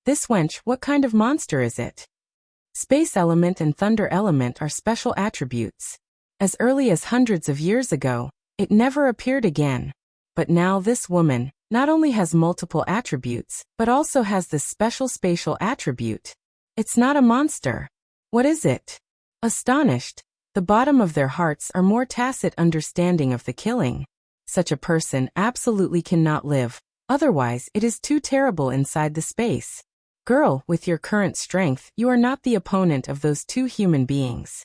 This wench, what kind of monster is it? Space element and thunder element are special attributes. As early as hundreds of years ago, it never appeared again. But now this woman not only has multiple attributes, but also has this special spatial attribute. It's not a monster. What is it? Astonished, the bottom of their hearts are more tacit understanding of the killing. Such a person absolutely cannot live, otherwise it is too terrible inside the space. Girl, with your current strength, you are not the opponent of those two human beings.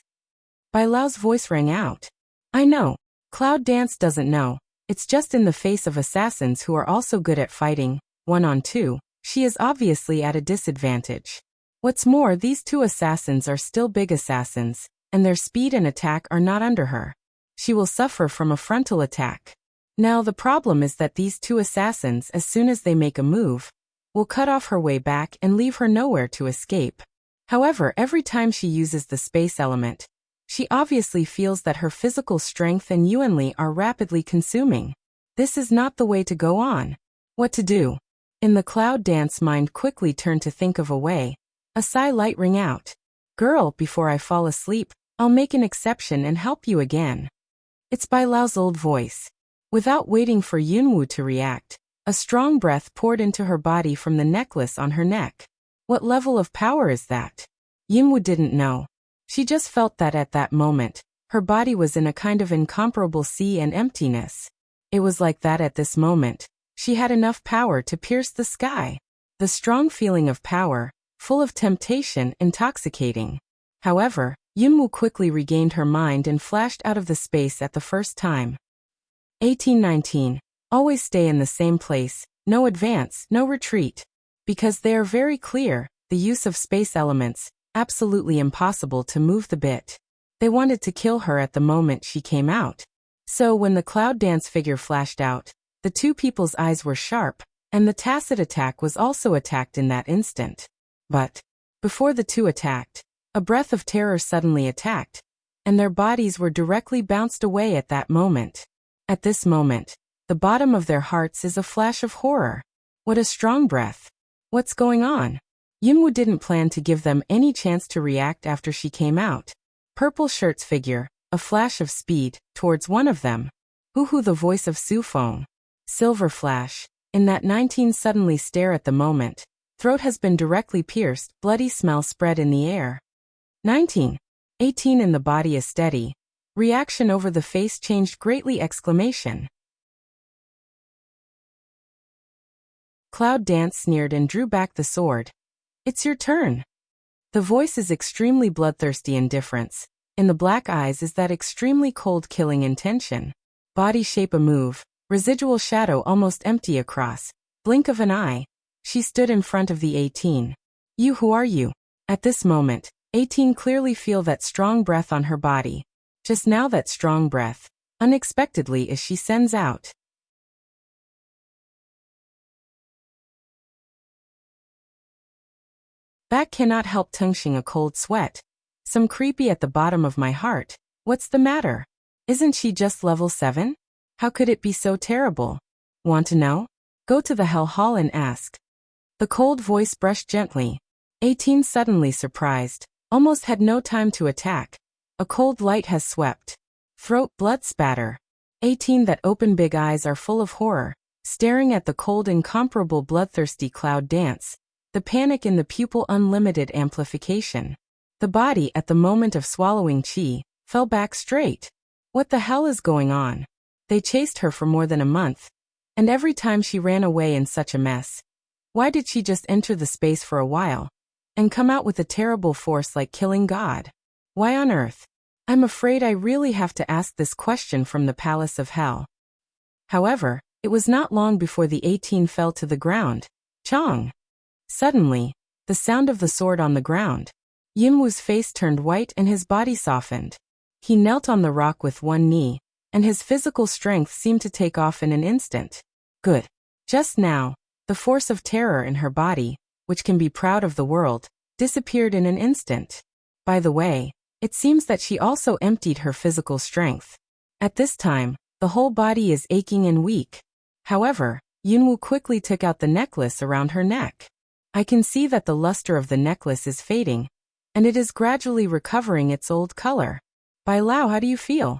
Bai Lao's voice rang out. I know. Cloud Dance doesn't know. It's just in the face of assassins who are also good at fighting, 1-on-2, she is obviously at a disadvantage. What's more, these two assassins are still big assassins, and their speed and attack are not under her. She will suffer from a frontal attack. Now the problem is that these two assassins, as soon as they make a move, will cut off her way back and leave her nowhere to escape. However, every time she uses the space element, she obviously feels that her physical strength and Yuanli are rapidly consuming. This is not the way to go on. What to do? In the Cloud Dance mind quickly turned to think of a way. A sigh light ring out. Girl, before I fall asleep, I'll make an exception and help you again. It's Bai Lao's old voice. Without waiting for Yunwu to react, a strong breath poured into her body from the necklace on her neck. What level of power is that? Yunwu didn't know. She just felt that at that moment, her body was in a kind of incomparable sea and emptiness. It was like that at this moment. She had enough power to pierce the sky. The strong feeling of power, full of temptation, intoxicating. However, Yunwu quickly regained her mind and flashed out of the space at the first time. 1819. Always stay in the same place, no advance, no retreat. Because they are very clear, the use of space elements, absolutely impossible to move the bit. They wanted to kill her at the moment she came out. So when the Cloud Dance figure flashed out, the two people's eyes were sharp, and the tacit attack was also attacked in that instant. But before the two attacked, a breath of terror suddenly attacked, and their bodies were directly bounced away at that moment. At this moment, the bottom of their hearts is a flash of horror. What a strong breath. What's going on? Yunwu didn't plan to give them any chance to react after she came out. Purple shirts figure, a flash of speed, towards one of them. Hoo-hoo, the voice of Su Feng. Silver flash. In that 19 suddenly stare at the moment. Throat has been directly pierced, bloody smell spread in the air. 19. 18 in the body is steady. Reaction over the face changed greatly exclamation. Cloud Dance sneered and drew back the sword. It's your turn. The voice is extremely bloodthirsty indifference. In the black eyes is that extremely cold killing intention. Body shape a move. Residual shadow almost empty across. Blink of an eye. She stood in front of the 18. You, who are you? At this moment, 18 clearly feel that strong breath on her body. Just now that strong breath. Unexpectedly as she sends out. Back cannot help tonguing a cold sweat. Some creepy at the bottom of my heart. What's the matter? Isn't she just level 7? How could it be so terrible? Want to know? Go to the Hell Hall and ask. The cold voice brushed gently. 18 suddenly surprised. Almost had no time to attack. A cold light has swept. Throat blood spatter. 18 that open big eyes are full of horror. Staring at the cold incomparable bloodthirsty Cloud Dance. The panic in the pupil unlimited amplification. The body at the moment of swallowing chi, fell back straight. What the hell is going on? They chased her for more than a month. And every time she ran away in such a mess. Why did she just enter the space for a while? And come out with a terrible force like killing God? Why on earth? I'm afraid I really have to ask this question from the Palace of Hell. However, it was not long before the 18 fell to the ground. Chong! Suddenly, the sound of the sword on the ground. Yunwu's face turned white and his body softened. He knelt on the rock with one knee, and his physical strength seemed to take off in an instant. Good. Just now, the force of terror in her body, which can be proud of the world, disappeared in an instant. By the way, it seems that she also emptied her physical strength. At this time, the whole body is aching and weak. However, Yunwu quickly took out the necklace around her neck. I can see that the luster of the necklace is fading, and it is gradually recovering its old color. Bai Lao, how do you feel?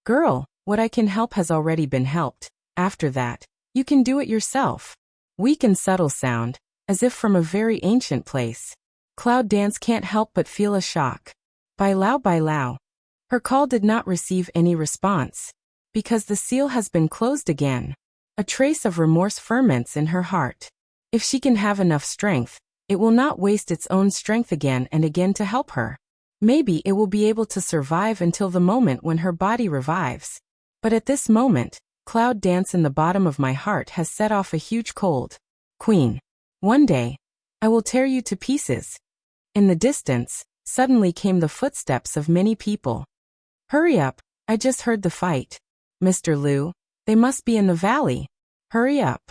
Girl, what I can help has already been helped. After that, you can do it yourself. Weak and subtle sound, as if from a very ancient place. Cloud Dance can't help but feel a shock. Bai Lao, Bai Lao. Her call did not receive any response. Because the seal has been closed again. A trace of remorse ferments in her heart. If she can have enough strength, it will not waste its own strength again and again to help her. Maybe it will be able to survive until the moment when her body revives. But at this moment, Cloud Dance in the bottom of my heart has set off a huge cold. Queen. One day, I will tear you to pieces. In the distance, suddenly came the footsteps of many people. Hurry up, I just heard the fight. Mr. Liu, they must be in the valley. Hurry up.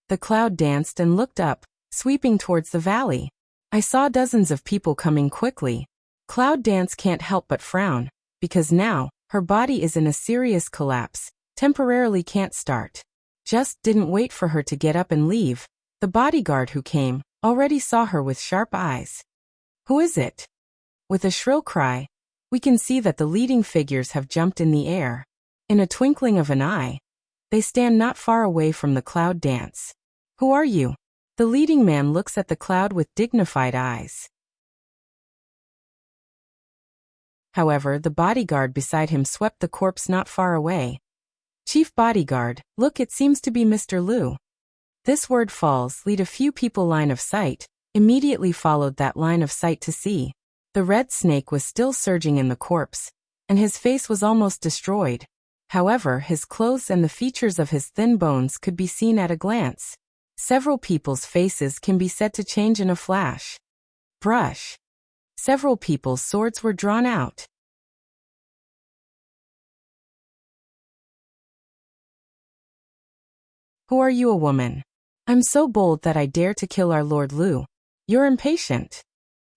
The cloud danced and looked up, sweeping towards the valley. I saw dozens of people coming quickly. Cloud Dance can't help but frown, because now, her body is in a serious collapse, temporarily can't start. Just didn't wait for her to get up and leave. The bodyguard who came, already saw her with sharp eyes. Who is it? With a shrill cry, we can see that the leading figures have jumped in the air. In a twinkling of an eye, they stand not far away from the cloud dance. Who are you? The leading man looks at the cloud with dignified eyes. However, the bodyguard beside him swept the corpse not far away. Chief bodyguard, look, it seems to be Mr. Liu. This word falls, lead a few people line of sight, immediately followed that line of sight to see. The red snake was still surging in the corpse, and his face was almost destroyed. However, his clothes and the features of his thin bones could be seen at a glance. Several people's faces can be said to change in a flash. Brush. Several people's swords were drawn out. Who are you, a woman? I'm so bold that I dare to kill our Lord Liu. You're impatient.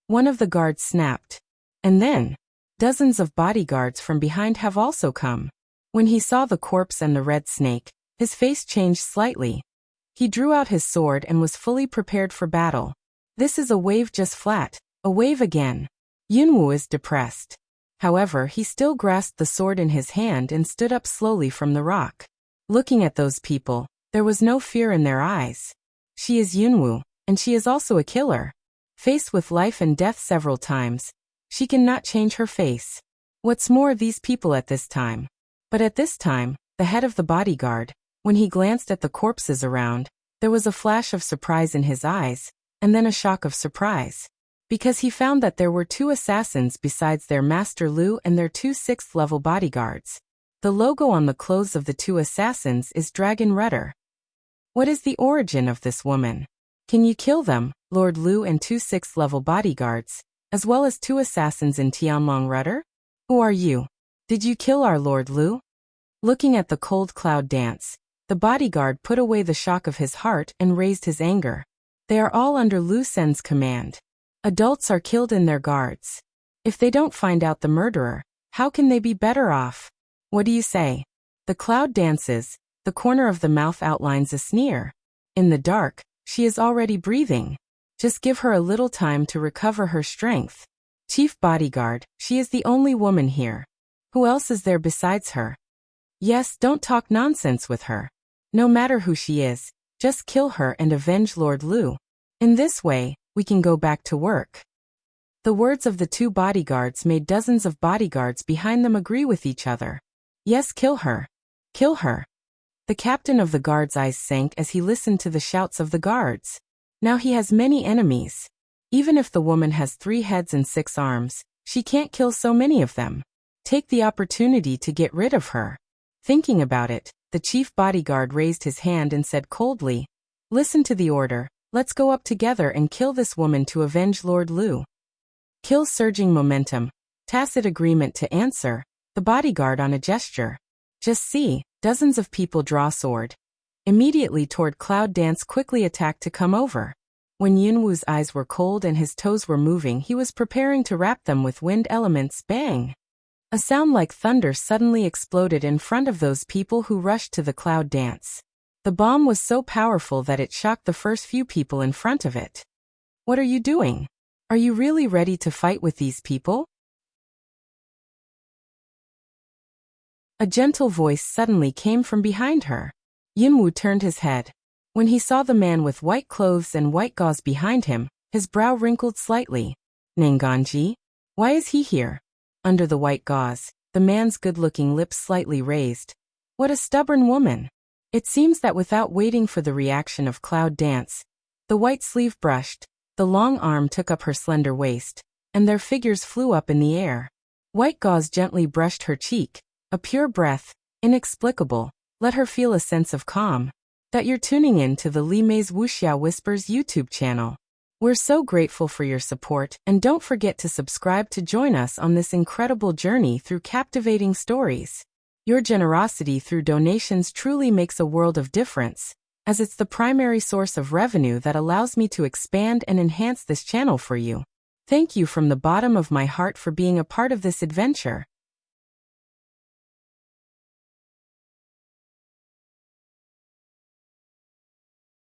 One of the guards snapped. And then, dozens of bodyguards from behind have also come. When he saw the corpse and the red snake, his face changed slightly. He drew out his sword and was fully prepared for battle. This is a wave just flat, a wave again. Yunwu is depressed. However, he still grasped the sword in his hand and stood up slowly from the rock. Looking at those people, there was no fear in their eyes. She is Yunwu, and she is also a killer. Faced with life and death several times, she cannot change her face. What's more, these people at this time. But at this time, the head of the bodyguard, when he glanced at the corpses around, there was a flash of surprise in his eyes, and then a shock of surprise. Because he found that there were 2 assassins besides their master Liu and their 2 6th-level bodyguards. The logo on the clothes of the 2 assassins is Dragon Rudder. What is the origin of this woman? Can you kill them, Lord Liu and 2 6th-level bodyguards, as well as 2 assassins in Tianlong Rudder? Who are you? Did you kill our Lord Liu? Looking at the cold cloud dance, the bodyguard put away the shock of his heart and raised his anger. They are all under Lu Sen's command. Adults are killed in their guards. If they don't find out the murderer, how can they be better off? What do you say? The cloud dances, the corner of the mouth outlines a sneer. In the dark, she is already breathing. Just give her a little time to recover her strength. Chief bodyguard, she is the only woman here. Who else is there besides her? Yes, don't talk nonsense with her. No matter who she is, just kill her and avenge Lord Liu. In this way, we can go back to work. The words of the 2 bodyguards made dozens of bodyguards behind them agree with each other. Yes, kill her. Kill her. The captain of the guards' eyes sank as he listened to the shouts of the guards. Now he has many enemies. Even if the woman has 3 heads and 6 arms, she can't kill so many of them. Take the opportunity to get rid of her. Thinking about it, the chief bodyguard raised his hand and said coldly, listen to the order, Let's go up together and kill this woman to avenge Lord Liu. Kill surging momentum. Tacit agreement to answer. The bodyguard on a gesture. Just see, dozens of people draw sword. Immediately toward Cloud Dance quickly attacked to come over. When Yunwu's eyes were cold and his toes were moving, he was preparing to wrap them with wind elements. Bang! A sound like thunder suddenly exploded in front of those people who rushed to the Cloud Dance. The bomb was so powerful that it shocked the first few people in front of it. What are you doing? Are you really ready to fight with these people? A gentle voice suddenly came from behind her. Yunwu turned his head. When he saw the man with white clothes and white gauze behind him, his brow wrinkled slightly. Nanganji? Why is he here? Under the white gauze, the man's good-looking lips slightly raised. What a stubborn woman! It seems that without waiting for the reaction of Cloud Dance, the white sleeve brushed, the long arm took up her slender waist, and their figures flew up in the air. White gauze gently brushed her cheek, a pure breath, inexplicable, let her feel a sense of calm. That you're tuning in to the Li Mei's Wuxia Whispers YouTube channel. We're so grateful for your support, and don't forget to subscribe to join us on this incredible journey through captivating stories. Your generosity through donations truly makes a world of difference, as it's the primary source of revenue that allows me to expand and enhance this channel for you. Thank you from the bottom of my heart for being a part of this adventure.